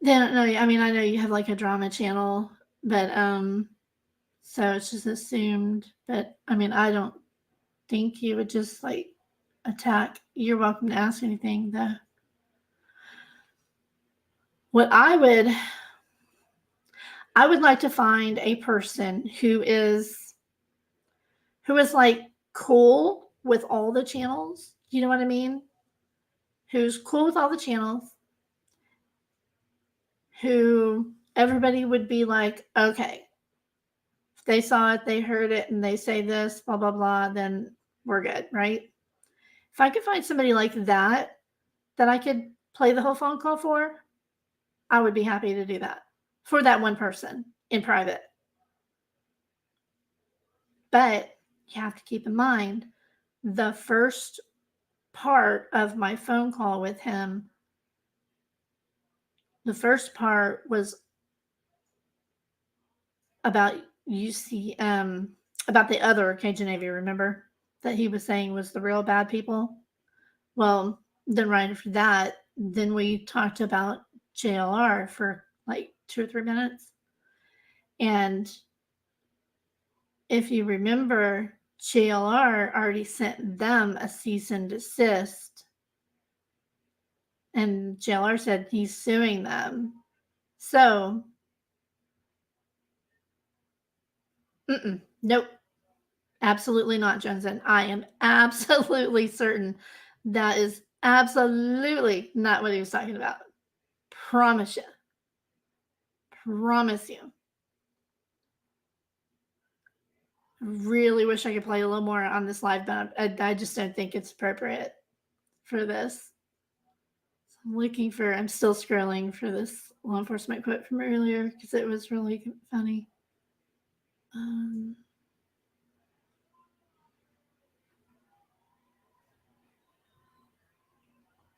know. I mean, I know you have like a drama channel, but so it's just assumed. But I mean, I don't think you would just like attack. You're welcome to ask anything though. What I would like to find a person who is like cool with all the channels. You know what I mean? Who's cool with all the channels. Who everybody would be like, okay, if they saw it, they heard it, and they say this, blah, blah, blah, then we're good, right? If I could find somebody like that I could play the whole phone call for, I would be happy to do that for that one person in private. But you have to keep in mind, the first part of my phone call with him, the first part was about about the other Cajun Navy, remember? That he was saying was the real bad people? Well, then right after that, then we talked about JLR for like 2 or 3 minutes. And if you remember, JLR already sent them a cease and desist. And JLR said he's suing them. So, nope. Absolutely not, Johnson. I am absolutely certain that is absolutely not what he was talking about. Promise you. Promise you. Really wish I could play a little more on this live, but I just don't think it's appropriate for this. So I'm still scrolling for this law enforcement quote from earlier because it was really funny.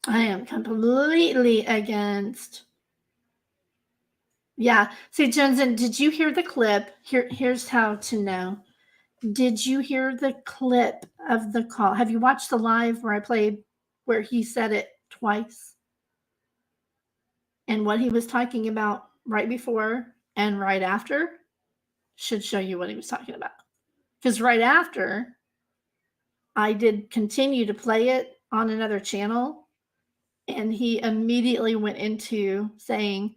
I am completely against. Yeah. See, Johnson, did you hear the clip? Here's how to know. Did you hear the clip of the call? Have you watched the live where I played where he said it twice? And what he was talking about right before and right after should show you what he was talking about. Because right after, I did continue to play it on another channel, and he immediately went into saying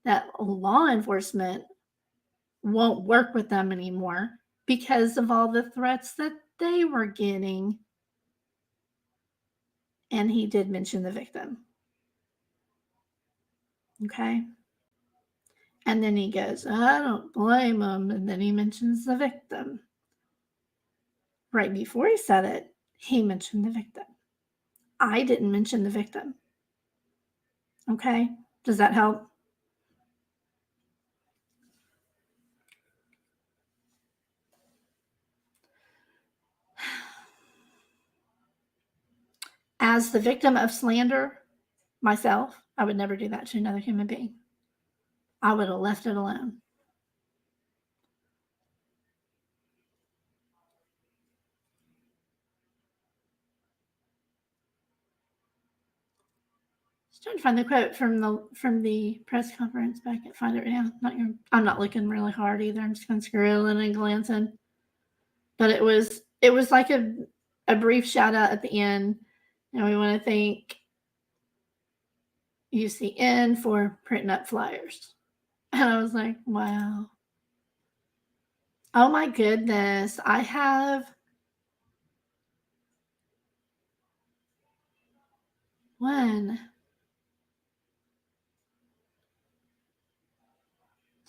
that law enforcement won't work with them anymore because of all the threats that they were getting. And he did mention the victim. Okay. And then he goes, I don't blame him. And then he mentions the victim. Right before he said it, he mentioned the victim. I didn't mention the victim. Okay. Does that help? As the victim of slander myself, I would never do that to another human being. I would have left it alone. Just trying to find the quote from the press conference, but I can't find it now. I'm not looking really hard either. I'm just kind of scrolling and glancing. But it was like a brief shout out at the end. And we want to thank UCN for printing up flyers. And I was like, wow. Oh my goodness. I have one,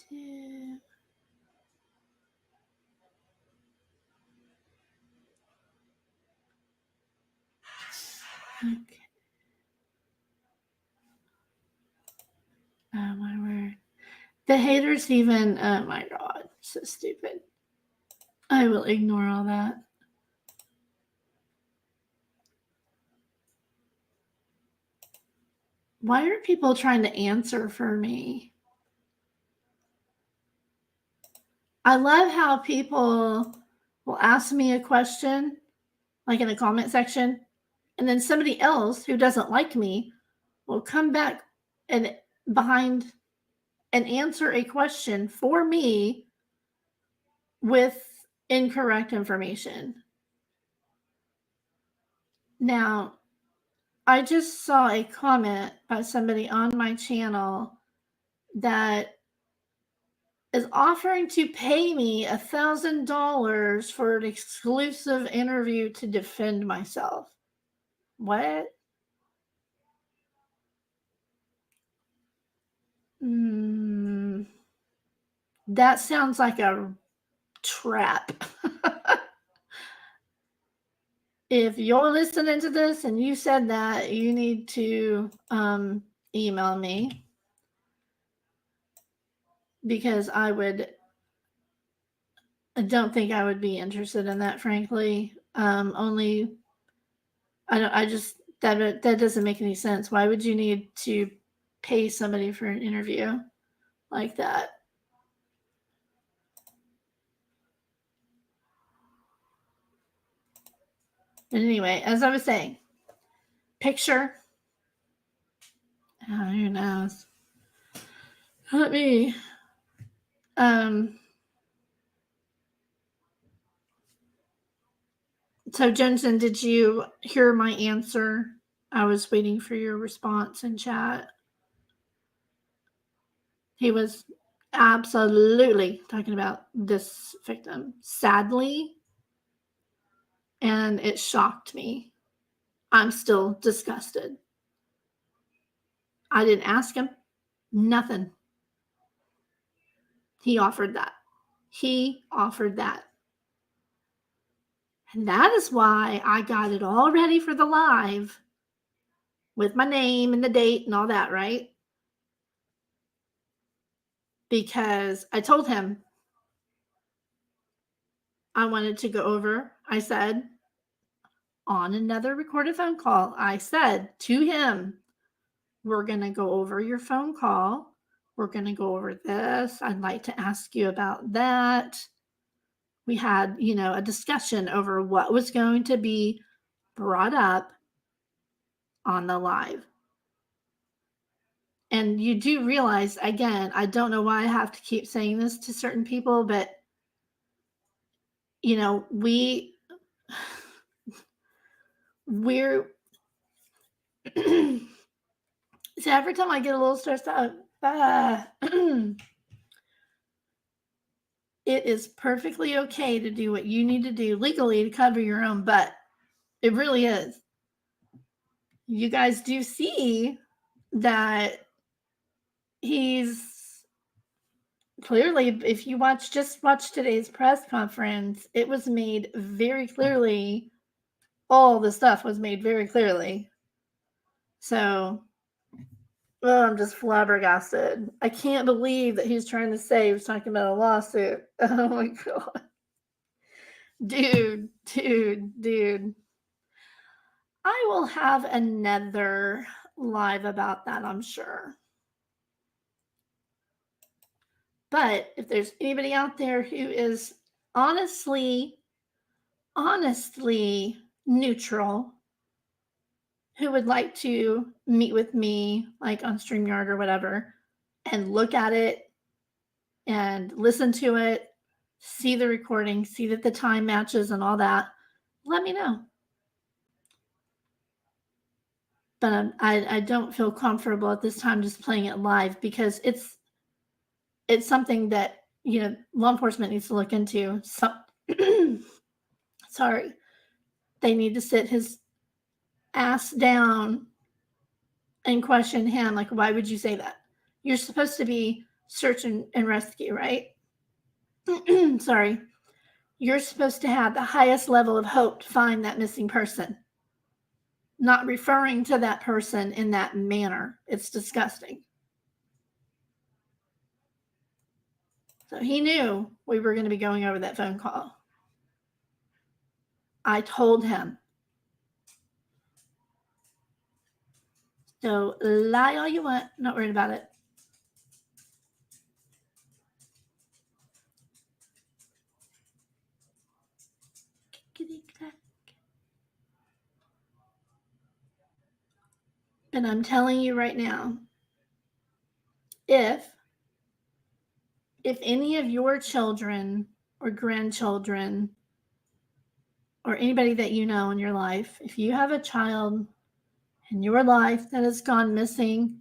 two, okay. Oh my word. The haters even, oh my God, so stupid. I will ignore all that. Why are people trying to answer for me? I love how people will ask me a question, like in the comment section, and then somebody else who doesn't like me will come back and behind and answer a question for me with incorrect information. Now, I just saw a comment by somebody on my channel that is offering to pay me $1,000 for an exclusive interview to defend myself. What? That sounds like a trap. If you're listening to this and you said that, you need to email me, because I don't think I would be interested in that, frankly. Only I just that doesn't make any sense. Why would you need to pay somebody for an interview like that? But anyway, as I was saying, picture. Oh, who knows? Let me. So Johnson, did you hear my answer? I was waiting for your response in chat. He was absolutely talking about this victim, sadly, and it shocked me. I'm still disgusted. I didn't ask him, nothing. He offered that. He offered that. And that is why I got it all ready for the live with my name and the date and all that, right? Because I told him I wanted to go over, I said, on another recorded phone call, I said to him, we're going to go over your phone call. We're going to go over this. I'd like to ask you about that. We had, a discussion over what was going to be brought up on the live. And you do realize, again, I don't know why I have to keep saying this to certain people, but, we're, so every time I get a little stressed out, it is perfectly okay to do what you need to do legally to cover your own butt. It really is. You guys do see that he's clearly, if you watch today's press conference, it was made very clearly. All the stuff was made very clearly. So, I'm just flabbergasted. I can't believe that he's trying to say he was talking about a lawsuit. Oh my God. Dude. I will have another live about that, I'm sure. But if there's anybody out there who is honestly neutral, who would like to meet with me, like on StreamYard or whatever, and look at it and listen to it, see the recording, see that the time matches and all that, let me know. But I don't feel comfortable at this time just playing it live because it's something that, law enforcement needs to look into. Sorry. They need to sit his ass down and question him. Like, why would you say that? You're supposed to be search and rescue, right? Sorry. You're supposed to have the highest level of hope to find that missing person, not referring to that person in that manner. It's disgusting. So he knew we were going to be going over that phone call. I told him. So lie all you want, not worried about it. And I'm telling you right now, if any of your children or grandchildren or anybody that you know in your life, if you have a child in your life that has gone missing,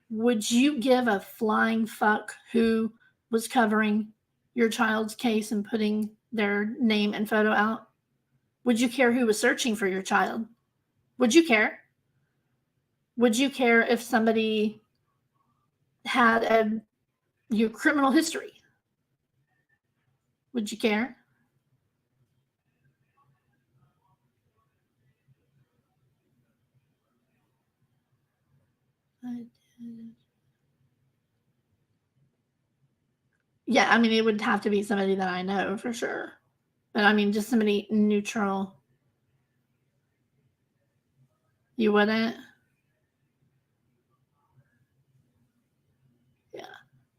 would you give a flying fuck who was covering your child's case and putting their name and photo out? Would you care who was searching for your child? Would you care? Would you care if somebody had your criminal history? Would you care? Yeah, I mean, it would have to be somebody that I know for sure. But I mean, just somebody neutral. You wouldn't? Yeah.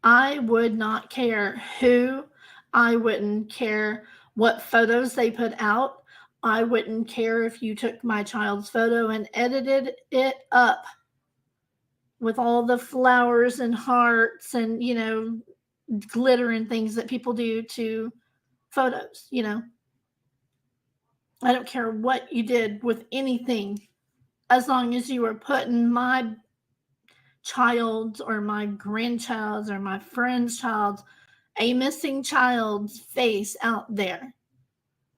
I would not care who. I wouldn't care what photos they put out. I wouldn't care if you took my child's photo and edited it up with all the flowers and hearts and, glitter and things that people do to photos. I don't care what you did with anything as long as you were putting my child's or my grandchild's or my friend's child's, a missing child's face out there.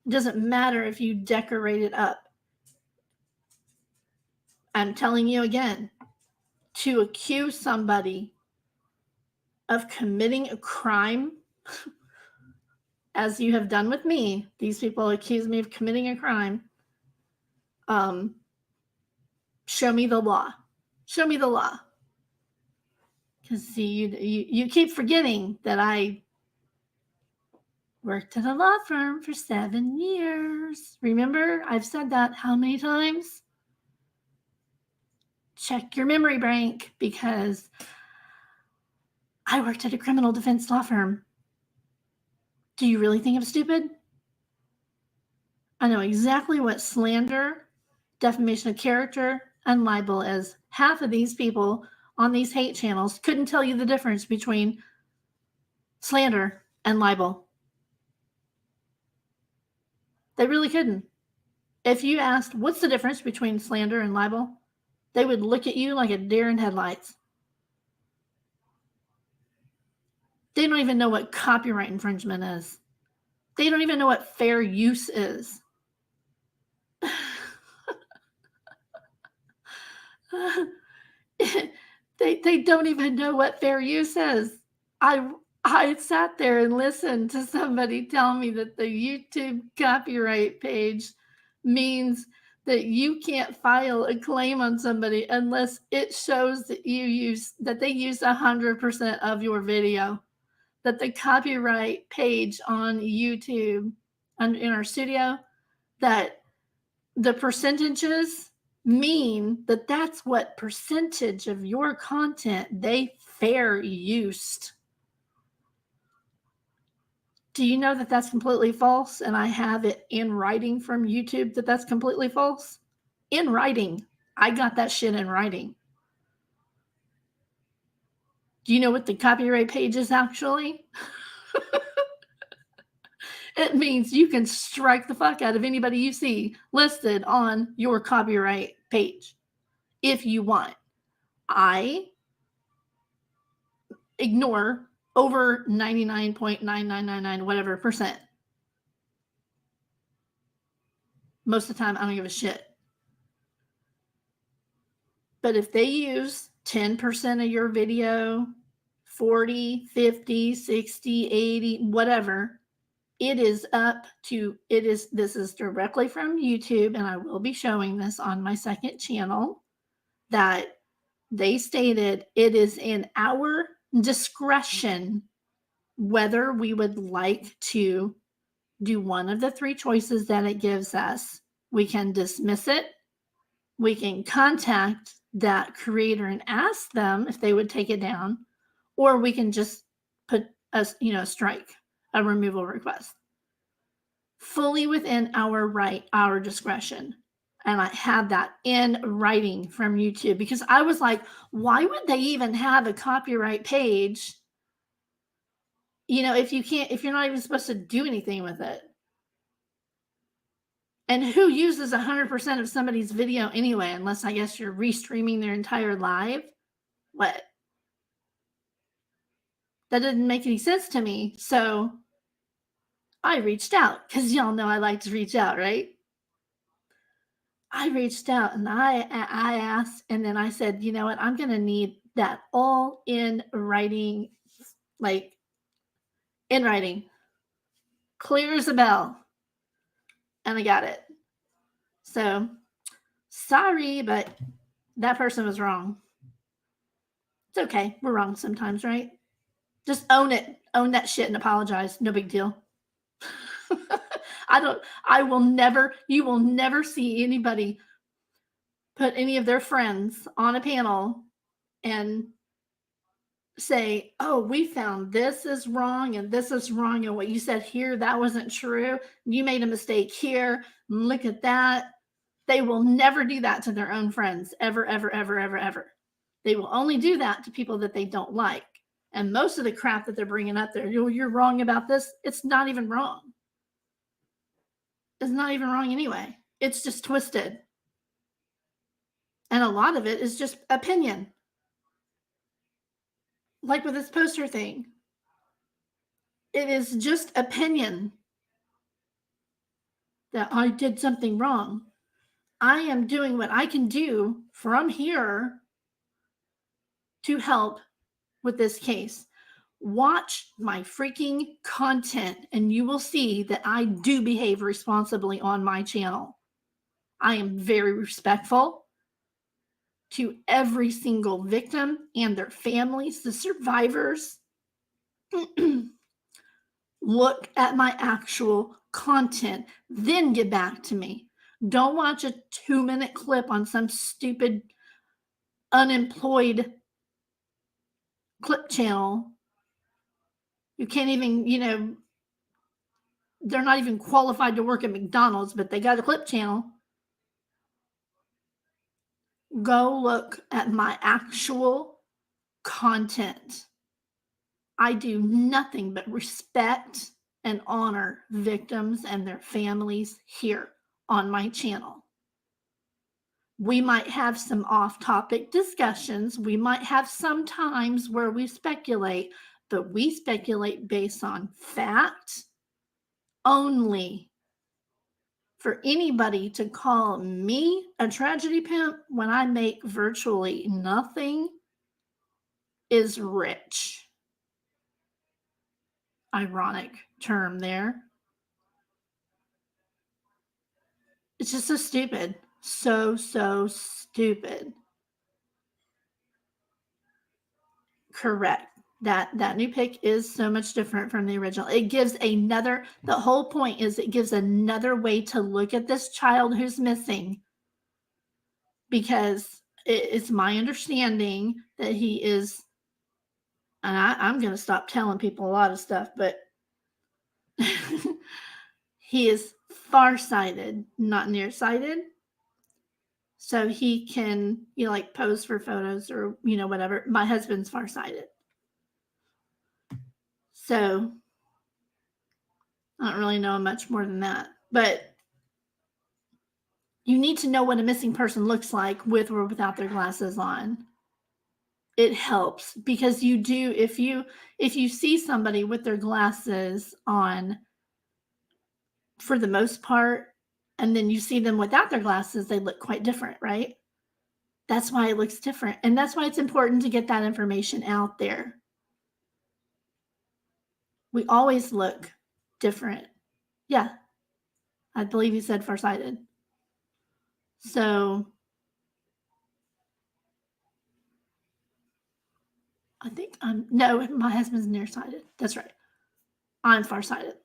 It doesn't matter if you decorate it up. I'm telling you again, to accuse somebody of committing a crime, as you have done with me, these people accuse me of committing a crime. Show me the law. Show me the law. Because see, you keep forgetting that I worked at a law firm for 7 years. Remember, I've said that how many times? Check your memory bank, because I worked at a criminal defense law firm. Do you really think I'm stupid? I know exactly what slander, defamation of character, and libel is. Half of these people on these hate channels couldn't tell you the difference between slander and libel. They really couldn't. If you asked, what's the difference between slander and libel? They would look at you like a deer in headlights. They don't even know what copyright infringement is. They don't even know what fair use is. They don't even know what fair use is. I sat there and listened to somebody tell me that the YouTube copyright page means that you can't file a claim on somebody unless it shows that they use 100% of your video. That the copyright page on YouTube in our studio, that the percentages mean that that's what percentage of your content they fair used. Do you know that that's completely false? And I have it in writing from YouTube that that's completely false. In writing. I got that shit in writing. Do you know what the copyright page is actually? It means you can strike the fuck out of anybody you see listed on your copyright page if you want. I ignore over 99.9999 whatever percent. Most of the time, I don't give a shit. But if they use 10% of your video, 40, 50, 60, 80, whatever, this is directly from YouTube, and I will be showing this on my second channel, that they stated it is in our discretion whether we would like to do one of the 3 choices that it gives us. We can dismiss it, we can contact that creator and ask them if they would take it down, or we can just put a strike, a removal request. Fully within our right, our discretion. And I had that in writing from YouTube, because I was like, why would they even have a copyright page? If you're not even supposed to do anything with it. And who uses 100% of somebody's video anyway, unless I guess you're restreaming their entire live? What? That didn't make any sense to me. So I reached out, because y'all know I like to reach out, right? I reached out and I asked, and then I said, you know what? I'm going to need that all in writing, like in writing, clear as a bell. And I got it. So sorry, but that person was wrong. It's okay. We're wrong sometimes, right? Just own it. Own that shit and apologize. No big deal. You will never see anybody put any of their friends on a panel and say, "Oh, we found this is wrong and this is wrong, and what you said here, that wasn't true. You made a mistake here. Look at that." They will never do that to their own friends, ever, ever, ever, ever, ever. They will only do that to people that they don't like. And most of the crap that they're bringing up there, "Oh, you're wrong about this." It's not even wrong. It's not even wrong anyway. It's just twisted. And a lot of it is just opinion. Like with this poster thing, it is just opinion that I did something wrong. I am doing what I can do from here to help with this case. Watch my freaking content and you will see that I do behave responsibly on my channel. I am very respectful to every single victim and their families, the survivors. Look at my actual content, then get back to me. Don't watch a 2-minute clip on some stupid unemployed clip channel. You can't even, they're not even qualified to work at McDonald's, but they got a clip channel. Go look at my actual content. I do nothing but respect and honor victims and their families here on my channel. We might have some off topic discussions. We might have some times where we speculate, but we speculate based on fact only. For anybody to call me a tragedy pimp when I make virtually nothing is rich. Ironic term there. It's just so stupid. So stupid. Correct. That new pic is so much different from the original. It gives the whole point is it gives another way to look at this child who's missing, because it's my understanding that he is, and I'm going to stop telling people a lot of stuff, but he is farsighted, not nearsighted. So he can, like pose for photos or, whatever. My husband's farsighted. So I don't really know much more than that. But you need to know what a missing person looks like with or without their glasses on. It helps because you do, if you see somebody with their glasses on for the most part, and then you see them without their glasses, they look quite different, right? That's why it looks different. And that's why it's important to get that information out there. We always look different. Yeah. I believe you said farsighted. So I think no, my husband's nearsighted. That's right. I'm farsighted.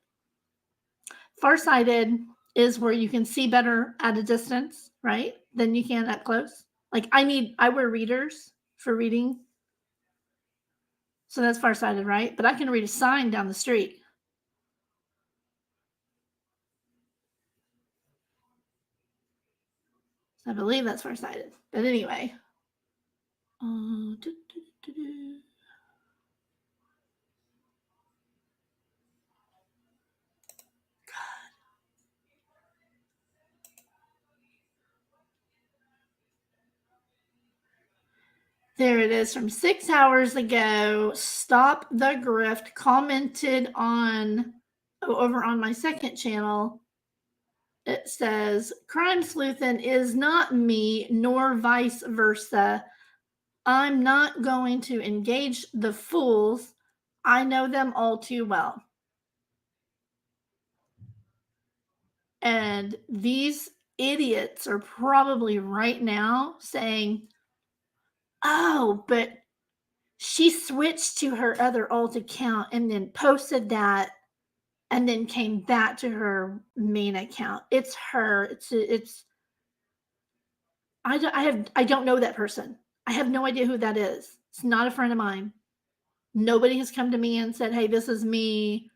Farsighted is where you can see better at a distance, right? Than you can up close. Like I wear readers for reading. So that's farsighted, right? But I can read a sign down the street. So I believe that's farsighted. But anyway. There it is from 6 hours ago. Stop the Grift commented on over on my second channel. It says, "Crime sleuthin' is not me, nor vice versa. I'm not going to engage the fools. I know them all too well." And these idiots are probably right now saying, "Oh, but she switched to her other alt account and then posted that and then came back to her main account. It's her. It's I don't know that person. I have no idea who that is. It's not a friend of mine. Nobody has come to me and said, "Hey, this is me."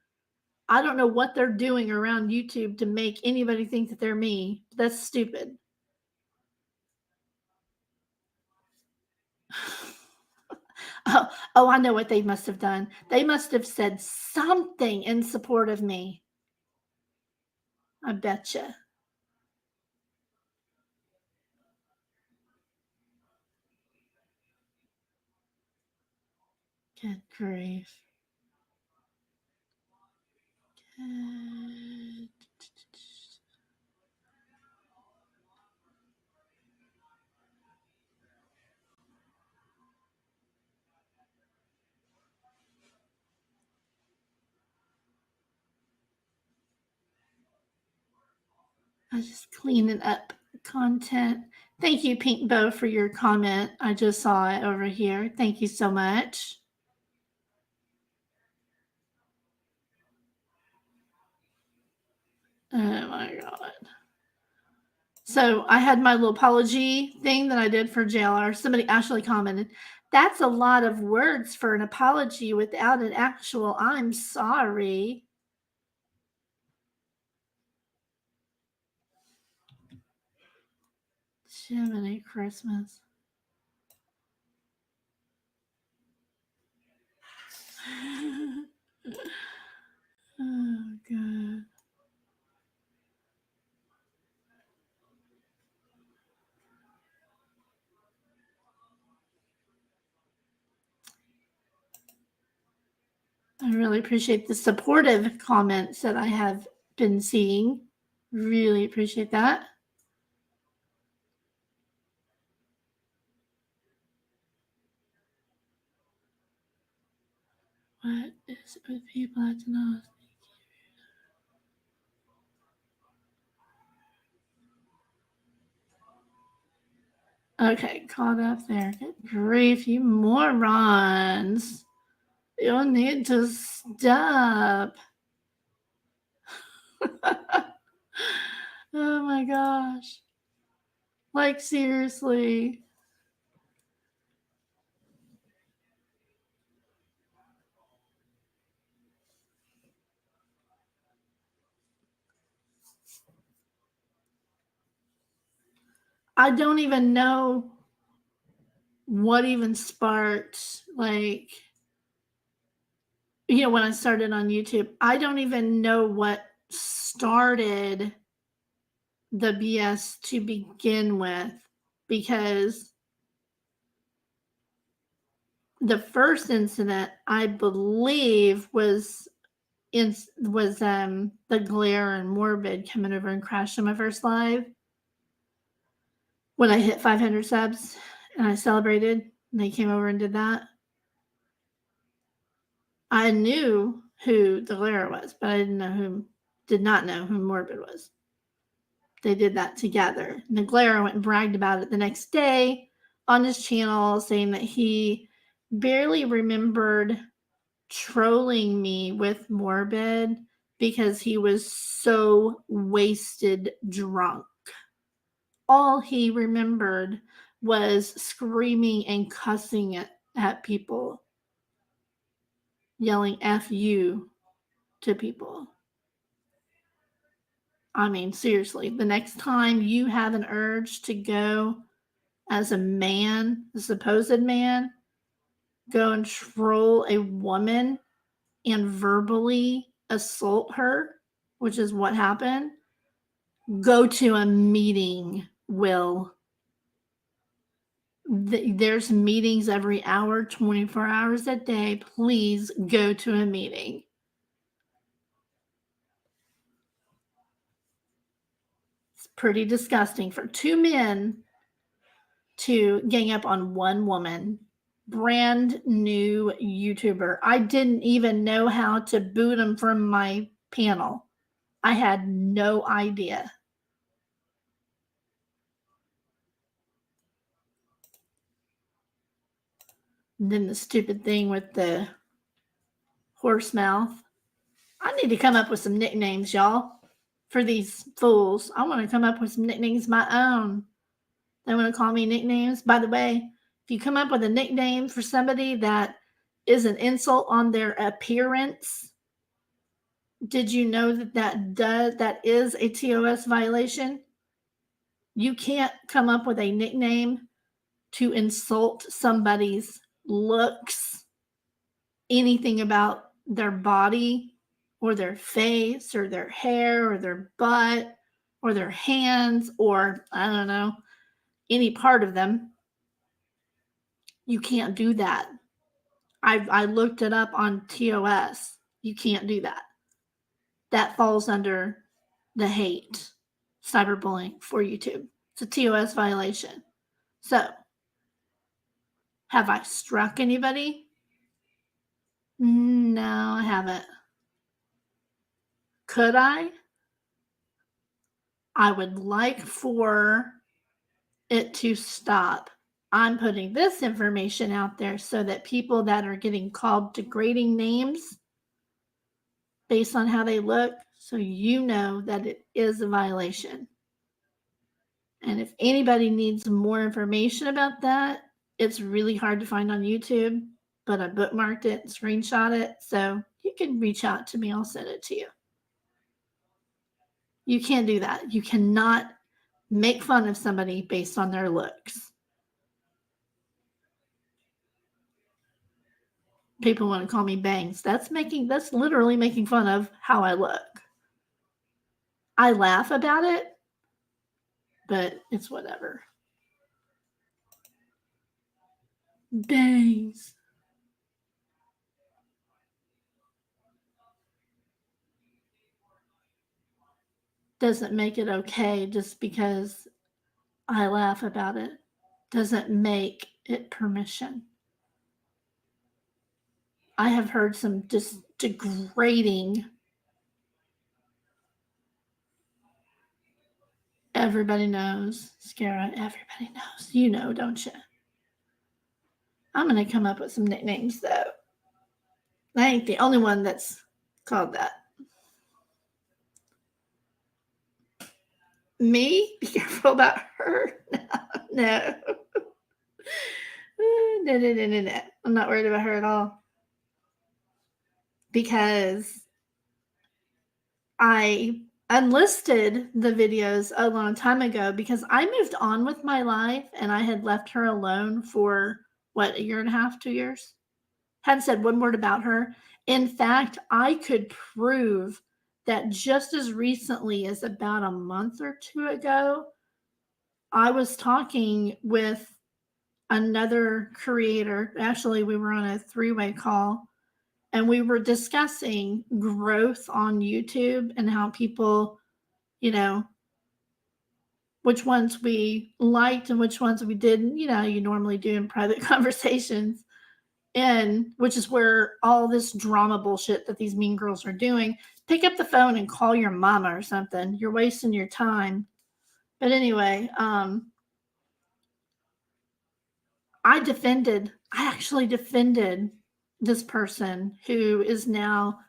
I don't know what they're doing around YouTube to make anybody think that they're me. That's stupid. Oh, I know what they must have done. They must have said something in support of me. I betcha. Good grief. Good. I just cleaning up content. Thank you, Pink Bow, for your comment. I just saw it over here. Thank you so much. Oh my God. So I had my little apology thing that I did for JLR. Somebody actually commented, that's a lot of words for an apology without an actual I'm sorry. Jiminy Christmas. Oh, God. I really appreciate the supportive comments that I have been seeing. Really appreciate that. What is it with people acting off? Okay, caught up there. Good grief, you morons. You'll need to stop. Oh my gosh. Like, seriously. I don't even know what even sparked, like, when I started on YouTube. I don't even know what started the BS to begin with because the first incident I believe was the glare and morbid coming over and crashing my first live when I hit 500 subs and I celebrated and they came over and did that. I knew who the glare was, but I did not know who morbid was. They did that together. And the glare went and bragged about it the next day on his channel, saying that he barely remembered trolling me with morbid because he was so wasted drunk. All he remembered was screaming and cussing at people, yelling F you to people. I mean, seriously, the next time you have an urge to go as a man, a supposed man, go and troll a woman and verbally assault her, which is what happened, go to a meeting, Will. There's meetings every hour, 24 hours a day. Please go to a meeting. It's pretty disgusting for two men to gang up on one woman. Brand new YouTuber. I didn't even know how to boot him from my panel. I had no idea. And then the stupid thing with the horse mouth. I need to come up with some nicknames, y'all, for these fools. I want to come up with some nicknames of my own. They want to call me nicknames. By the way, if you come up with a nickname for somebody that is an insult on their appearance, did you know that is a TOS violation? You can't come up with a nickname to insult somebody's looks, anything about their body or their face or their hair or their butt or their hands or I don't know, any part of them. You can't do that. I looked it up on TOS. You can't do that. That falls under the hate cyberbullying for YouTube. It's a TOS violation. So, have I struck anybody? No, I haven't. Could I? I would like for it to stop. I'm putting this information out there so that people that are getting called degrading names based on how they look, so you know that it is a violation. And if anybody needs more information about that, it's really hard to find on YouTube, but I bookmarked it, screenshot it, so you can reach out to me. I'll send it to you. You can't do that. You cannot make fun of somebody based on their looks. People want to call me bangs. That's literally making fun of how I look. I laugh about it, but it's whatever. Bangs. Doesn't make it okay just because I laugh about it. Doesn't make it permission. I have heard some just degrading. Everybody knows, Scara, everybody knows. You know, don't you? I'm going to come up with some nicknames, though. I ain't the only one that's called that. Me? Be careful about her? No. No. I'm not worried about her at all. Because I unlisted the videos a long time ago because I moved on with my life and I had left her alone for, what, a year and a half, 2 years? Hadn't said one word about her. In fact, I could prove that just as recently as about a month or two ago, I was talking with another creator. Actually, we were on a three-way call and we were discussing growth on YouTube and how people, you know, which ones we liked and which ones we didn't, you normally do in private conversations. And which is where all this drama bullshit that these mean girls are doing. Pick up the phone and call your mama or something. You're wasting your time. But anyway, I actually defended this person who is now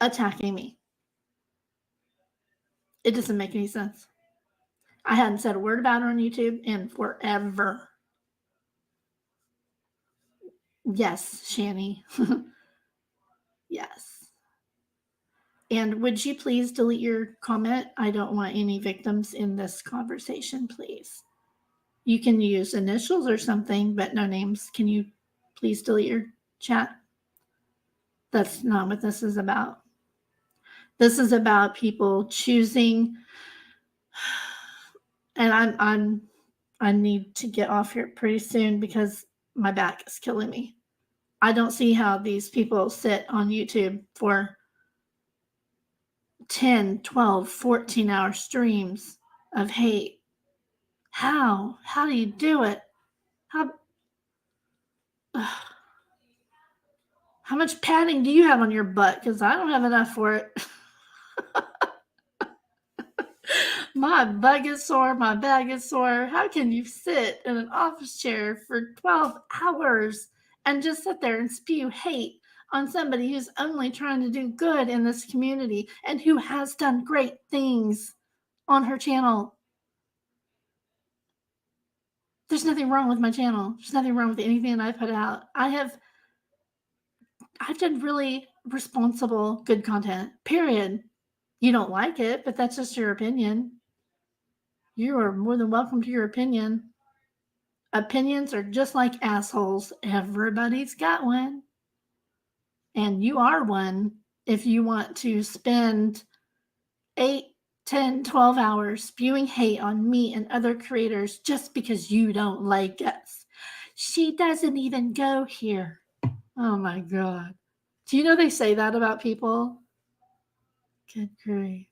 attacking me. It doesn't make any sense. I hadn't said a word about her on YouTube in forever. Yes, Shani. Yes. And would you please delete your comment? I don't want any victims in this conversation, please. You can use initials or something, but no names. Can you please delete your chat? That's not what this is about. This is about people choosing, and I need to get off here pretty soon because my back is killing me. I don't see how these people sit on YouTube for 10, 12, 14-hour streams of hate. How? How do you do it? How much padding do you have on your butt? Because I don't have enough for it. My butt gets sore. My back gets sore. How can you sit in an office chair for 12 hours and just sit there and spew hate on somebody who's only trying to do good in this community and who has done great things on her channel? There's nothing wrong with my channel. There's nothing wrong with anything I put out. I've done really responsible, good content. Period. You don't like it, but that's just your opinion. You are more than welcome to your opinion. Opinions are just like assholes. Everybody's got one. And you are one if you want to spend 8, 10, 12 hours spewing hate on me and other creators just because you don't like us. She doesn't even go here. Oh my God. Do you know they say that about people? Good grief.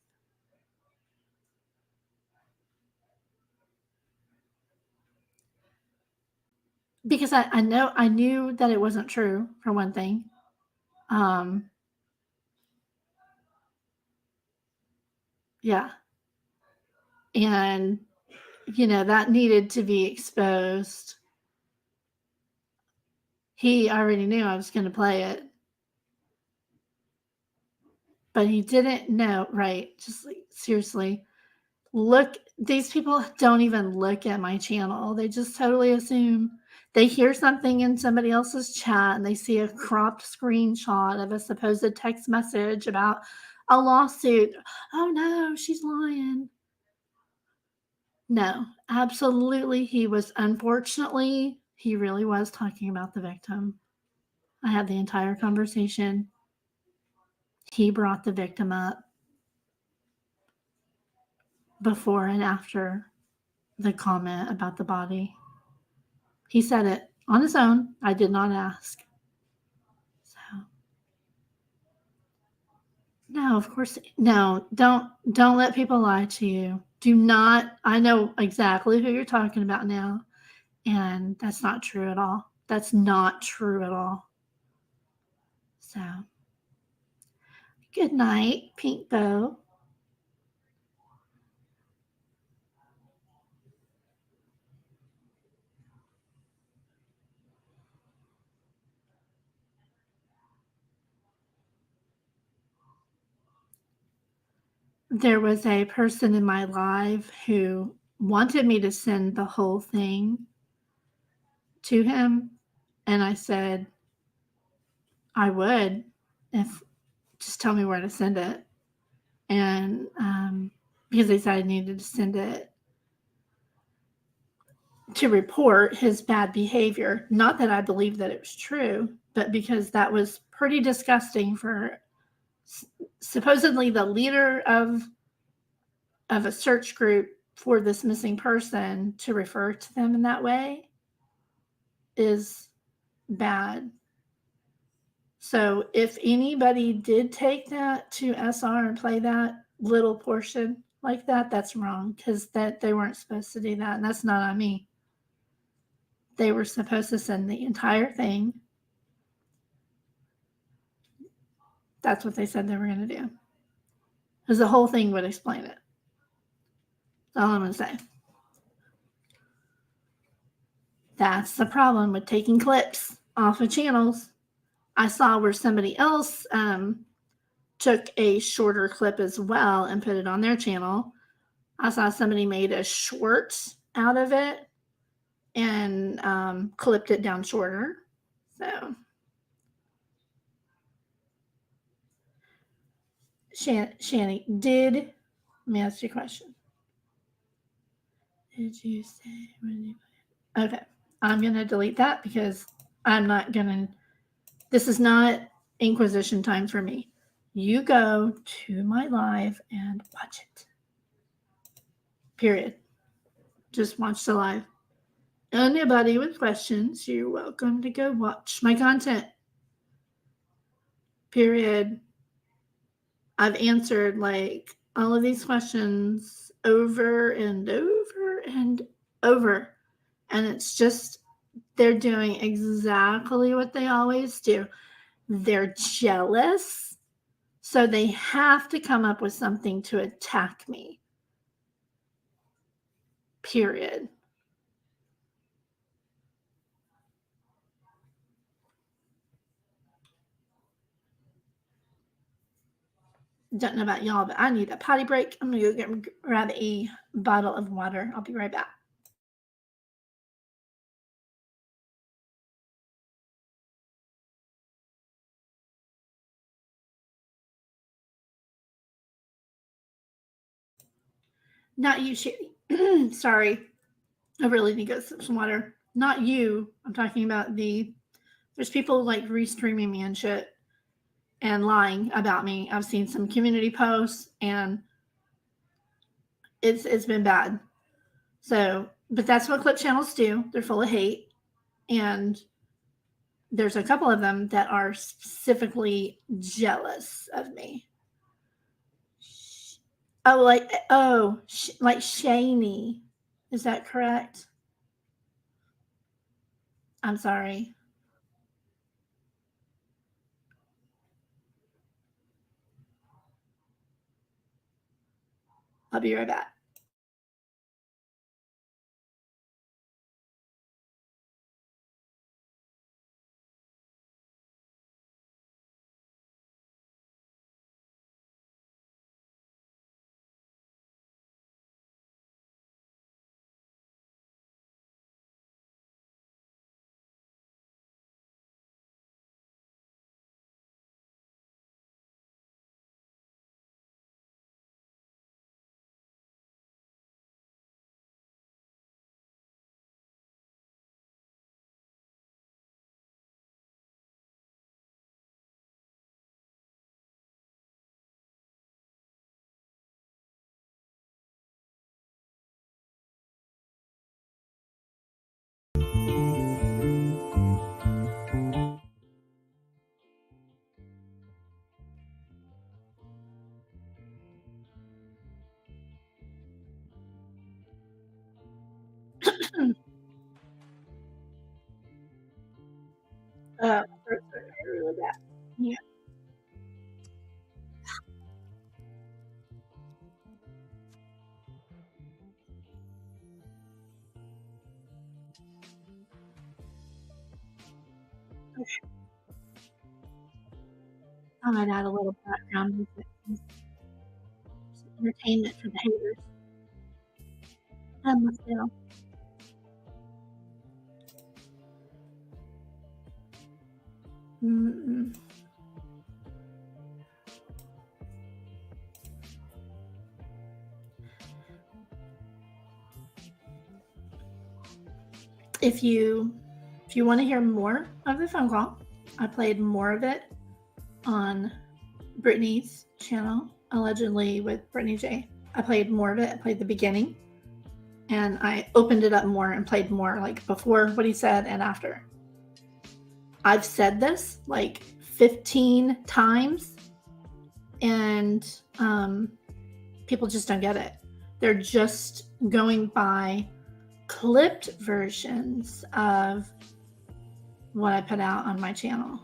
Because I knew that it wasn't true, for one thing. Yeah. And, that needed to be exposed. He already knew I was going to play it. But he didn't know, right? Just like, seriously. Look, these people don't even look at my channel. They just totally assume they hear something in somebody else's chat and they see a cropped screenshot of a supposed text message about a lawsuit. Oh no, she's lying. No, absolutely. Unfortunately, he really was talking about the victim. I had the entire conversation. He brought the victim up before and after the comment about the body. He said it on his own. I did not ask. So, no, of course, no. Don't let people lie to you. Do not. I know exactly who you're talking about now, and that's not true at all. That's not true at all. So, good night, Pink Bow. There was a person in my live who wanted me to send the whole thing to him, and I said I would if just tell me where to send it. And because they said I needed to send it to report his bad behavior. Not that I believed that it was true, but because that was pretty disgusting for supposedly the leader of a search group for this missing person to refer to them in that way is bad. So if anybody did take that to SR and play that little portion like that, that's wrong, because that they weren't supposed to do that, and that's not on me. They were supposed to send the entire thing. That's what they said they were going to do, because the whole thing would explain it. That's all I'm going to say. That's the problem with taking clips off of channels. I saw where somebody else took a shorter clip as well and put it on their channel. I saw somebody made a short out of it and clipped it down shorter. So, Shani, let me ask you a question. Did you say when you? Okay, I'm gonna delete that because I'm not gonna. This is not Inquisition time for me. You go to my live and watch it. Period. Just watch the live. Anybody with questions, you're welcome to go watch my content. Period. I've answered like all of these questions over and over and over. And it's just, they're doing exactly what they always do. They're jealous. So they have to come up with something to attack me. Period. Don't know about y'all, but I need a potty break. I'm going to go grab a bottle of water. I'll be right back. Not you, Sherry. Sorry. I really need to get some water. Not you. I'm talking about there's people like restreaming me and shit and lying about me. I've seen some community posts and it's been bad. So, but that's what clip channels do. They're full of hate. And there's a couple of them that are specifically jealous of me. Oh, like Shaney. Is that correct? I'm sorry. I'll be right back. Really bad. Yeah. I might add a little background music. Entertainment for the haters. And myself. Mm-mm. If you want to hear more of the phone call, I played more of it on Brittany's channel, allegedly with Brittany J. I played more of it. I played the beginning, and I opened it up more and played more, like before what he said and after. I've said this like 15 times, and people just don't get it. They're just going by clipped versions of what I put out on my channel.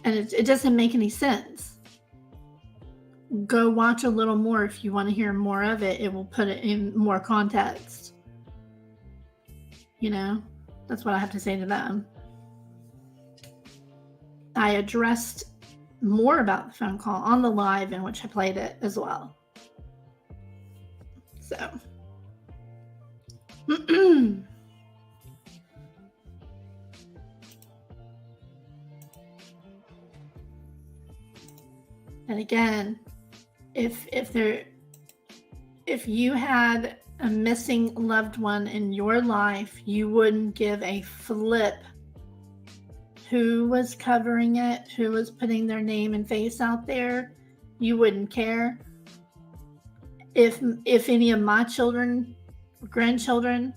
And it doesn't make any sense. Go watch a little more if you want to hear more of it. It will put it in more context. You know, that's what I have to say to them. I addressed more about the phone call on the live in which I played it as well. So. And again, if you had a missing loved one in your life, you wouldn't give a flip who was covering it, who was putting their name and face out there. You wouldn't care. If any of my children, grandchildren,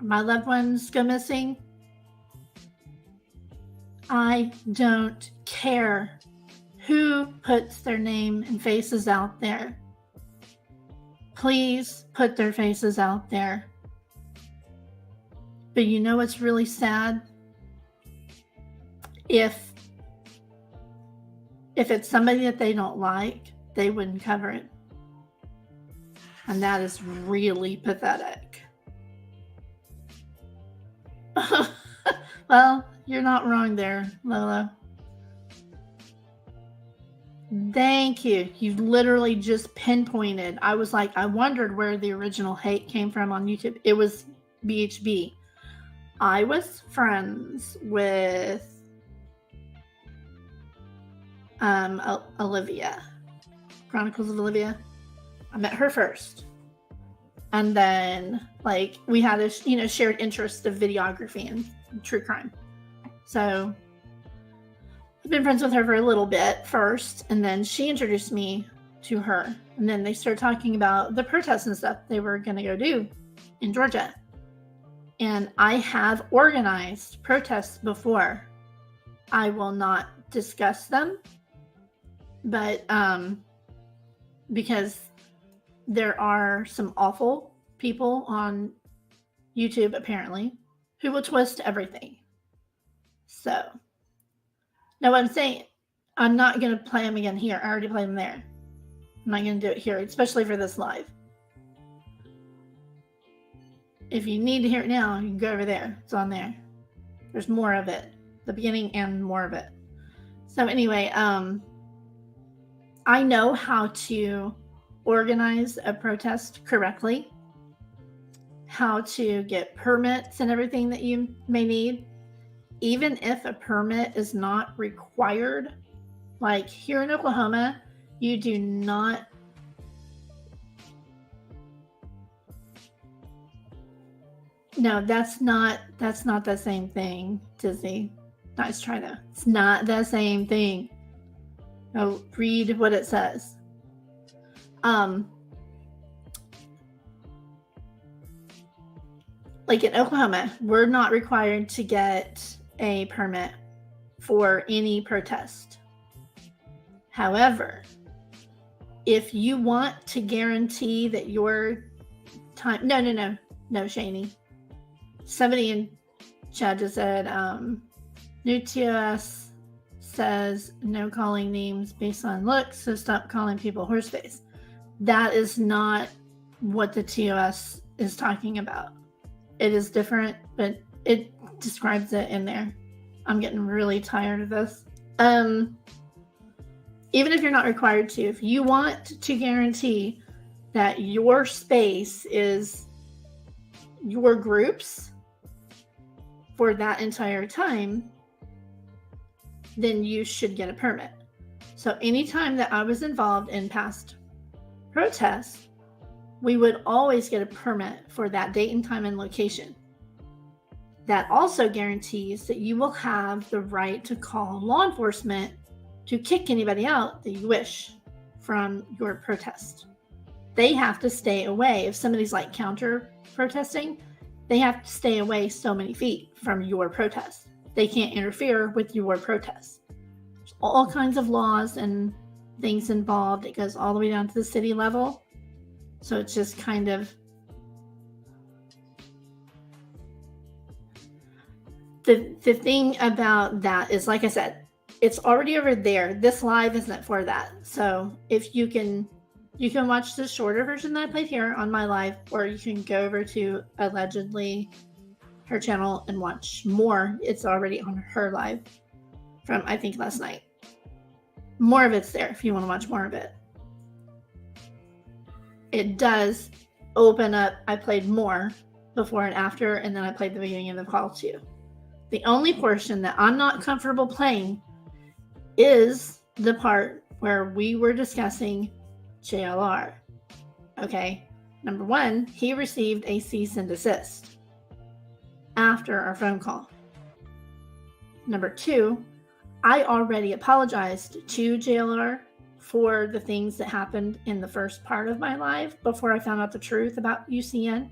my loved ones go missing, I don't care who puts their name and faces out there. Please put their faces out there. But you know what's really sad? If it's somebody that they don't like, they wouldn't cover it. And that is really pathetic. Well, you're not wrong there, Lolo. Thank you. You literally just pinpointed. I was like, I wondered where the original hate came from on YouTube. It was BHB. I was friends with Olivia, Chronicles of Olivia. I met her first. And then, like, we had a shared interest of videography and true crime. So I've been friends with her for a little bit first, and then she introduced me to her. And then they started talking about the protests and stuff they were going to go do in Georgia. And I have organized protests before. I will not discuss them, but because there are some awful people on YouTube, apparently, who will twist everything. So, now what I'm saying, I'm not going to play them again here. I already played them there. I'm not going to do it here, especially for this live. If you need to hear it now, you can go over there. It's on there. There's more of it. The beginning and more of it. So anyway, I know how to organize a protest correctly, how to get permits and everything that you may need, even if a permit is not required. Like here in Oklahoma, you do not No, that's not the same thing, Disney. Nice try though. It's not the same thing. No, read what it says. Like in Oklahoma, we're not required to get a permit for any protest. However, if you want to guarantee that your time, no, Shani. Somebody in chat just said, new TOS says no calling names based on looks, so stop calling people horseface. That is not what the TOS is talking about. It is different, but it describes it in there. I'm getting really tired of this. Even if you're not required to, if you want to guarantee that your space is your groups for that entire time, then you should get a permit. So anytime that I was involved in past protests, we would always get a permit for that date and time and location. That also guarantees that you will have the right to call law enforcement to kick anybody out that you wish from your protest. They have to stay away. If somebody's like counter protesting, they have to stay away so many feet from your protest. They can't interfere with your protest. There's all kinds of laws and things involved. It goes all the way down to the city level. So it's just kind of the thing about that is, like I said, it's already over there. This live isn't for that. So if you can watch the shorter version that I played here on my live, or you can go over to allegedly her channel and watch more. It's already on her live from, I think, last night. More of it's there if you want to watch more of it. It does open up. I played more before and after, and then I played the beginning of the call too. The only portion that I'm not comfortable playing is the part where we were discussing JLR. Okay, number one, he received a cease and desist after our phone call. Number two, I already apologized to JLR for the things that happened in the first part of my live before I found out the truth about UCN.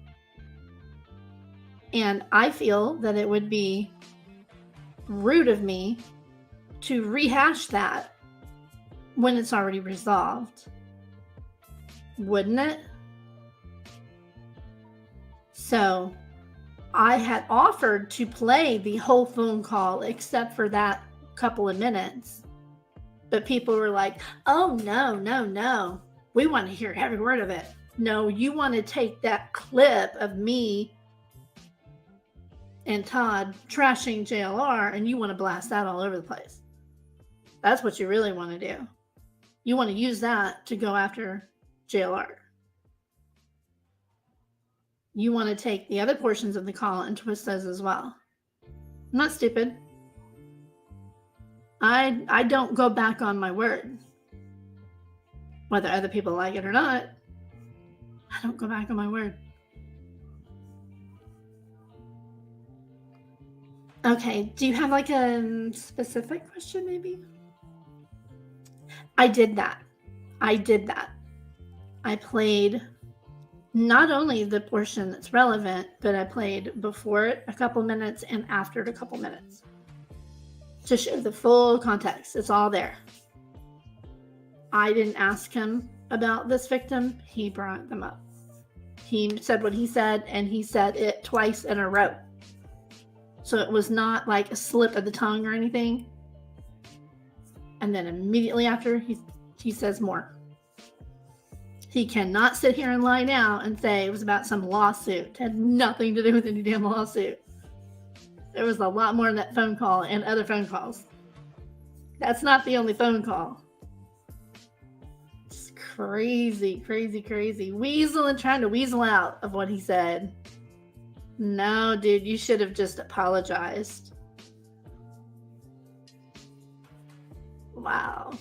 And I feel that it would be rude of me to rehash that when it's already resolved. Wouldn't it? So I had offered to play the whole phone call except for that couple of minutes. But people were like, oh, no. We want to hear every word of it. No, you want to take that clip of me and Todd trashing JLR and you want to blast that all over the place. That's what you really want to do. You want to use that to go after JLR. You want to take the other portions of the call and twist those as well. I'm not stupid. I don't go back on my word. Whether other people like it or not, I don't go back on my word. Okay, do you have like a specific question maybe? I did that. I did that. I played not only the portion that's relevant, but I played before it a couple minutes and after it a couple minutes to show the full context. It's all there. I didn't ask him about this victim, he brought them up. He said what he said, and he said it twice in a row. So it was not like a slip of the tongue or anything. And then immediately after, he says more. He cannot sit here and lie now and say it was about some lawsuit. It had nothing to do with any damn lawsuit. There was a lot more in that phone call and other phone calls. That's not the only phone call. It's crazy, crazy, crazy. Trying to weasel out of what he said. No, dude, you should have just apologized. Wow.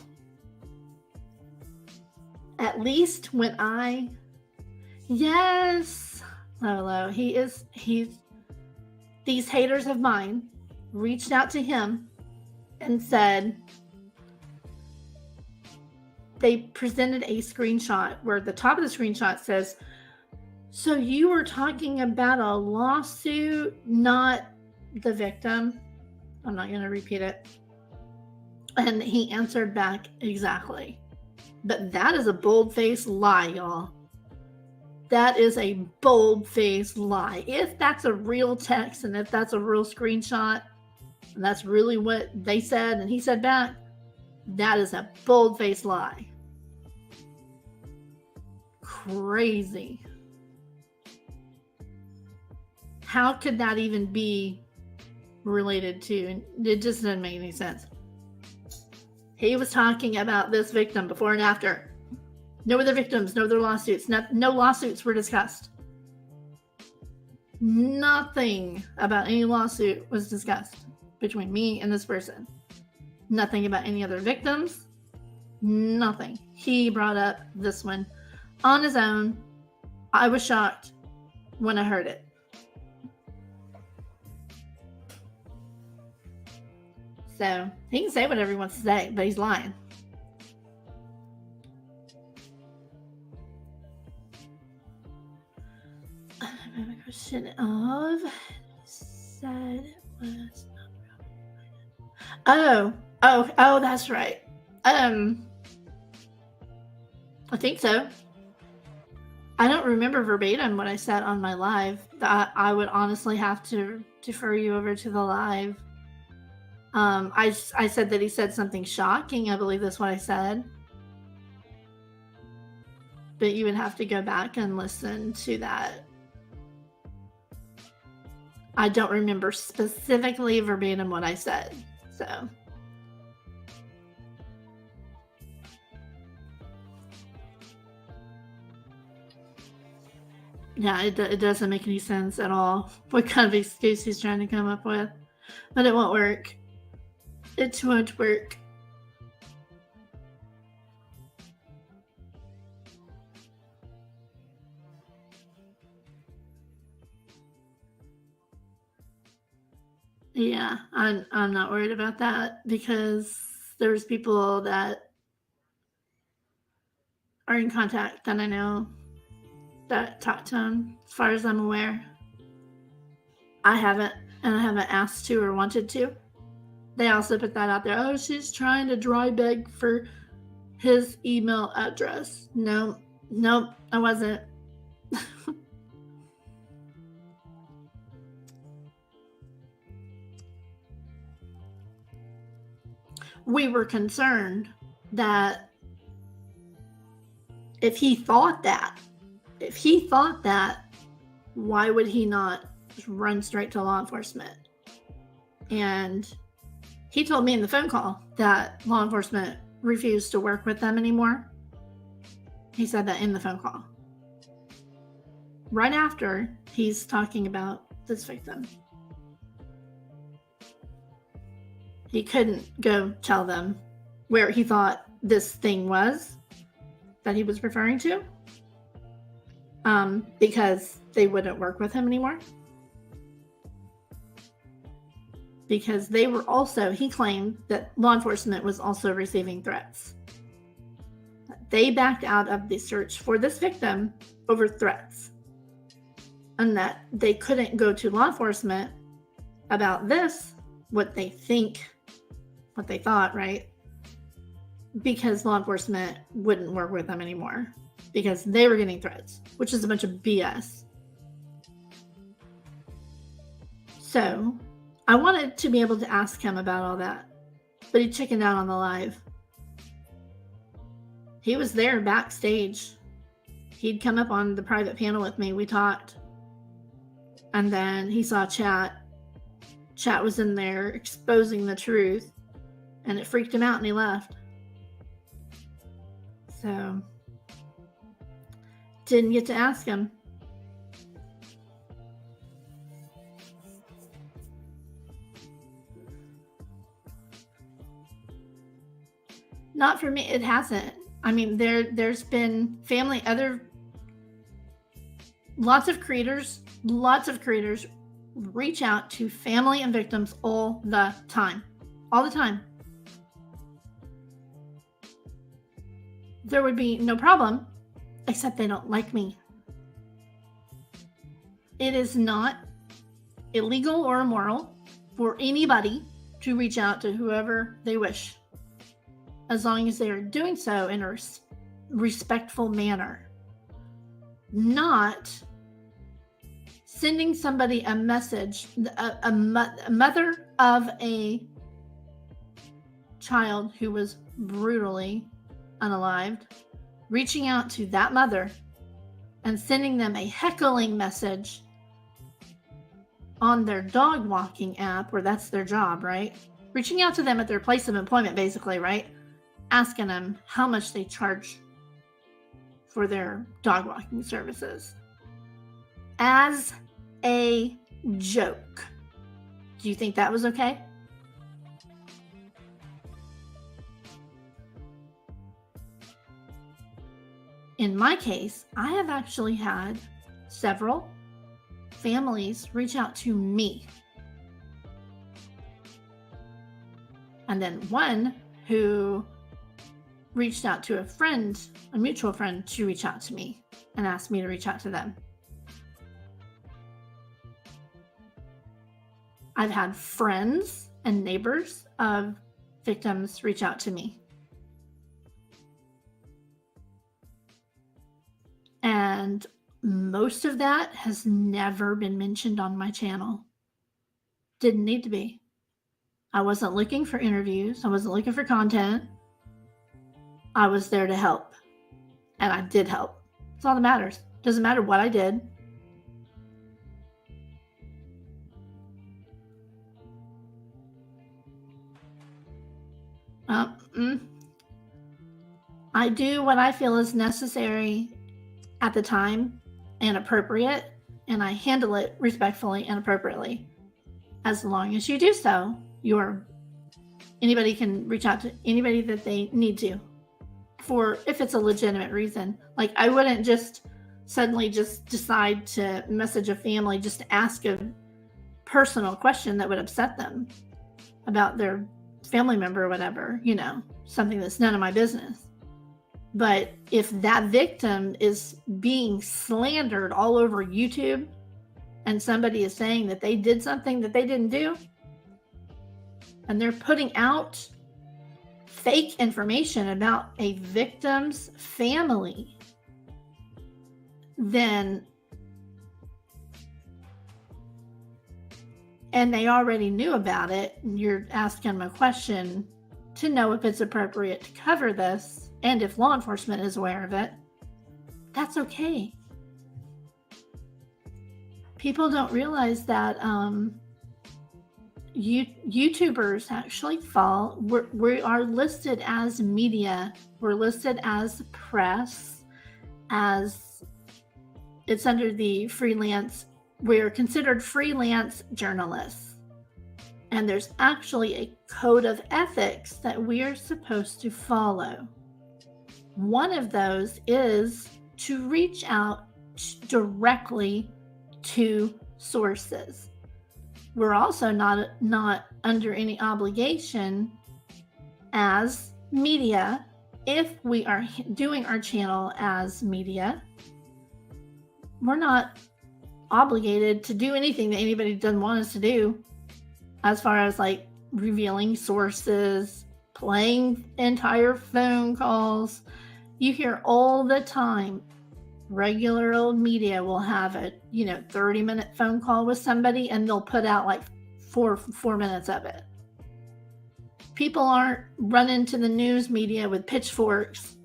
At least when yes, Lolo, he's these haters of mine reached out to him and said they presented a screenshot where the top of the screenshot says, so you were talking about a lawsuit, not the victim. I'm not going to repeat it. And he answered back, exactly. But that is a bold-faced lie, y'all. That is a bold-faced lie. If that's a real text and if that's a real screenshot, and that's really what they said and he said back, that is a bold-faced lie. Crazy. How could that even be related to? It just didn't make any sense. He was talking about this victim before and after. No other victims, no other lawsuits. No lawsuits were discussed. Nothing about any lawsuit was discussed between me and this person. Nothing about any other victims. Nothing. He brought up this one on his own. I was shocked when I heard it. So he can say whatever he wants to say, but he's lying. I have a question of said it was not. Oh, that's right. I think so. I don't remember verbatim what I said on my live. I would honestly have to defer you over to the live. I said that he said something shocking. I believe that's what I said. But you would have to go back and listen to that. I don't remember specifically verbatim what I said. So. Yeah, it doesn't make any sense at all. What kind of excuse he's trying to come up with. But it won't work. It won't work. Yeah, I'm not worried about that because there's people that are in contact that I know that talk to him, as far as I'm aware. I haven't, and I haven't asked to or wanted to. They also put that out there. Oh, she's trying to dry beg for his email address. Nope, I wasn't. We were concerned that if he thought that, why would he not just run straight to law enforcement? And he told me in the phone call that law enforcement refused to work with them anymore. He said that in the phone call. Right after he's talking about this victim. He couldn't go tell them where he thought this thing was that he was referring to, because they wouldn't work with him anymore. because he claimed that law enforcement was also receiving threats. They backed out of the search for this victim over threats, and that they couldn't go to law enforcement about this, what they thought, right? Because law enforcement wouldn't work with them anymore because they were getting threats, which is a bunch of BS. So I wanted to be able to ask him about all that, but he chickened out on the live. He was there backstage. He'd come up on the private panel with me. We talked. And then he saw chat. Chat was in there exposing the truth. And it freaked him out and he left. So, didn't get to ask him. Not for me, it hasn't. I mean, there's been lots of creators reach out to family and victims all the time. All the time. There would be no problem, except they don't like me. It is not illegal or immoral for anybody to reach out to whoever they wish, as long as they are doing so in a respectful manner. Not sending somebody a message, a mother of a child who was brutally unalived, reaching out to that mother and sending them a heckling message on their dog walking app, where that's their job, right? Reaching out to them at their place of employment, basically, right? Asking them how much they charge for their dog walking services. As a joke. Do you think that was okay? In my case, I have actually had several families reach out to me. And then one who reached out to a mutual friend, to reach out to me and asked me to reach out to them. I've had friends and neighbors of victims reach out to me. And most of that has never been mentioned on my channel. Didn't need to be. I wasn't looking for interviews. I wasn't looking for content. I was there to help. And I did help. That's all that matters. Doesn't matter what I did. I do what I feel is necessary at the time and appropriate, and I handle it respectfully and appropriately. As long as you do so, anybody can reach out to anybody that they need to, for if it's a legitimate reason. Like, I wouldn't just suddenly just decide to message a family just to ask a personal question that would upset them about their family member or whatever, something that's none of my business. But if that victim is being slandered all over YouTube and somebody is saying that they did something that they didn't do, and they're putting out fake information about a victim's family, then, and they already knew about it, and you're asking them a question to know if it's appropriate to cover this, and if law enforcement is aware of it, that's okay. People don't realize that YouTubers actually we are listed as media. We're listed as press, as it's under the freelance. We're considered freelance journalists. And there's actually a code of ethics that we are supposed to follow. One of those is to reach out directly to sources. we're also not under any obligation as media. If we are doing our channel as media, we're not obligated to do anything that anybody doesn't want us to do, as far as like revealing sources, playing entire phone calls. You hear all the time, regular old media will have a 30-minute phone call with somebody and they'll put out like four minutes of it. People aren't running to the news media with pitchforks.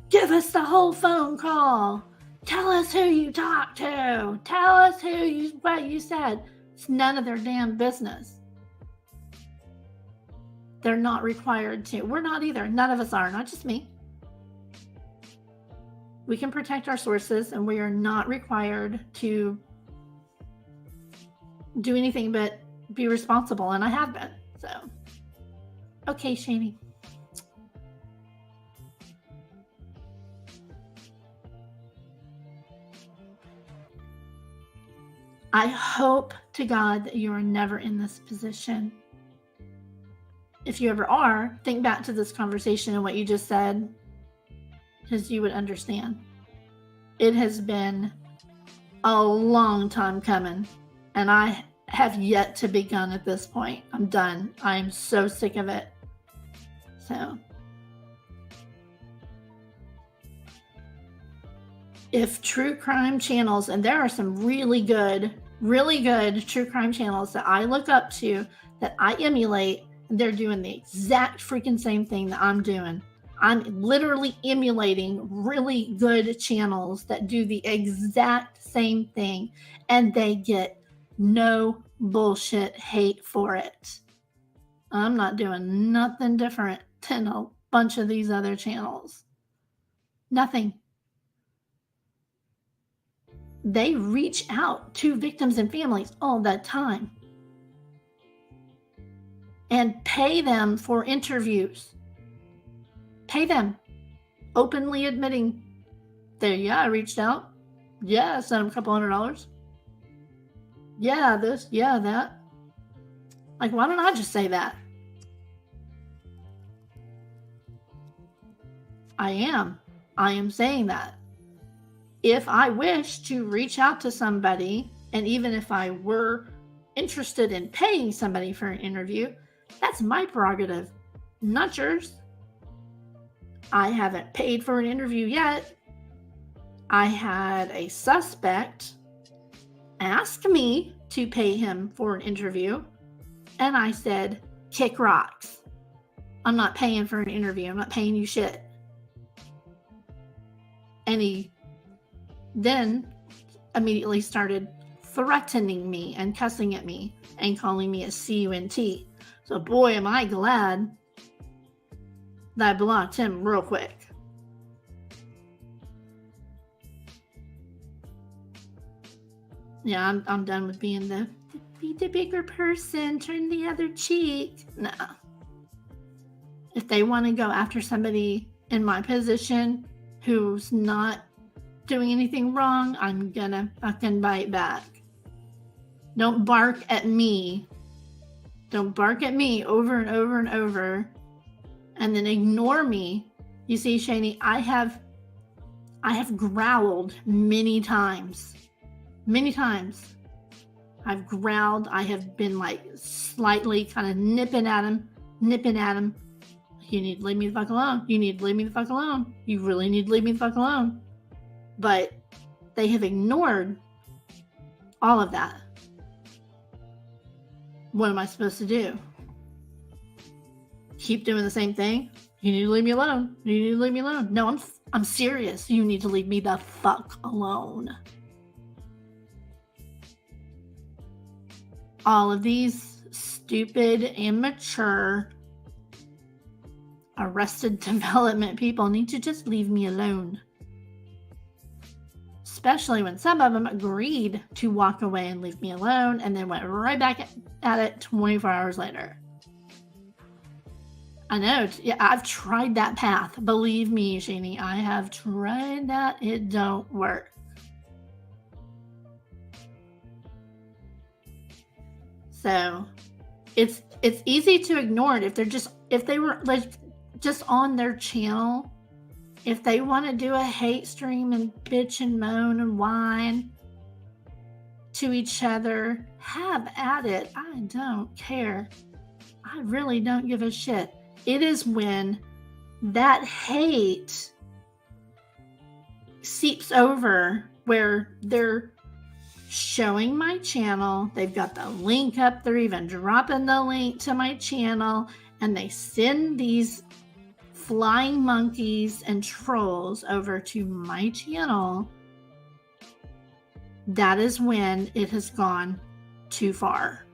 Give us the whole phone call. Tell us who you talked to. Tell us what you said. It's none of their damn business. They're not required to. We're not either. None of us are, not just me. We can protect our sources, and we are not required to do anything but be responsible, and I have been. So, okay, Shani. I hope to God that you are never in this position. If you ever are, think back to this conversation and what you just said, because you would understand. It has been a long time coming, and I have yet to begun at this point. I'm done. I am so sick of it. So, if true crime channels, and there are some really good true crime channels that I look up to, that I emulate, and they're doing the exact freaking same thing that I'm doing. I'm literally emulating really good channels that do the exact same thing, and they get no bullshit hate for it. I'm not doing nothing different than a bunch of these other channels. Nothing. They reach out to victims and families all the time and pay them for interviews. Pay them, openly admitting, I reached out. Yeah, I sent them a couple $100. Yeah, this, yeah, that. Like, why don't I just say that? I am saying that. If I wish to reach out to somebody, and even if I were interested in paying somebody for an interview, that's my prerogative, not yours. I haven't paid for an interview yet. I had a suspect ask me to pay him for an interview, and I said, kick rocks. I'm not paying for an interview. I'm not paying you shit. And he then immediately started threatening me and cussing at me and calling me a cunt. So boy, am I glad that I blocked him real quick. Yeah, I'm done with being be the bigger person, turn the other cheek. No. If they want to go after somebody in my position who's not doing anything wrong, I'm gonna fucking bite back. Don't bark at me. Don't bark at me over and over and over and then ignore me. You see, Shani, I have growled many times. Many times. I've growled. I have been like slightly kind of nipping at him. You need to leave me the fuck alone. You need to leave me the fuck alone. You really need to leave me the fuck alone. But they have ignored all of that. What am I supposed to do? Keep doing the same thing? You need to leave me alone. You need to leave me alone. No, I'm serious. You need to leave me the fuck alone. All of these stupid, immature, Arrested Development people need to just leave me alone. Especially when some of them agreed to walk away and leave me alone and then went right back at it 24 hours later. I know. Yeah, I've tried that path. Believe me, Shani, I have tried that. It don't work. So it's easy to ignore it if they were like just on their channel. If they want to do a hate stream and bitch and moan and whine to each other, have at it. I don't care. I really don't give a shit. It is when that hate seeps over where they're showing my channel. They've got the link up. They're even dropping the link to my channel, and they send these flying monkeys and trolls over to my channel. That is when it has gone too far.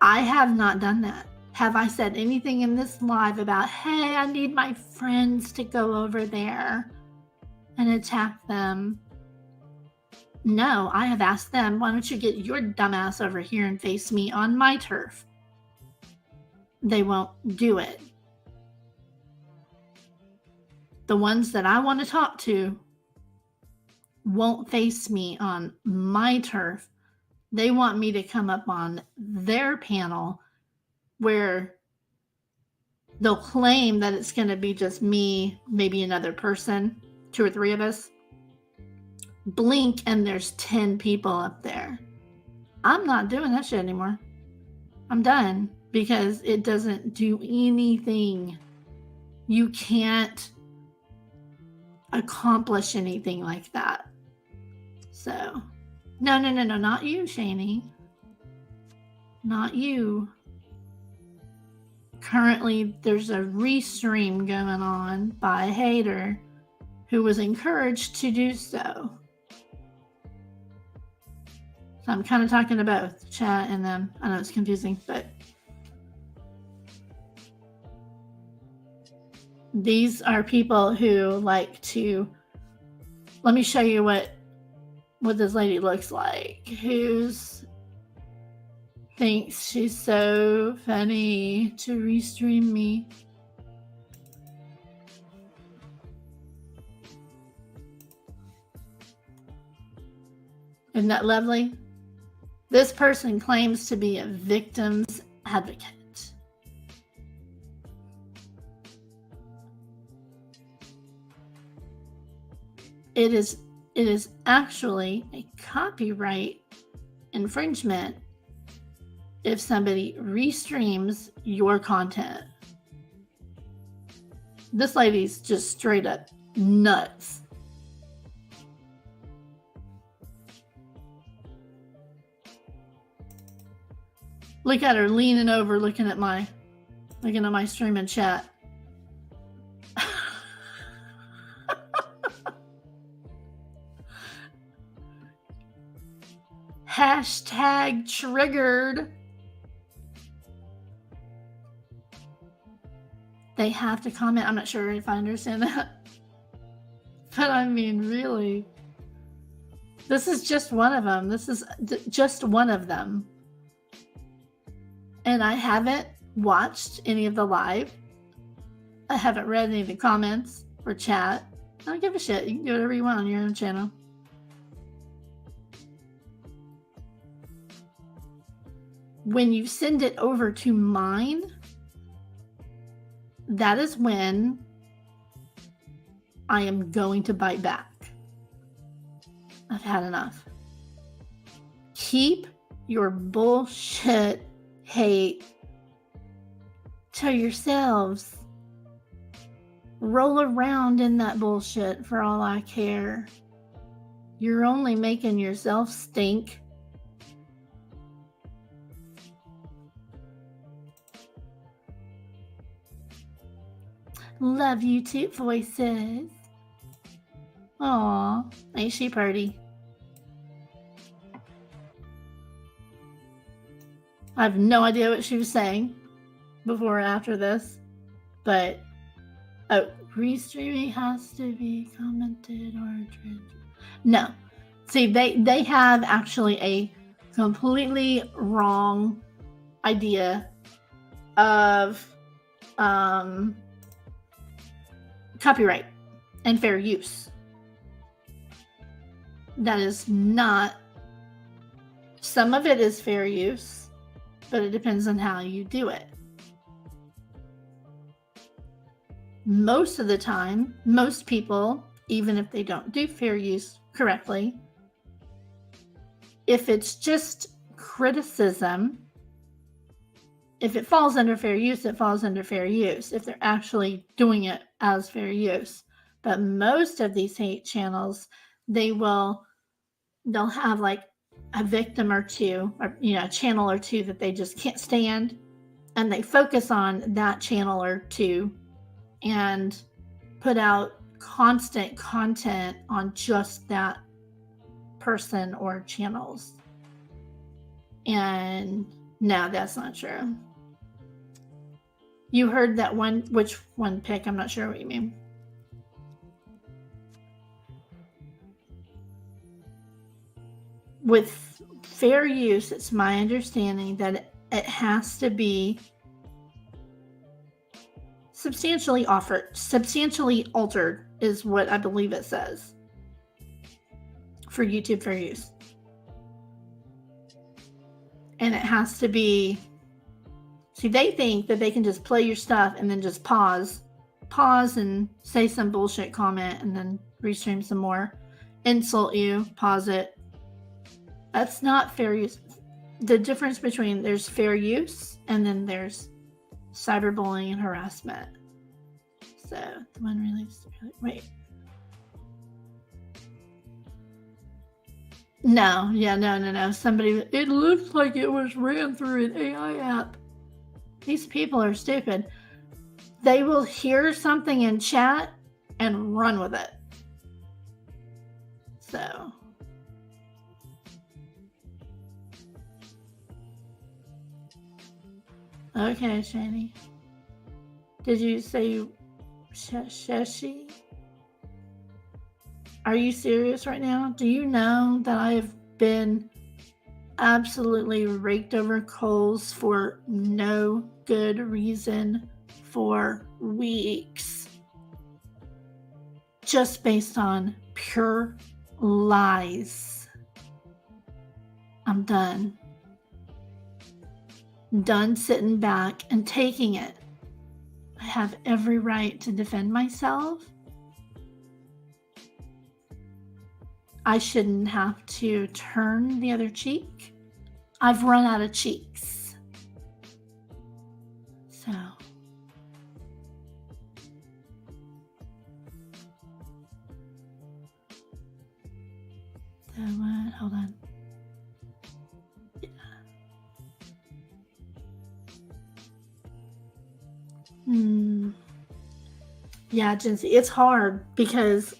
I have not done that. Have I said anything in this live about, hey, I need my friends to go over there and attack them? No, I have asked them, why don't you get your dumbass over here and face me on my turf? They won't do it. The ones that I want to talk to won't face me on my turf. They want me to come up on their panel where they'll claim that it's going to be just me, maybe another person, 2 or 3 of us. Blink and there's 10 people up there. I'm not doing that shit anymore. I'm done because it doesn't do anything. You can't accomplish anything like that. So, no, not you, Shani. Not you. Currently, there's a restream going on by a hater who was encouraged to do so. So I'm kind of talking to both chat and them. I know it's confusing, but these are people who like to, let me show you what this lady looks like, who's thinks she's so funny to restream me. Isn't that lovely? This person claims to be a victim's advocate. It is actually a copyright infringement if somebody restreams your content. This lady's just straight up nuts. Look at her leaning over, looking at my stream and chat. Hashtag triggered. They have to comment. I'm not sure if I understand that. But I mean, really. This is just one of them. This is just one of them. And I haven't watched any of the live. I haven't read any of the comments or chat. I don't give a shit. You can do whatever you want on your own channel. When you send it over to mine, that is when I am going to bite back. I've had enough. Keep your bullshit hate to yourselves. Roll around in that bullshit for all I care. You're only making yourself stink. Love you too, voices. Aw, ain't she pretty? I have no idea what she was saying before or after this, but restreaming has to be commented or no. See, they have actually a completely wrong idea of copyright and fair use. That is not. Some of it is fair use. but it depends on how you do it. Most of the time, most people, even if they don't do fair use correctly, if it's just criticism, if it falls under fair use, it falls under fair use, if they're actually doing it as fair use. But most of these hate channels, they'll have like a victim or two, or a channel or two that they just can't stand, and they focus on that channel or two and put out constant content on just that person or channels. And no, that's not true. You heard that one, which one pick? I'm not sure what you mean. With fair use, it's my understanding that it has to be substantially altered is what I believe it says for YouTube fair use. And it has to be, see, they think that they can just play your stuff and then just pause and say some bullshit comment and then restream some more, insult you, pause it. That's not fair use. The difference between there's fair use and then there's cyberbullying and harassment. So the one released. Wait. No. Somebody. It looks like it was ran through an AI app. These people are stupid. They will hear something in chat and run with it. So. Okay, Shani. Did you say Sheshi? Are you serious right now? Do you know that I have been absolutely raked over coals for no good reason for weeks? Just based on pure lies. I'm done. Done sitting back and taking it. I have every right to defend myself. I shouldn't have to turn the other cheek. I've run out of cheeks. So. Hold on. Yeah, Jinsey, it's hard because,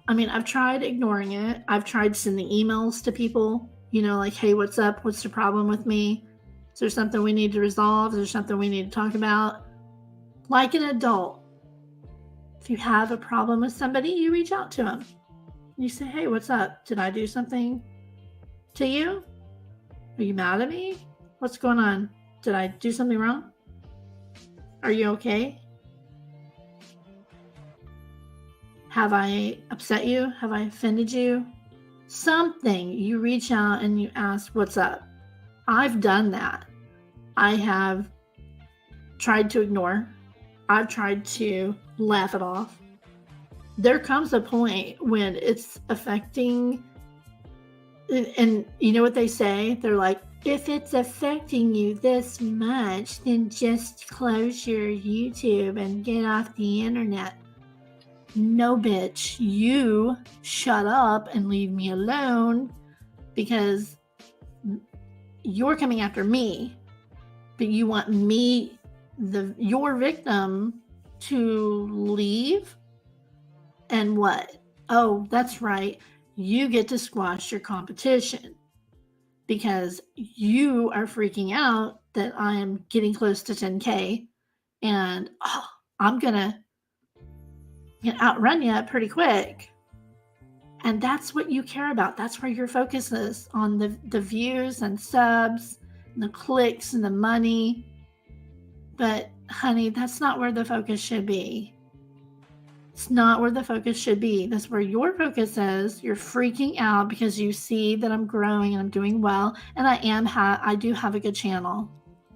I've tried ignoring it. I've tried sending emails to people, like, hey, what's up? What's the problem with me? Is there something we need to resolve? Is there something we need to talk about? Like an adult, if you have a problem with somebody, you reach out to them. You say, hey, what's up? Did I do something to you? Are you mad at me? What's going on? Did I do something wrong? Are you okay? Have I upset you? Have I offended you? Something. You reach out and you ask, what's up? I've done that. I have tried to ignore. I've tried to laugh it off. There comes a point when it's affecting, and you know what they say? They're like, if it's affecting you this much, then just close your YouTube and get off the internet. No, bitch, you shut up and leave me alone because you're coming after me, but you want me, your victim, to leave. And what? Oh, that's right. You get to squash your competition because you are freaking out that I am getting close to 10K and I'm going to outrun you pretty quick. And that's what you care about. That's where your focus is, on the views and subs and the clicks and the money. But honey, that's not where the focus should be. It's not where the focus should be. That's where your focus is. You're freaking out because you see that I'm growing and I'm doing well. And I do have a good channel.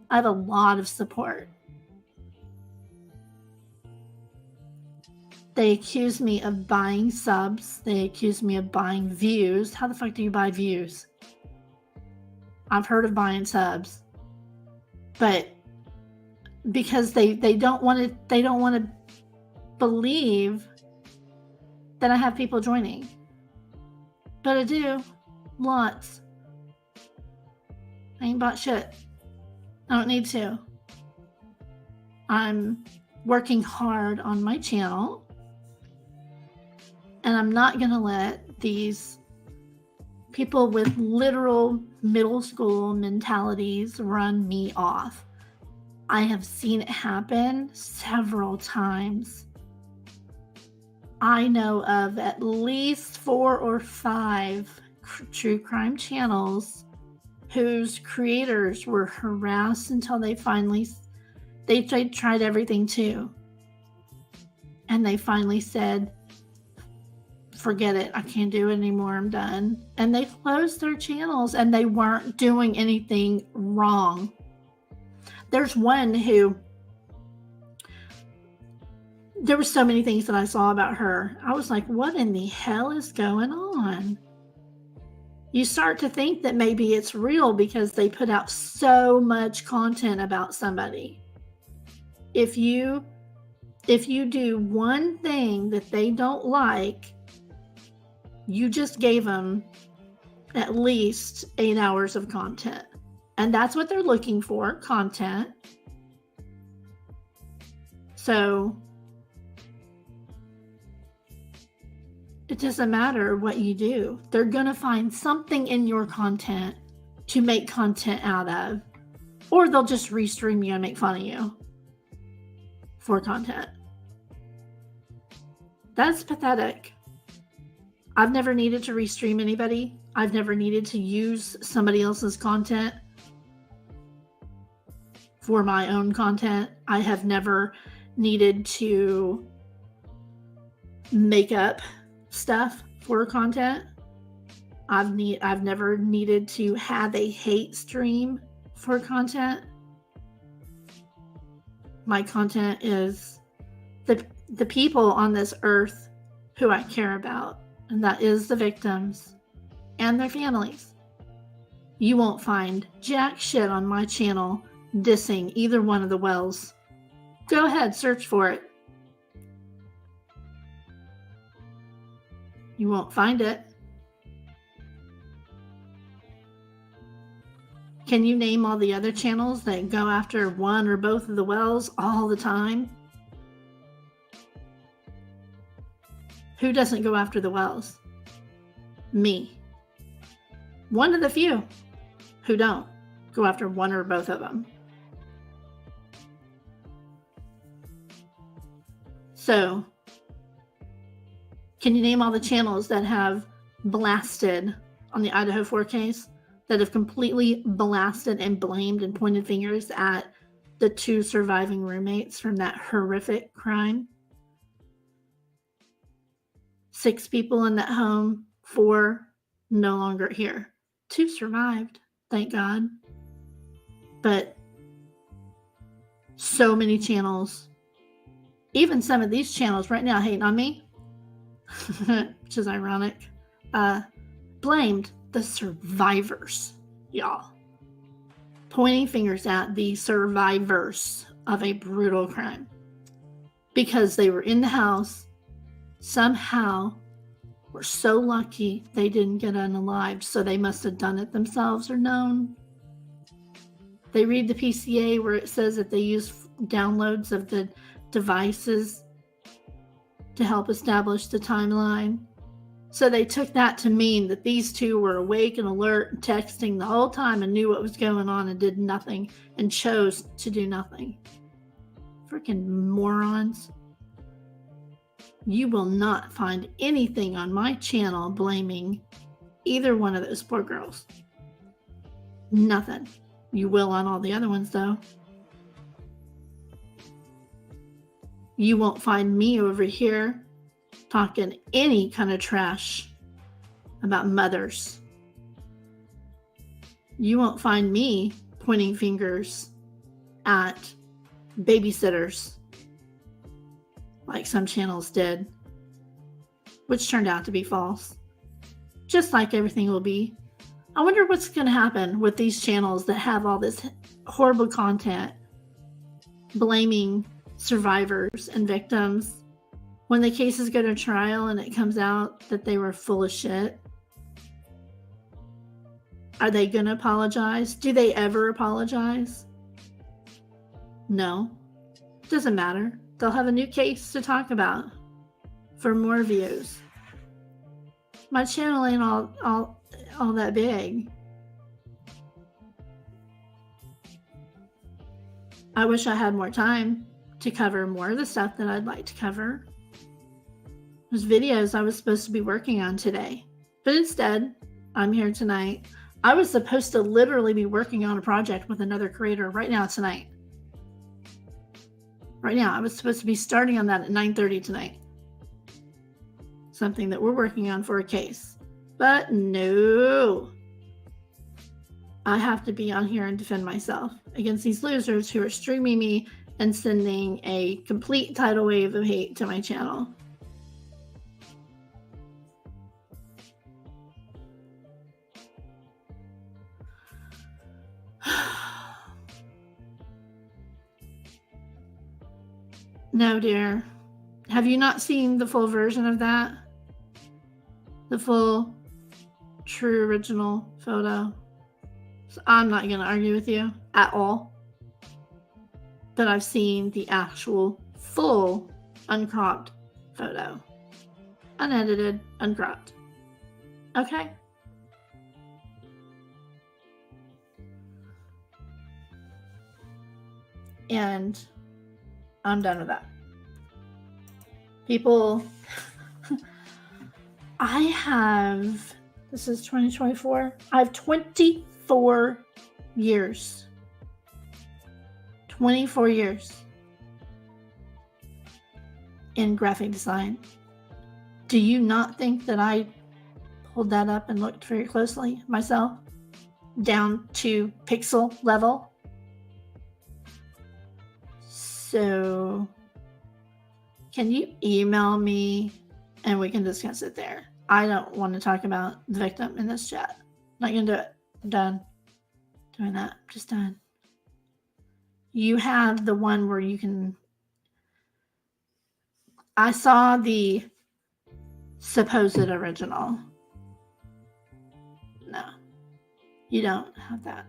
I have a lot of support. They accuse me of buying subs. They accuse me of buying views. How the fuck do you buy views? I've heard of buying subs. But because they don't want to believe that I have people joining. But I do. Lots. I ain't bought shit. I don't need to. I'm working hard on my channel. And I'm not going to let these people with literal middle school mentalities run me off. I have seen it happen several times. I know of at least 4 or 5 true crime channels whose creators were harassed until they tried everything too. And they finally said, forget it, I can't do it anymore, I'm done. And they closed their channels, and they weren't doing anything wrong. There's one who, there were so many things that I saw about her. I was like, what in the hell is going on? You start to think that maybe it's real because they put out so much content about somebody. If you do one thing that they don't like, you just gave them at least 8 hours of content. And that's what they're looking for, content. So it doesn't matter what you do. They're going to find something in your content to make content out of. Or they'll just restream you and make fun of you for content. That's pathetic. I've never needed to restream anybody. I've never needed to use somebody else's content for my own content. I have never needed to make up stuff for content. I've never needed to have a hate stream for content. My content is the people on this earth who I care about. And that is the victims and their families. You won't find jack shit on my channel dissing either one of the Wells. Go ahead, search for it. You won't find it. Can you name all the other channels that go after one or both of the Wells all the time? Who doesn't go after the Wells? Me. One of the few who don't go after one or both of them. So, can you name all the channels that have blasted on the Idaho 4 case, that have completely blasted and blamed and pointed fingers at the 2 surviving roommates from that horrific crime? 6 people in that home, 4 no longer here. 2 survived, thank God. But so many channels, even some of these channels right now hating on me, which is ironic, blamed the survivors, y'all. Pointing fingers at the survivors of a brutal crime. Because they were in the house, somehow were so lucky they didn't get unalived, so they must have done it themselves or known. They read the PCA where it says that they use downloads of the devices to help establish the timeline. So they took that to mean that these 2 were awake and alert and texting the whole time and knew what was going on and did nothing and chose to do nothing. Freaking morons. You will not find anything on my channel blaming either one of those poor girls. Nothing. You will on all the other ones, though. You won't find me over here talking any kind of trash about mothers. You won't find me pointing fingers at babysitters like some channels did, which turned out to be false, just like everything will be. I wonder what's going to happen with these channels that have all this horrible content blaming survivors and victims when the cases go to trial and it comes out that they were full of shit. Are they going to apologize? Do they ever apologize? No. Doesn't matter. They'll have a new case to talk about for more views. My channel ain't all that big. I wish I had more time to cover more of the stuff that I'd like to cover. There's videos I was supposed to be working on today, but instead, I'm here tonight. I was supposed to literally be working on a project with another creator right now tonight. Right now, I was supposed to be starting on that at 9:30 tonight. Something that we're working on for a case. But no. I have to be on here and defend myself against these losers who are streaming me and sending a complete tidal wave of hate to my channel. No, dear. Have you not seen the full version of that? The full, true, original photo? So I'm not going to argue with you at all. But I've seen the actual, full, uncropped photo. Unedited, uncropped. Okay? And I'm done with that. People, this is 2024. I have 24 years. 24 years in graphic design. Do you not think that I pulled that up and looked very closely myself? Down to pixel level? So, can you email me and we can discuss it there? I don't want to talk about the victim in this chat. Not gonna do it. I'm done doing that. I'm just done. You have the one where you can. I saw the supposed original. No, you don't have that.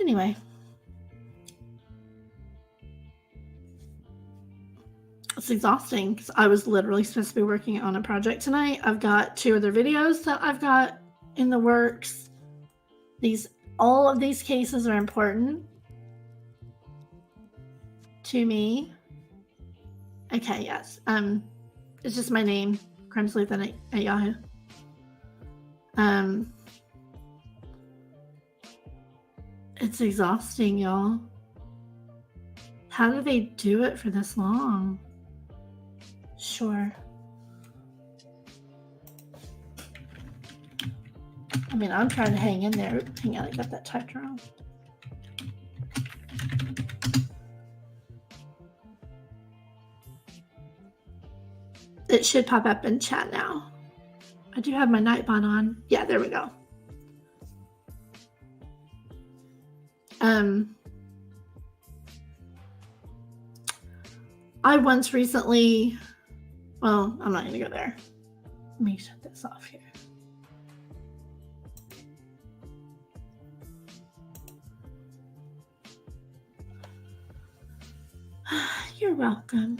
Anyway. It's exhausting because I was literally supposed to be working on a project tonight. I've got 2 other videos that I've got in the works. All of these cases are important to me. Okay, yes. It's just my name, crimesleuth at Yahoo. It's exhausting, y'all. How do they do it for this long? Sure. I mean, I'm trying to hang in there. Hang on, I got that typed wrong. It should pop up in chat now. I do have my Nightbot on. Yeah, there we go. I once recently... Well, I'm not going to go there. Let me shut this off here. You're welcome.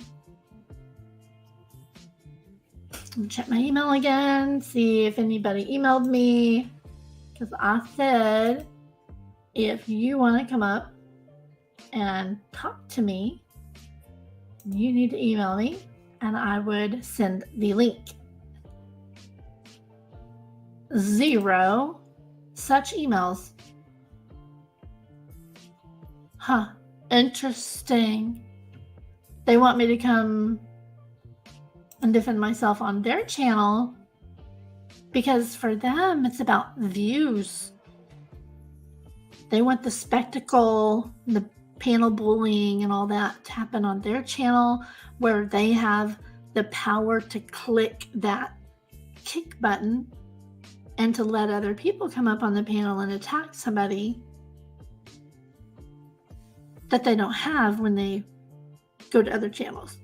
I'll check my email again, see if anybody emailed me. Because I said, if you want to come up and talk to me, you need to email me. And I would send the link. 0 such emails. Huh. Interesting. They want me to come and defend myself on their channel because for them, it's about views. They want the spectacle, the panel bullying and all that to happen on their channel, where they have the power to click that kick button and to let other people come up on the panel and attack somebody that they don't have when they go to other channels.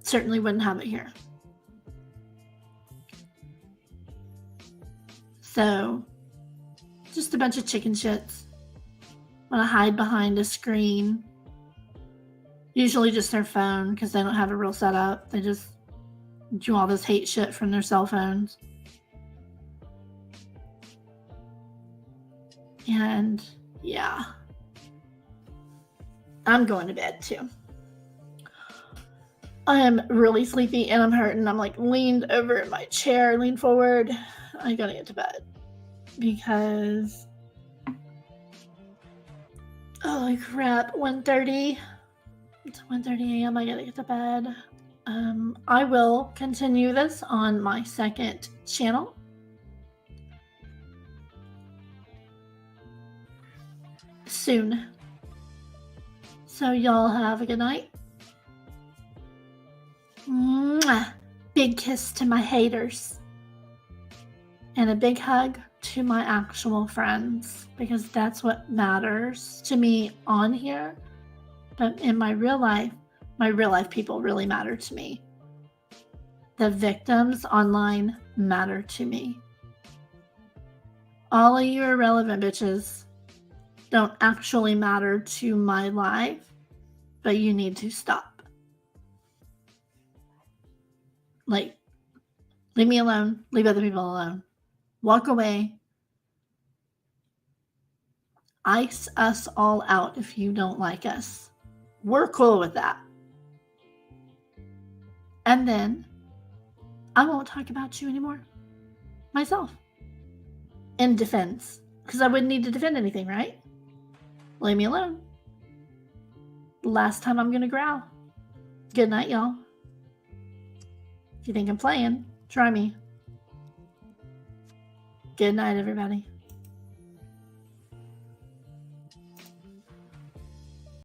Certainly wouldn't have it here. So, just a bunch of chicken shits. Want to hide behind a screen. Usually just their phone, because they don't have a real setup. They just do all this hate shit from their cell phones. And yeah, I'm going to bed too. I am really sleepy and I'm hurting. I'm like leaned over in my chair, leaned forward. I gotta get to bed because holy crap, 1:30. It's 1:30 a.m. I gotta get to bed. I will continue this on my second channel. Soon. So y'all have a good night. Mwah. Big kiss to my haters. And a big hug to my actual friends, because that's what matters to me on here. But in my real life people really matter to me. The victims online matter to me. All of you irrelevant bitches don't actually matter to my life, but you need to stop. Like, leave me alone. Leave other people alone. Walk away. Ice us all out if you don't like us. We're cool with that. And then I won't talk about you anymore. Myself. In defense. Because I wouldn't need to defend anything, right? Leave me alone. Last time I'm going to growl. Good night, y'all. If you think I'm playing, try me. Good night, everybody.